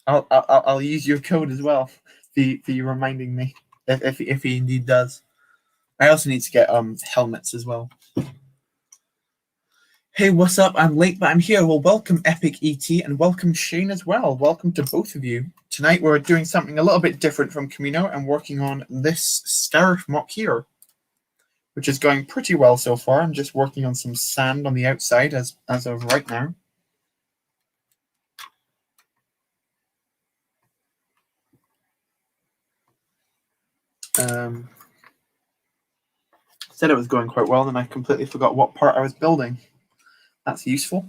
I'll use your code as well for you reminding me if he indeed does. I also need to get helmets as well. Hey, what's up? I'm late, but I'm here. Well, welcome Epic ET and welcome Shane as well. Welcome to both of you. Tonight we're doing something a little bit different from Kamino and working on this Scarif MOC here, which is going pretty well so far. I'm just working on some sand on the outside as of right now. Said it was going quite well, and I completely forgot what part I was building. That's useful.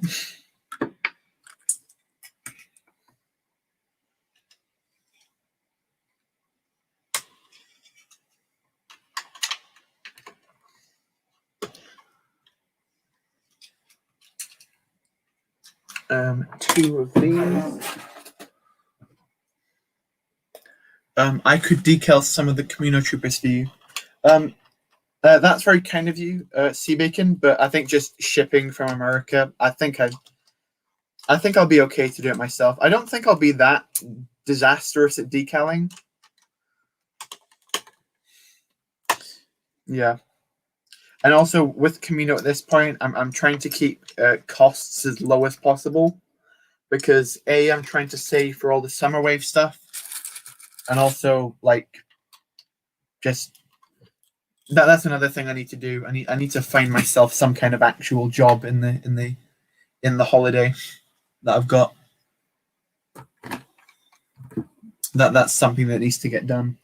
2 of these. I could decal some of the Kamino troopers for you. That's very kind of you, Sea Bacon, but I think just shipping from America, I think I'll be okay to do it myself. I don't think I'll be that disastrous at decaling. Yeah. And also with Kamino at this point, I'm trying to keep costs as low as possible because I'm trying to save for all the summer wave stuff, and also like just that's another thing I need to do. I need to find myself some kind of actual job in the holiday that I've got. That's something that needs to get done.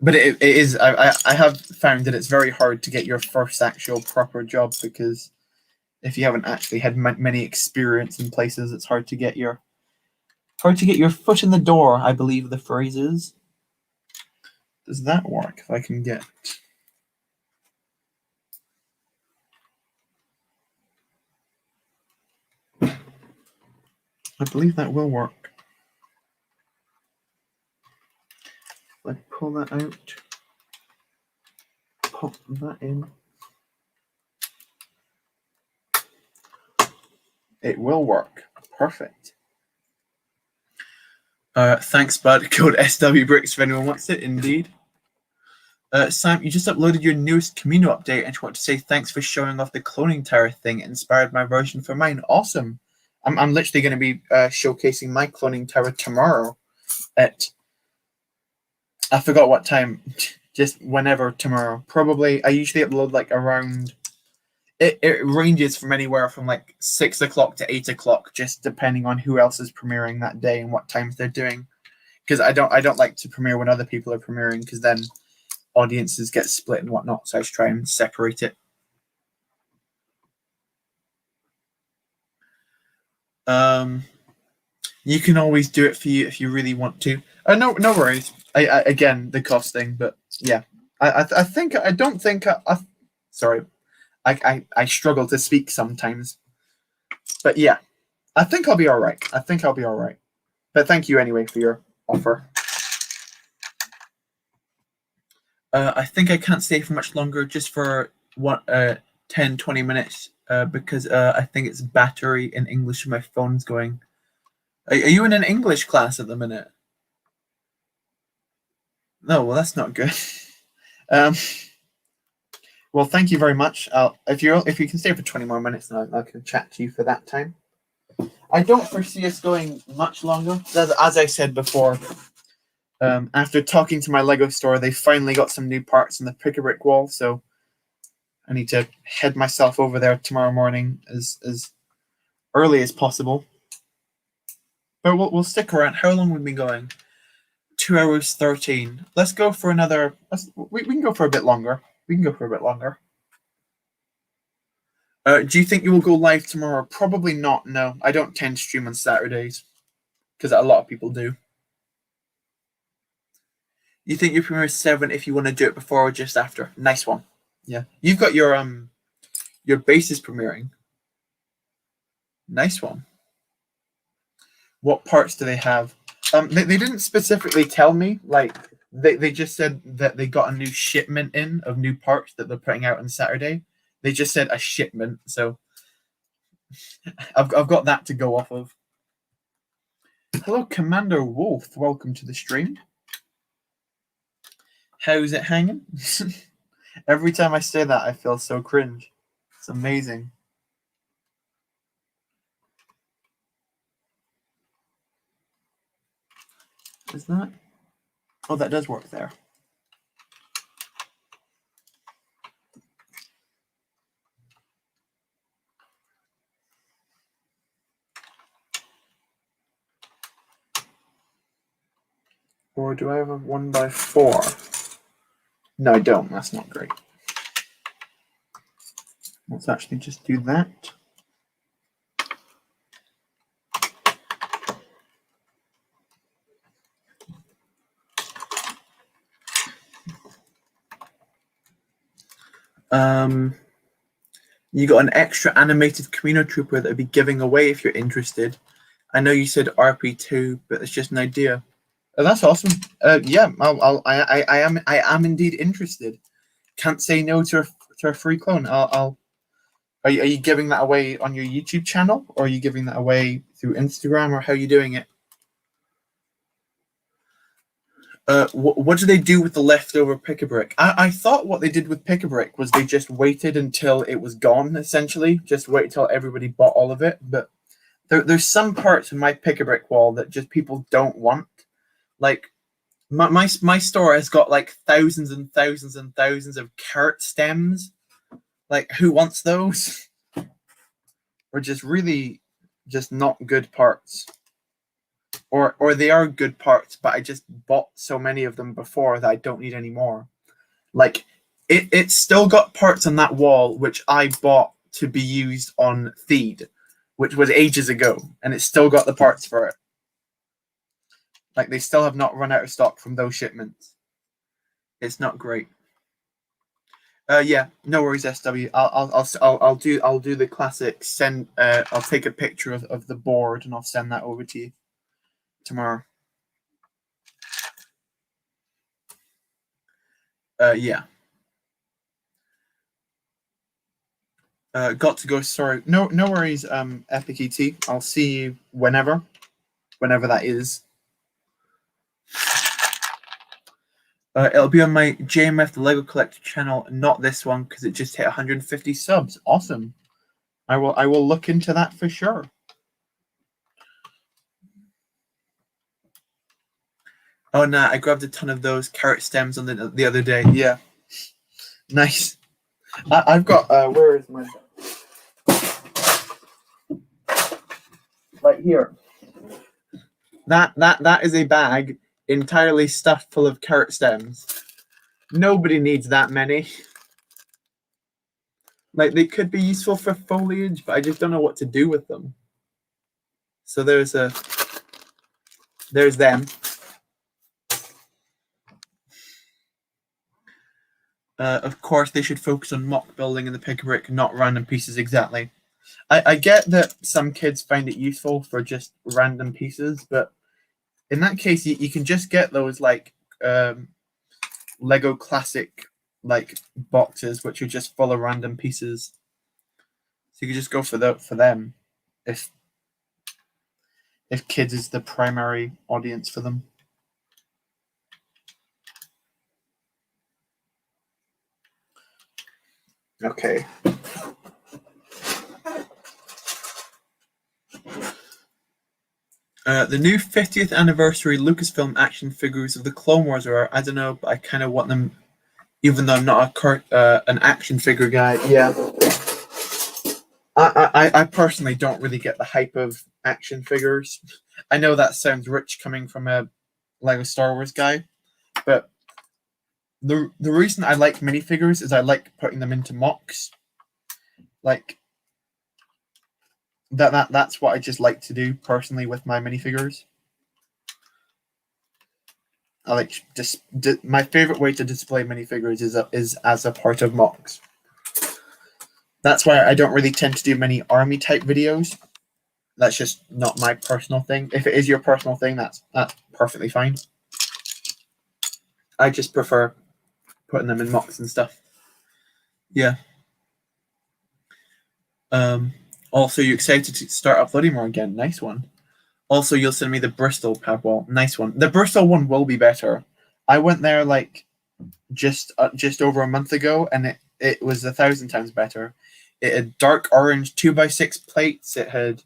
But it is. I have found that it's very hard to get your first actual proper job because if you haven't actually had many experience in places, it's hard to get your foot in the door. I believe the phrase is. Does that work? If I can get. I believe that will work. Let's pull that out. Pop that in. It will work. Perfect. Thanks, bud. Code SW Bricks if anyone wants it. Indeed. Sam, you just uploaded your newest Kamino update, and I just want to say thanks for showing off the cloning tower thing. It inspired my version for mine. Awesome. I'm literally going to be showcasing my cloning tower tomorrow at, I forgot what time, just whenever tomorrow. Probably, I usually upload like around, it ranges from anywhere from like 6 o'clock to 8 o'clock, just depending on who else is premiering that day and what times they're doing. Because I don't like to premiere when other people are premiering, because then audiences get split and whatnot, so I just try and separate it. You can always do it for you if you really want to. No worries. I again, the cost thing, but yeah, I struggle to speak sometimes, but yeah, I think I'll be all right. But thank you anyway for your offer. I think I can't stay for much longer, just for 10-20 minutes, because I think it's battery in English. My phone's going. Are you in an English class at the minute? No, well, that's not good. Well, thank you very much. If you can stay for 20 more minutes, then I can chat to you for that time. I don't foresee us going much longer. As I said before, after talking to my Lego store, they finally got some new parts in the pick-a-brick wall, so I need to head myself over there tomorrow morning as early as possible. But we'll stick around. How long have we been going? 2 hours 13. Let's go for another. We can go for a bit longer. Do you think you will go live tomorrow? Probably not. No, I don't tend to stream on Saturdays because a lot of people do. You think you premiere 7 if you want to do it before or just after? Nice one. Yeah, you've got your bases premiering. Nice one. What parts do they have? They didn't specifically tell me. Like they just said that they got a new shipment in of new parts that they're putting out on Saturday. They just said a shipment, so I've got that to go off of. Hello, Commander Wolf. Welcome to the stream. How's it hanging? Every time I say that, I feel so cringe. It's amazing. Is that? Oh, that does work there. Or do I have a 1x4? No, I don't. That's not great. Let's actually just do that. You got an extra animated Kamino trooper that would be giving away if you're interested. I know you said RP2, but it's just an idea. That's awesome. Yeah, I am indeed interested. Can't say no to a free clone. Are you giving that away on your YouTube channel, or are you giving that away through Instagram, or how are you doing it? What do they do with the leftover pick-a-brick? I thought what they did with pick-a-brick was they just waited until it was gone, essentially. Just wait until everybody bought all of it. But there's some parts of my pick-a-brick wall that just people don't want. Like, my store has got like thousands and thousands and thousands of carrot stems. Like, who wants those? Or just really just not good parts. Or they are good parts, but I just bought so many of them before that I don't need any more. Like, it's still got parts on that wall which I bought to be used on Theed, which was ages ago, and it's still got the parts for it. Like, they still have not run out of stock from those shipments. It's not great. Yeah, no worries, SW. I'll do the classic send. I'll take a picture of the board and I'll send that over to you tomorrow. Yeah. Got to go. Sorry. No worries. Epic ET. I'll see you whenever that is. It'll be on my JMF the Lego Collector channel, not this one because it just hit 150 subs. Awesome. I will look into that for sure. Oh no, I grabbed a ton of those carrot stems on the other day. Yeah. Nice. I've got where is my right here. That is a bag entirely stuffed full of carrot stems. Nobody needs that many. Like, they could be useful for foliage, but I just don't know what to do with them. So there's them. Of course, they should focus on mock building in the pick-a-brick, not random pieces exactly. I get that some kids find it useful for just random pieces, but in that case, you can just get those like Lego Classic like boxes, which are just full of random pieces. So you can just go for them if kids is the primary audience for them. Okay. The new 50th anniversary Lucasfilm action figures of the Clone Wars are, I don't know, but I kind of want them, even though I'm not an action figure guy. Yeah. I personally don't really get the hype of action figures. I know that sounds rich coming from a Lego Star Wars guy, but the reason I like minifigures is I like putting them into MOCs. Like, that's what I just like to do personally with my minifigures. I like my favorite way to display minifigures is as a part of MOCs. That's why I don't really tend to do many army type videos. That's just not my personal thing. If it is your personal thing, that's perfectly fine. I just prefer putting them in MOCs and stuff. Yeah. Also, you excited to start uploading more again? Nice one. Also, you'll send me the Bristol pad wall. Nice one. The Bristol one will be better. I went there like just over a month ago, and it was 1,000 times better. It had dark orange 2x6 plates. It had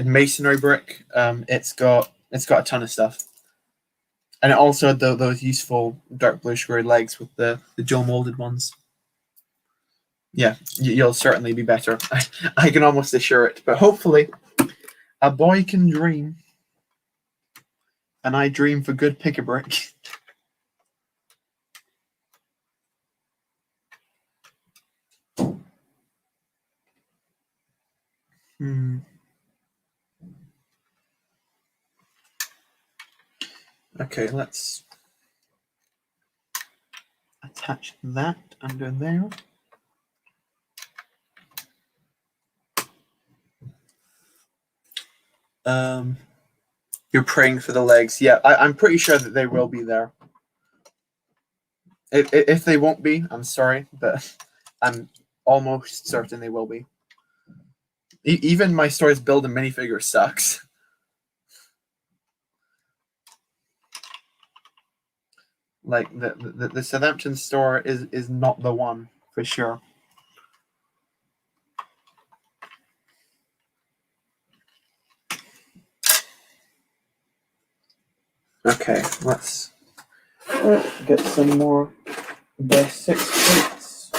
masonry brick. It's got a ton of stuff, and it also had those useful dark blue square legs with the dual molded ones. Yeah, you'll certainly be better. I can almost assure it. But hopefully, a boy can dream, and I dream for good pick-a-brick. Okay, let's attach that under there. You're praying for the legs. Yeah, I'm pretty sure that they will be there. If they won't be, I'm sorry, but I'm almost certain they will be. Even my store's build a minifigure sucks. Like the Southampton store is not the one for sure. Okay, let's get some more basic plates.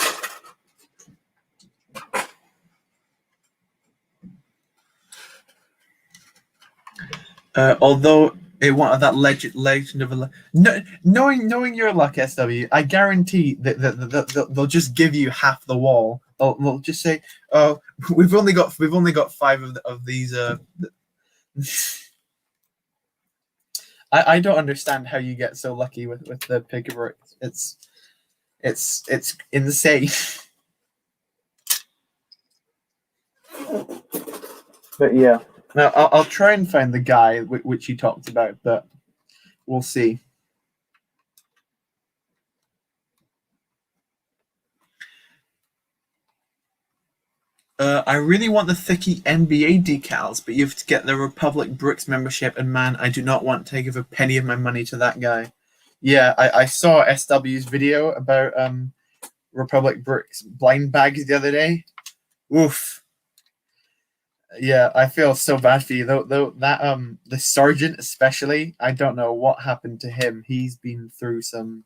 Although it wanted that legend of a knowing your luck, SW, I guarantee that they'll just give you half the wall. They'll just say, "Oh, we've only got 5 of these." I don't understand how you get so lucky with the pick-a-brick. It's insane. But yeah, now I'll try and find the guy which you talked about, but we'll see. I really want the Thicky NBA decals, but you have to get the Republic Bricks membership, and man, I do not want to give a penny of my money to that guy. Yeah, I saw SW's video about Republic Bricks blind bags the other day. Oof. Yeah, I feel so bad for you. Though that the sergeant especially, I don't know what happened to him. He's been through some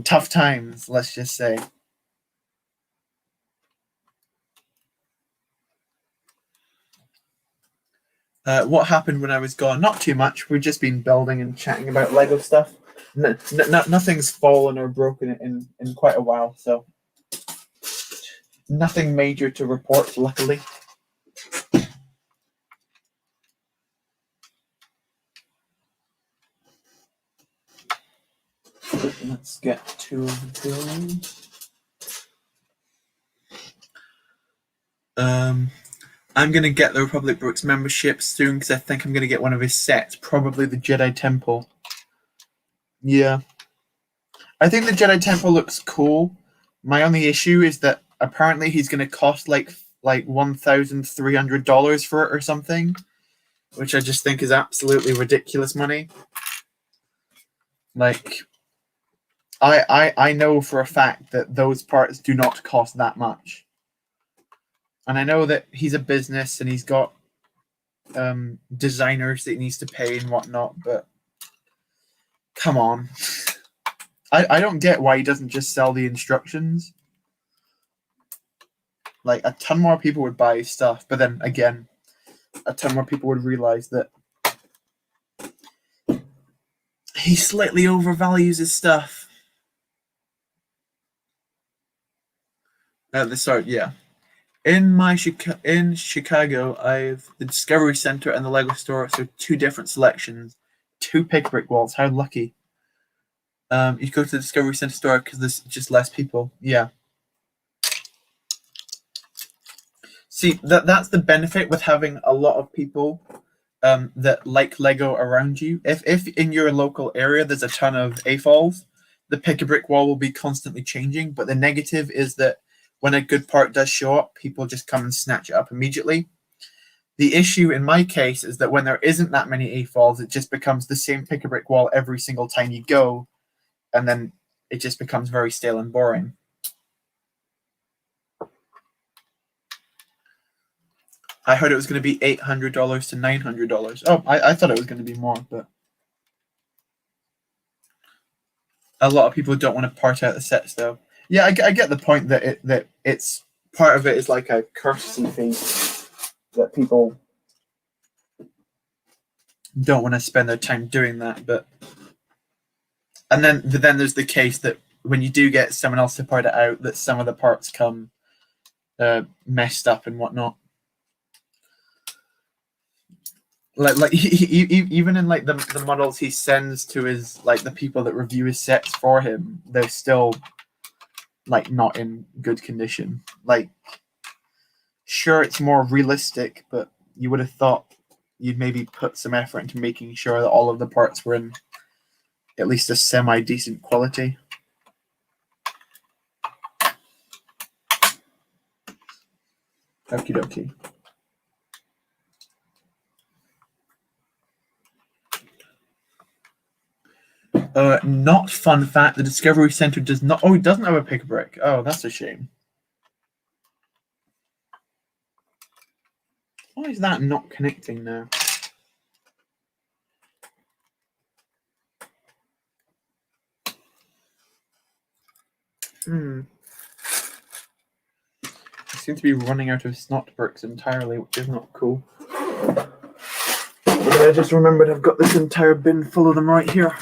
tough times, let's just say. What happened when I was gone? Not too much. We've just been building and chatting about Lego stuff. Nothing's fallen or broken in quite a while, so nothing major to report, luckily. Let's get 2 of those. I'm going to get the Republic Brooks membership soon because I think I'm going to get one of his sets, probably the Jedi Temple. Yeah. I think the Jedi Temple looks cool. My only issue is that apparently he's going to cost like $1,300 for it or something, which I just think is absolutely ridiculous money. Like, I know for a fact that those parts do not cost that much. And I know that he's a business and he's got designers that he needs to pay and whatnot, but come on. I don't get why he doesn't just sell the instructions. Like, a ton more people would buy stuff, but then again, a ton more people would realize that he slightly overvalues his stuff. Yeah. In Chicago, I've the Discovery Center and the Lego store, so 2 different selections, 2 pick-brick walls. How lucky! You go to the Discovery Center store because there's just less people. Yeah. See, that's the benefit with having a lot of people that like Lego around you. If in your local area there's a ton of AFOLs, the pick-a-brick wall will be constantly changing. But the negative is that when a good part does show up, people just come and snatch it up immediately. The issue in my case is that when there isn't that many AFOLs, it just becomes the same pick-a-brick wall every single time you go, and then it just becomes very stale and boring. I heard it was going to be $800 to $900. Oh, I thought it was going to be more, but a lot of people don't want to part out the sets, though. Yeah, I get the point that it's part of it is like a courtesy fee that people don't want to spend their time doing that, but and then there's the case that when you do get someone else to part it out, that some of the parts come messed up and whatnot. Like even in like the models he sends to his like the people that review his sets for him, they're still like not in good condition. Like Sure, it's more realistic, but you would have thought you'd maybe put some effort into making sure that all of the parts were in at least a semi-decent quality. Okie dokie. Not fun fact, the Discovery Center does not... Oh, it doesn't have a pick brick. Oh, that's a shame. Why is that not connecting now? I seem to be running out of snot bricks entirely, which is not cool. But I just remembered I've got this entire bin full of them right here.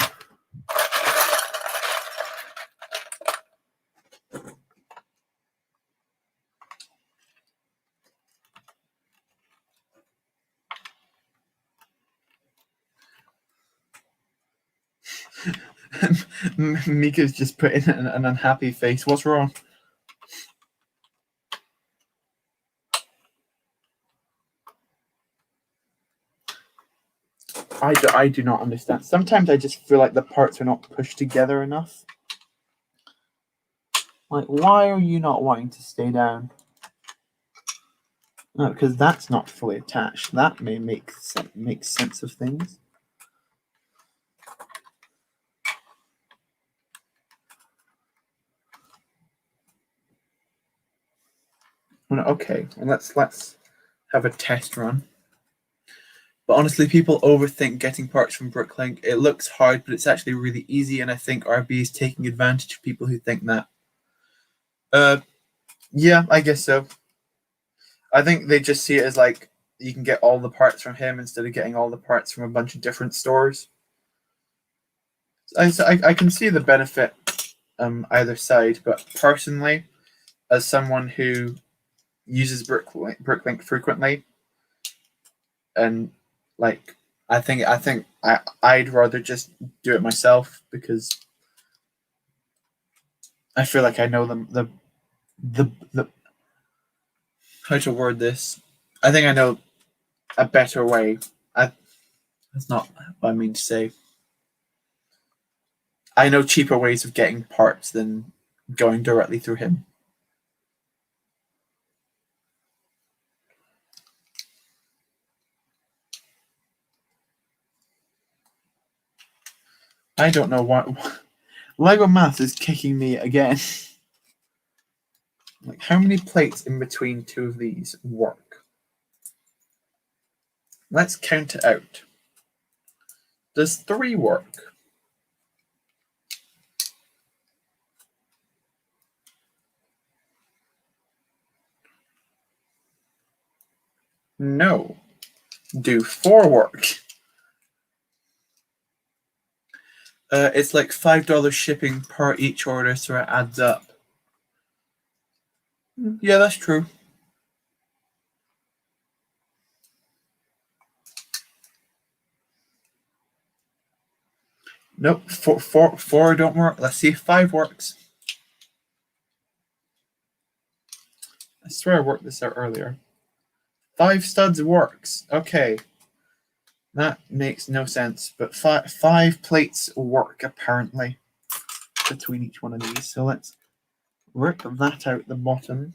Mika's just put in an unhappy face. What's wrong? I do not understand. Sometimes I just feel like the parts are not pushed together enough. Like, why are you not wanting to stay down? No, because that's not fully attached. That may make sense of things. Okay, well, let's have a test run. But honestly, people overthink getting parts from Bricklink. It looks hard, but it's actually really easy, and I think RB is taking advantage of people who think that. Yeah, I guess so. I think they just see it as like you can get all the parts from him instead of getting all the parts from a bunch of different stores. I can see the benefit either side, but personally, as someone who uses Bricklink frequently, and like I think I'd rather just do it myself because I feel like I know the how to word this. I think I know a better way. That's not what I mean to say. I know cheaper ways of getting parts than going directly through him. I don't know what Lego Math is kicking me again. Like, how many plates in between two of these work? Let's count it out. Does 3 work? No. Do 4 work? It's like $5 shipping per each order, so it adds up. Yeah, that's true. Nope, 4 don't work. Let's see if 5 works. I swear I worked this out earlier. 5 studs works. Okay. That makes no sense, but 5 plates work, apparently, between each one of these. So let's rip that out the bottom.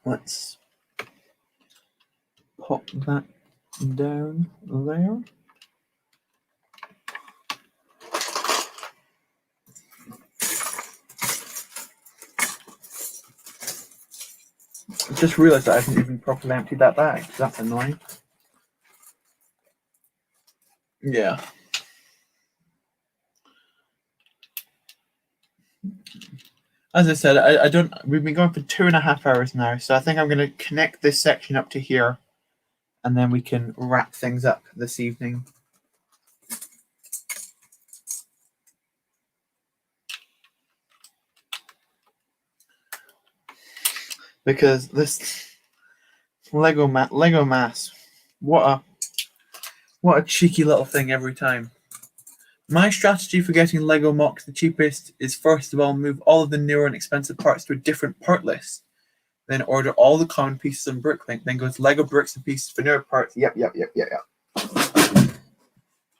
Let's pop that down there. I just realised that I haven't even properly emptied that bag. That's annoying. Yeah. As I said, I don't. We've been going for 2.5 hours now, so I think I'm going to connect this section up to here, and then we can wrap things up this evening. Because this Lego mass, what a cheeky little thing every time. My strategy for getting Lego MOCs the cheapest is first of all move all of the newer and expensive parts to a different part list. Then order all the common pieces on Bricklink. Then go to Lego bricks and pieces for newer parts. Yep.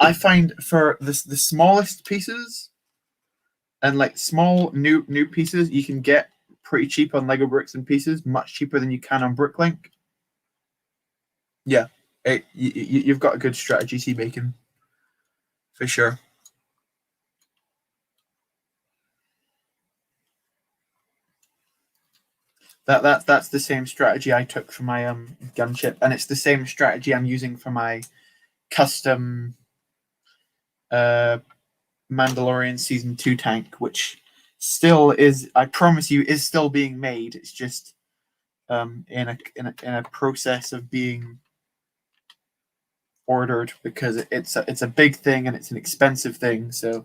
I find for the smallest pieces and like small new pieces, you can get pretty cheap on Lego bricks and pieces, much cheaper than you can on Bricklink. Yeah, you've got a good strategy, T Bacon, for sure. That's the same strategy I took for my gunship, and it's the same strategy I'm using for my custom Mandalorian Season 2 tank, which still is, I promise you, is still being made. It's just in a process of being ordered because it's a big thing and it's an expensive thing, so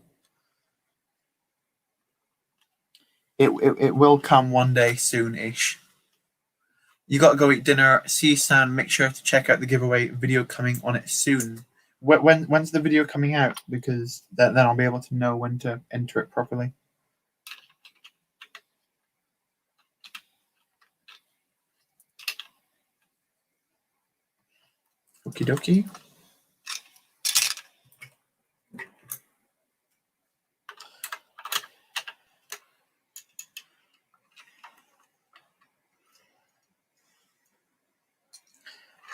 it will come one day soon-ish. You got to go eat dinner. See you, San. Make sure to check out the giveaway video coming on it soon. When's the video coming out? Because then I'll be able to know when to enter it properly. Okie dokie.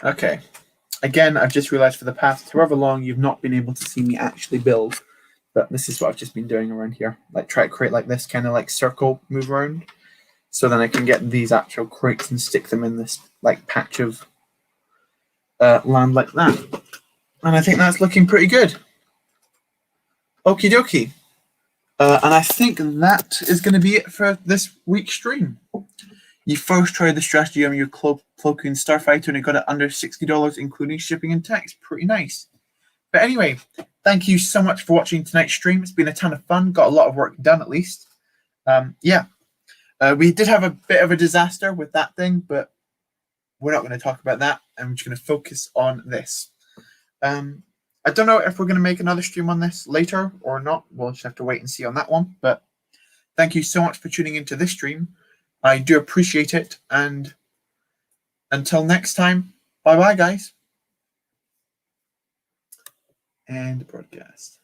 Okay. Again, I've just realized for the past however long you've not been able to see me actually build, but this is what I've just been doing around here. Like try to create like this kind of like circle move around. So then I can get these actual crates and stick them in this like patch of land like that. And I think that's looking pretty good. Okie dokie. And I think that is going to be it for this week's stream. You first tried the strategy on your cloaking starfighter and it got it under $60, including shipping and tax. Pretty nice. But anyway, thank you so much for watching tonight's stream. It's been a ton of fun. Got a lot of work done, at least. We did have a bit of a disaster with that thing, but we're not going to talk about that. I'm just going to focus on this. I don't know if we're going to make another stream on this later or not. We'll just have to wait and see on that one. But thank you so much for tuning into this stream. I do appreciate it. And until next time, bye-bye, guys. And broadcast.